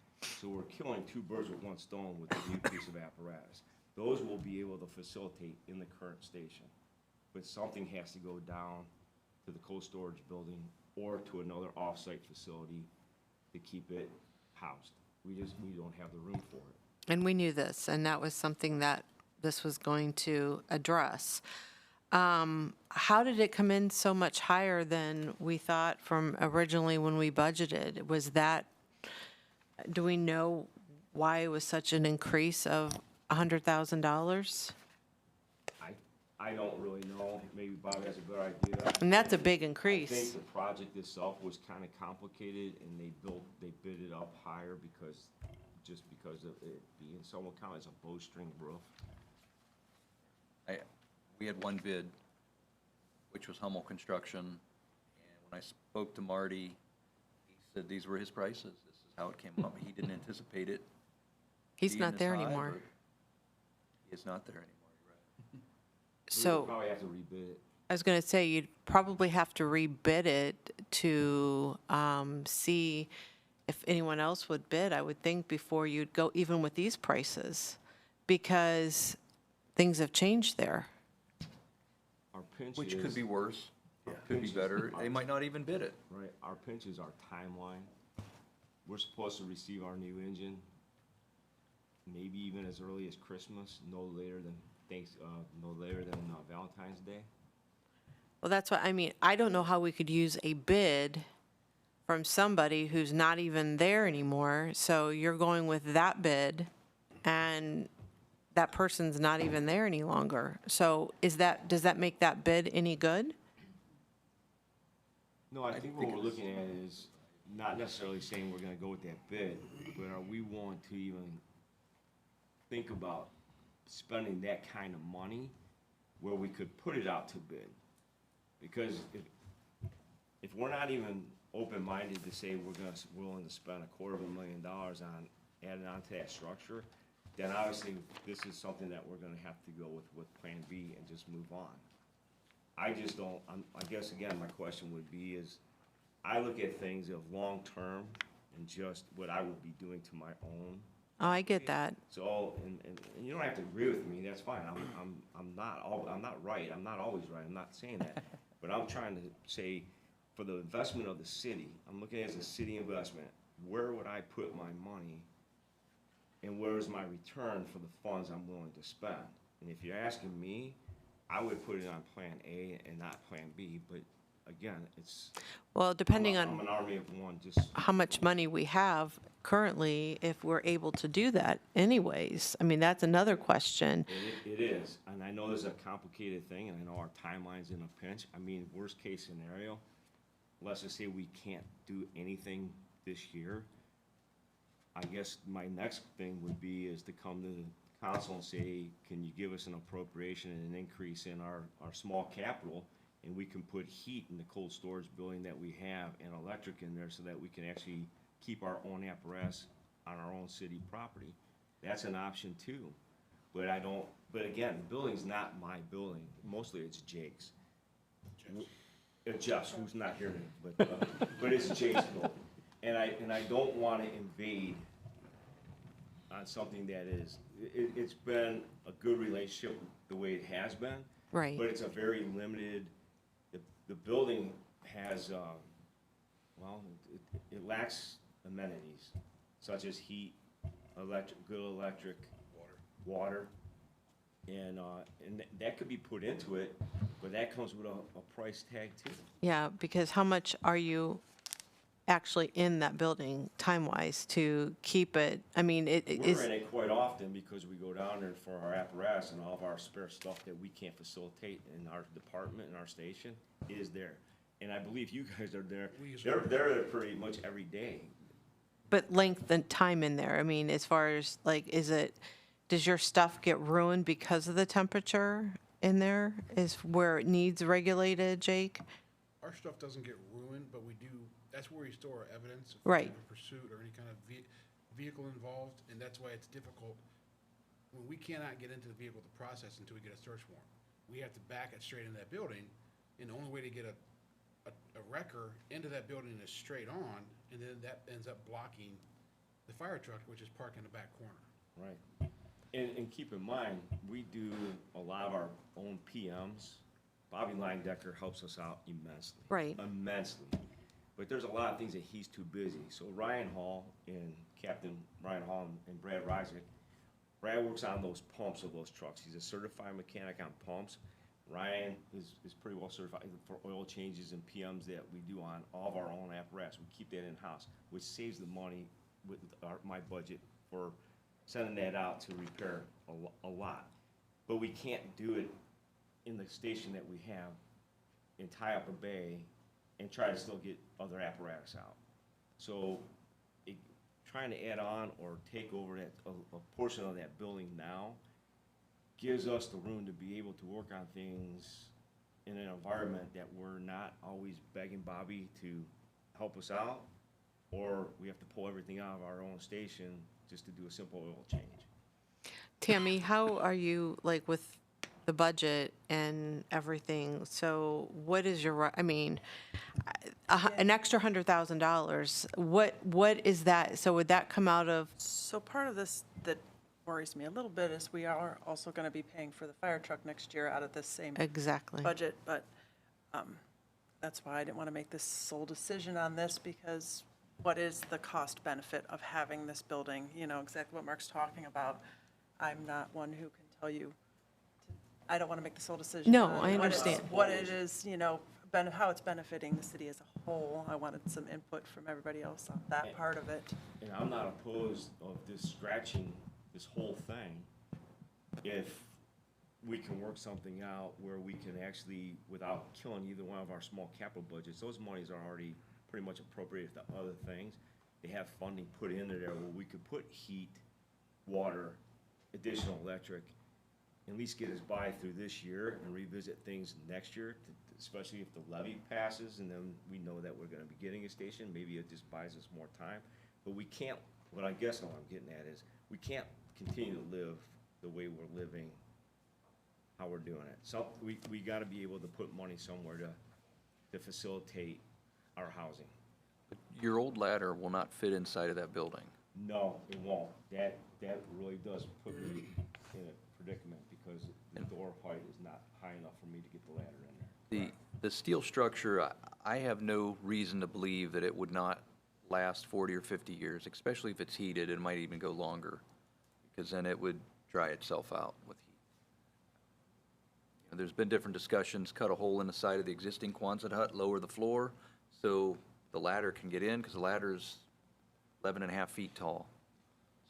So we're killing two birds with one stone with the new piece of apparatus. Those will be able to facilitate in the current station. But something has to go down to the cold storage building or to another off-site facility to keep it housed. We don't have the room for it. And we knew this, and that was something that this was going to address. How did it come in so much higher than we thought from originally when we budgeted? Was that, do we know why it was such an increase of $100,000? I don't really know. Maybe Bob has a good idea. And that's a big I increase. think the project itself was kind of complicated, and they bid it up higher because of it being Sumner County, it's a bowstring roof. We had one bid, which was Hummel Construction, and when I spoke to Marty, he said these were his prices. This is how it came up. He didn't anticipate it. He's being not this there high, anymore. but He is not there anymore, you're right. We So. would probably have to rebid it. I was going to say, you'd probably have to rebid it to see if anyone else would bid, I would think, before you'd go even with these prices, because things have changed there. Our pinch Which is. could be worse, could be better. They might not even bid it. Right, our pinch is our timeline. We're supposed to receive our new engine maybe even as early as Christmas, no later than Valentine's Day. Well, that's what, I mean, I don't know how we could use a bid from somebody who's not even there anymore. So you're going with that bid, and that person's not even there any longer. So does that make that bid any good? No, I think what we're looking at is not necessarily saying we're gonna go with that bid, but are we willing to even think about spending that kind of money where we could put it out to bid? Because if we're not even open-minded to say we're willing to spend $250,000 on adding on to that structure, then obviously this is something that we're gonna have to go with Plan B and just move on. I just don't, I guess again, my question would be is, I look at things of long-term and just what I would be doing to my own. Oh, I get that. So, and you don't have to agree with me, that's fine, I'm not right, I'm not always right, I'm not saying that. But I'm trying to say, for the investment of the city, I'm looking at it as a city investment, where would I put my money? And where is my return for the funds I'm willing to spend? And if you're asking me, I would put it on Plan A and not Plan B, but again, it's. Well, depending I'm on an army of one, just. how much money we have currently, if we're able to do that anyways. I mean, that's another question. It is, and I know there's a complicated thing, and I know our timeline's in a pinch. I mean, worst case scenario, let's just say we can't do anything this year. I guess my next thing would be is to come to the council and say, can you give us an appropriation and an increase in our small capital? And we can put heat in the cold storage building that we have and electric in there so that we can actually keep our own apparatus on our own city property. That's an option too. But again, the building's not my building. Mostly it's Jake's. Jeff's, who's not here, but it's Jake's building. And I don't want to invade on something that is, it's been a good relationship the way it has been. Right. But it's a very limited, the building has, it lacks amenities such as heat, good electric, water. And that could be put into it, but that comes with a price tag too. Yeah, because how much are you actually in that building time-wise to keep it? I mean, it is. We're in it quite often because we go down there for our apparatus and all of our spare stuff that we can't facilitate in our department and our station is there. And I believe you guys are there. They're there pretty much every day. But length and time in there, I mean, as far as, like, does your stuff get ruined because of the temperature in there? Is where it needs regulated, Jake? Our stuff doesn't get ruined, but we do, that's where we store our evidence. If Right. we have a pursuit or any kind of vehicle involved, and that's why it's difficult. When we cannot get into the vehicle to process until we get a search warrant. We have to back it straight into that building, and the only way to get a wrecker into that building is straight on, and then that ends up blocking the fire truck, which is parked in the back corner. Right. And keep in mind, we do a lot of our own PMs. Bobby Linedecker helps us out immensely. Right. Immensely. But there's a lot of things that he's too busy. So Ryan Hall and Captain Ryan Hall and Brad Reisnick, Brad works on those pumps of those trucks. He's a certified mechanic on pumps. Ryan is pretty well certified for oil changes and PMs that we do on all of our own apparatus. We keep that in-house, which saves the money with my budget for sending that out to repair a lot. But we can't do it in the station that we have and tie up a bay and try to still get other apparatus out. So trying to add on or take over a portion of that building now gives us the room to be able to work on things in an environment that we're not always begging Bobby to help us out, or we have to pull everything out of our own station just to do a simple oil change. Tammy, how are you, like, with the budget and everything. So what is your, I mean, an extra $100,000, what is that? So would that come out of, So part of this that worries me a little bit is we are also going to be paying for the fire truck next year out of this same exactly? budget, but that's why I didn't want to make this sole decision on this, because what is the cost benefit of having this building? You know, exactly what Mark's talking about. I'm not one who can tell you, I don't want to make the sole decision. No, on I what it's- understand. What it is, you know, how it's benefiting the city as a whole. I wanted some input from everybody else on that part of it. And I'm not opposed of this scratching this whole thing if we can work something out where we can actually, without killing either one of our small capital budgets, those monies are already pretty much appropriated to other things. They have funding put into there where we could put heat, water, additional electric, at least get us by through this year and revisit things next year, especially if the levy passes and then we know that we're gonna be getting a station, maybe it just buys us more time. But we can't, what I guess what I'm getting at is, we can't continue to live the way we're living, how we're doing it. So we gotta be able to put money somewhere to facilitate our housing. Your old ladder will not fit inside of that building. No, it won't. That really does put me in a predicament because the door height is not high enough for me to get the ladder in there. The steel structure, I have no reason to believe that it would not last 40 or 50 years, especially if it's heated. It might even go longer, because then it would dry itself out with heat. And there's been different discussions, cut a hole in the side of the existing Quonset hut, lower the floor, so the ladder can get in, because the ladder's 11 and a half feet tall.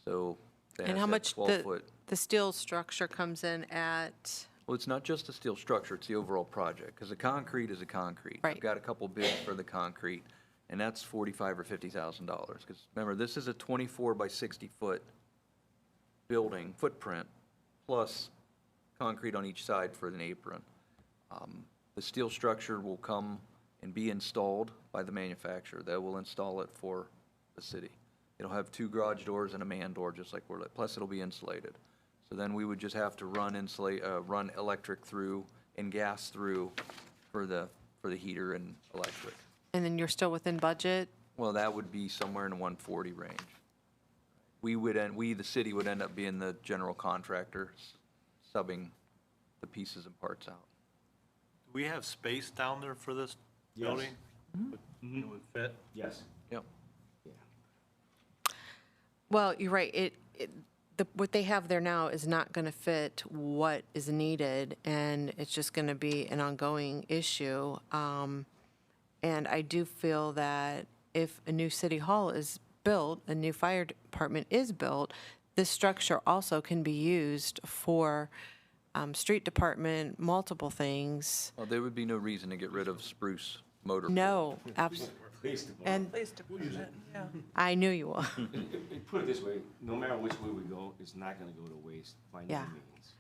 So it And has how that much 12-foot. the steel structure comes in at, Well, it's not just the steel structure, it's the overall project, because the concrete is a concrete. Right. I've got a couple bids for the concrete, and that's $45,000 or $50,000. Because remember, this is a 24 by 60-foot building footprint, plus concrete on each side for an apron. The steel structure will come and be installed by the manufacturer. They will install it for the city. It'll have 2 garage doors and a man door, just like plus it'll be insulated. So then we would just have to run electric through and gas through for the heater and electric. and then you're still within budget? Well, that would be somewhere in the 140 range. The city would end up being the general contractor, subbing the pieces and parts out. Do we have space down there for this Yes. building? It would fit? Yes. Yep. Well, you're right. What they have there now is not going to fit what is needed, and it's just going to be an ongoing issue. And I do feel that if a new city hall is built, a new fire department is built, this structure also can be used for street department, multiple things. Well, there would be no reason to get rid of Spruce Motor. No, absolutely. Police department. And Police department, yeah. I knew you will. Put it this way, no matter which way we go, it's not gonna go to waste by no Yeah. means.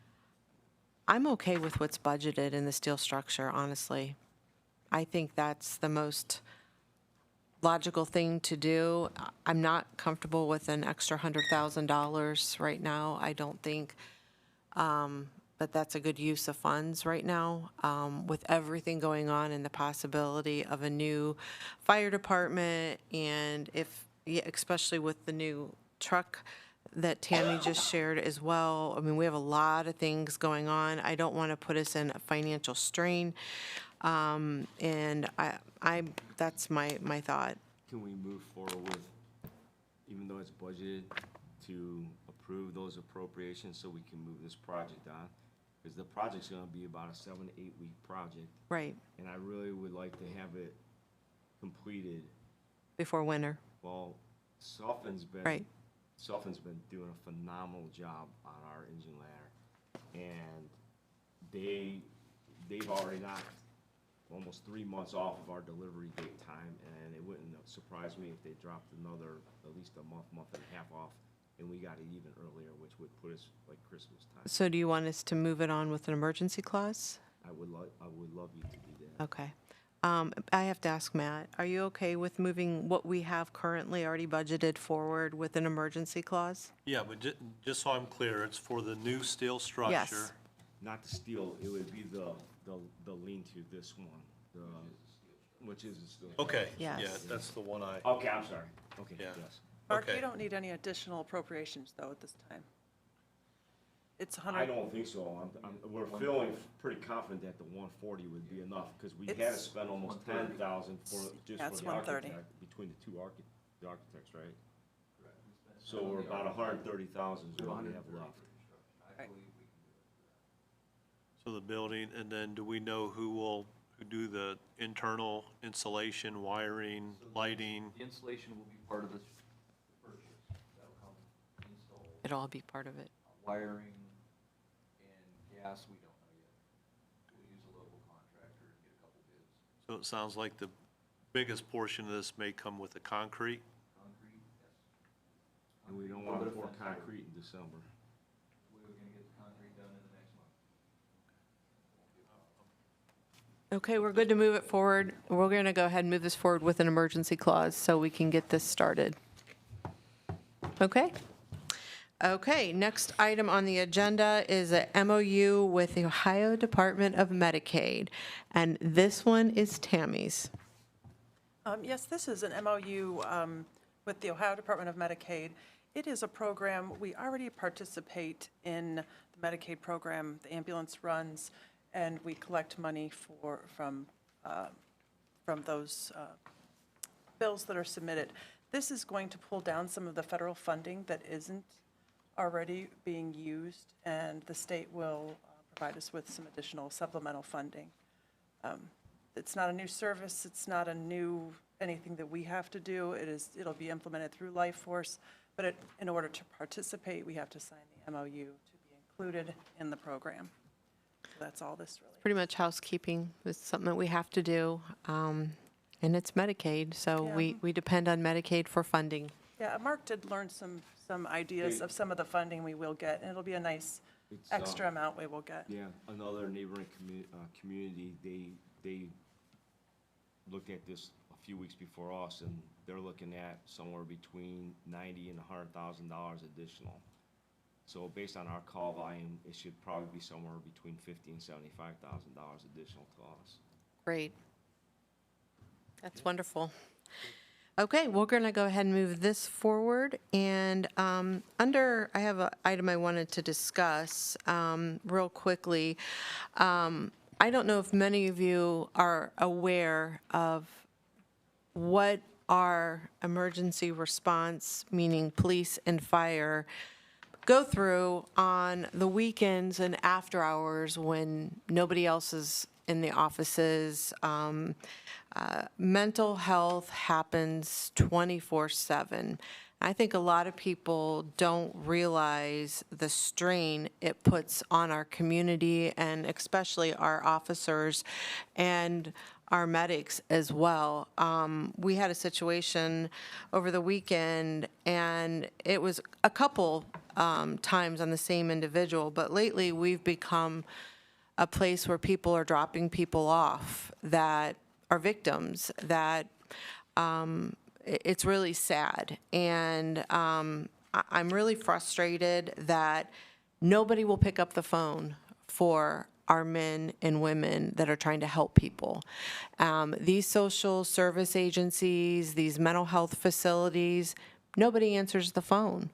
I'm okay with what's budgeted in the steel structure, honestly. I think that's the most logical thing to do. I'm not comfortable with an extra $100,000 right now. I don't think that that's a good use of funds right now, with everything going on and the possibility of a new fire department, and especially with the new truck that Tammy just shared as well. I mean, we have a lot of things going on. I don't want to put us in a financial strain, and that's my thought. Can we move forward with, even though it's budgeted, to approve those appropriations so we can move this project on? Because the project's gonna be about a 7 to 8 week project, Right, and I really would like to have it completed. before winter, Well, Suffolk's right. been doing a phenomenal job on our engine ladder, and they've already knocked almost 3 months off of our delivery date time, and it wouldn't surprise me if they dropped another, at least a month and a half off, and we got it even earlier, which would put us like Christmas time. So do you want us to move it on with an emergency clause? I would love you to do that. Okay. I have to ask Matt, are you okay with moving what we have currently already budgeted forward with an emergency clause? Yeah, but just so I'm clear, it's for the new steel structure. not the steel, it would be the lean-to, this one, which is the steel. Okay, Yes. yeah, that's the one I, Okay, I'm sorry. Okay, Yeah. yes. Mark, Okay. you don't need any additional appropriations, though, at this time. It's I 100, don't think so. We're feeling pretty confident that the 140 would be enough, because we had to It's- spend almost 10,000 for, just Yeah, for it's the 130. architect, between the two the architects, right? So we're about 130,000 is what we have left. so the building, and then do we know who do the internal insulation, wiring, lighting? The installation will be part of the purchase. That'll come installed. It'll all be part of it. Wiring and gas, we don't know yet. We'll use a local contractor and get a couple bids. So it sounds like the biggest portion of this may come with the concrete. Concrete, yes. And we don't want to pour concrete in December. We're gonna get the concrete done in the next month. Okay, we're good to move it forward. We're going to go ahead and move this forward with an emergency clause so we can get this started. Okay? Okay, next item on the agenda is a MOU with the Ohio Department of Medicaid. And this one is Tammy's. Yes, this is an MOU with the Ohio Department of Medicaid. It is a program, we already participate in the Medicaid program, the ambulance runs, and we collect money from those bills that are submitted. This is going to pull down some of the federal funding that isn't already being used, and the state will provide us with some additional supplemental funding. It's not a new service, it's not a new, anything that we have to do. It'll be implemented through Life Force, but in order to participate, we have to sign the MOU to be included in the program. So that's all this really. Pretty much housekeeping. It's something that we have to do. And it's Medicaid, so Yeah. we depend on Medicaid for funding. Yeah, Mark did learn some ideas of some of the funding we will get, and it'll be a nice It's, extra amount we will get. Yeah, another neighboring community, they looked at this a few weeks before us, and they're looking at somewhere between $90,000 and $100,000 additional. So based on our call volume, it should probably be somewhere between $50,000 and $75,000 additional to us. Great. That's wonderful. Okay, we're going to go ahead and move this forward. And I have an item I wanted to discuss real quickly. I don't know if many of you are aware of what our emergency response, meaning police and fire, go through on the weekends and after hours when nobody else is in the offices. Mental health happens 24/7. I think a lot of people don't realize the strain it puts on our community and especially our officers and our medics as well. We had a situation over the weekend, and it was a couple times on the same individual, but lately we've become a place where people are dropping people off that are victims, that it's really sad. And I'm really frustrated that nobody will pick up the phone for our men and women that are trying to help people. These social service agencies, these mental health facilities, nobody answers the phone.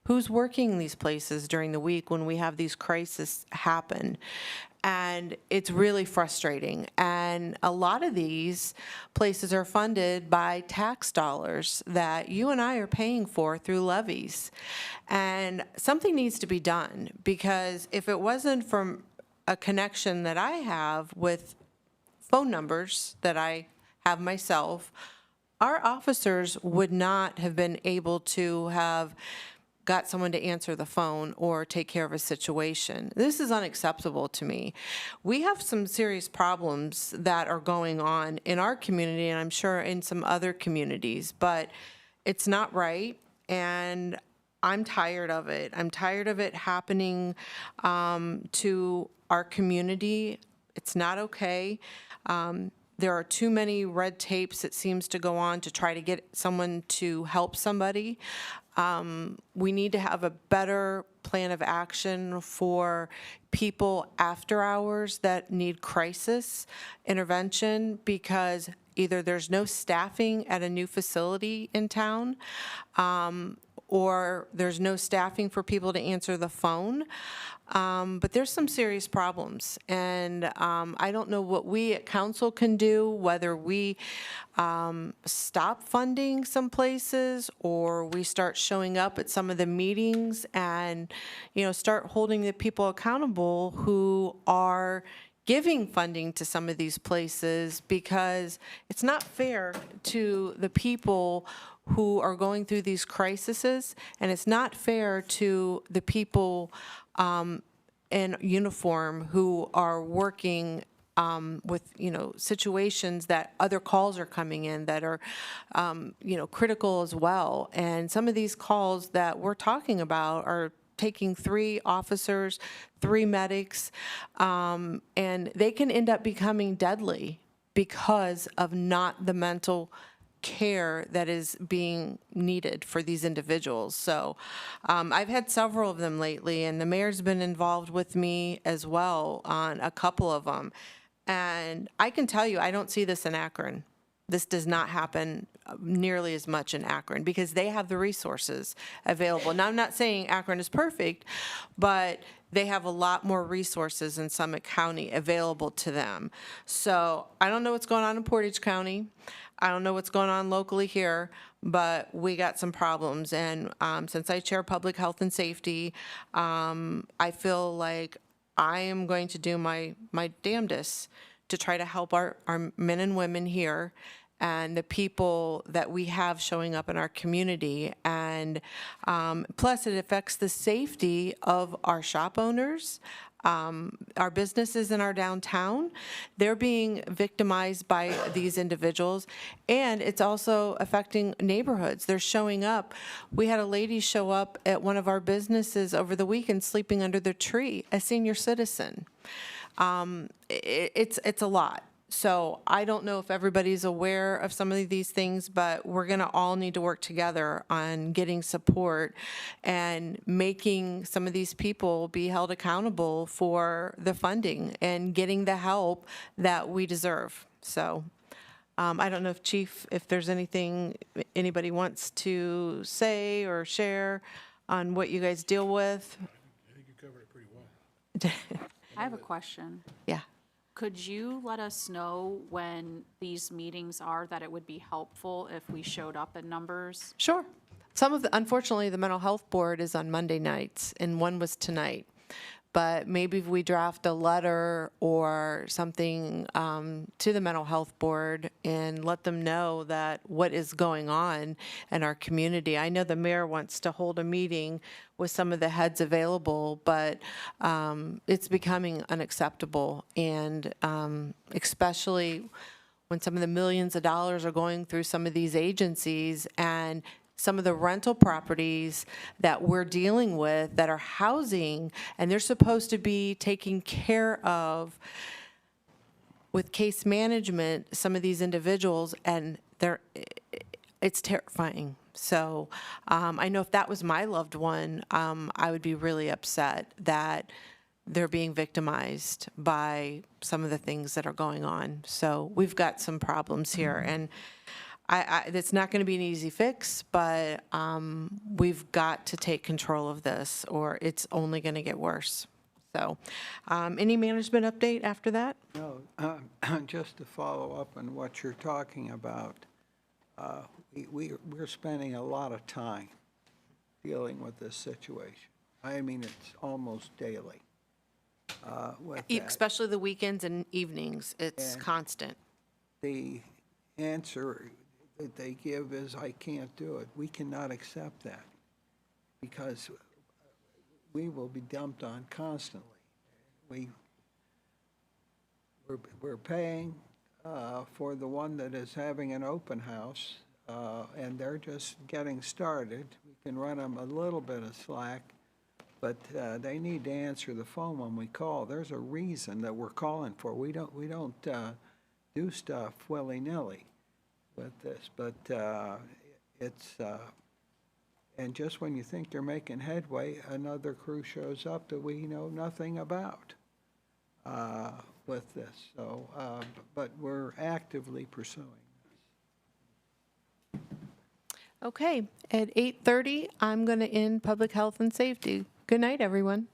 Who's working these places during the week when we have these crises happen? And it's really frustrating. And a lot of these places are funded by tax dollars that you and I are paying for through levies. And something needs to be done, because if it wasn't from a connection that I have with phone numbers that I have myself, our officers would not have been able to have got someone to answer the phone or take care of a situation. This is unacceptable to me. We have some serious problems that are going on in our community, and I'm sure in some other communities, but it's not right, and I'm tired of it. I'm tired of it happening to our community. It's not okay. there are too many red tapes that seems to go on to try to get someone to help somebody. We need to have a better plan of action for people after hours that need crisis intervention, because either there's no staffing at a new facility in town, or there's no staffing for people to answer the phone. But there's some serious problems, and I don't know what we at council can do, whether we stop funding some places or we start showing up at some of the meetings and, start holding the people accountable who are giving funding to some of these places, because it's not fair to the people who are going through these crises, and it's not fair to the people in uniform who are working with, situations that other calls are coming in that are, critical as well. And some of these calls that we're talking about are taking 3 officers, 3 medics, and they can end up becoming deadly because of not the mental care that is being needed for these individuals. So I've had several of them lately, and the mayor's been involved with me as well on a couple of them. And I can tell you, I don't see this in Akron. This does not happen nearly as much in Akron because they have the resources available. Now, I'm not saying Akron is perfect, but they have a lot more resources in Summit County available to them. So I don't know what's going on in Portage County. I don't know what's going on locally here, but we got some problems. And since I chair public health and safety, I feel like I am going to do my damnedest to try to help our men and women here and the people that we have showing up in our community. And plus, it affects the safety of our shop owners, our businesses in our downtown. They're being victimized by these individuals, and it's also affecting neighborhoods. They're showing up. We had a lady show up at one of our businesses over the weekend sleeping under the tree, a senior citizen. It's a lot. So I don't know if everybody's aware of some of these things, but we're going to all need to work together on getting support and making some of these people be held accountable for the funding and getting the help that we deserve. So I don't know if Chief, if there's anything anybody wants to say or share on what you guys deal with. I think you covered it pretty well. I have a question. Yeah. Could you let us know when these meetings are, that it would be helpful if we showed up in numbers? Sure. Unfortunately, the mental health board is on Monday nights, and one was tonight. But maybe if we draft a letter or something to the mental health board and let them know that what is going on in our community. I know the mayor wants to hold a meeting with some of the heads available, but it's becoming unacceptable. And especially when some of the millions of dollars are going through some of these agencies, and some of the rental properties that we're dealing with that are housing, and they're supposed to be taking care of with case management, some of these individuals, and it's terrifying. So I know if that was my loved one, I would be really upset that they're being victimized by some of the things that are going on. So we've got some problems here, and it's not going to be an easy fix, but we've got to take control of this, or it's only going to get worse. So, any management update after that? No, just to follow up on what you're talking about, we're spending a lot of time dealing with this situation. I mean, it's almost daily. With that. Especially the weekends and evenings, it's And constant. The answer that they give is, I can't do it. We cannot accept that because we will be dumped on constantly. We're paying for the one that is having an open house, and they're just getting started. We can run them a little bit of slack, but they need to answer the phone when we call. There's a reason that we're calling for. We don't do stuff willy-nilly with this, but it's, and just when you think they're making headway, another crew shows up that we know nothing about with this. So, but we're actively pursuing. Okay, at 8:30, I'm going to end public health and safety. Good night, everyone.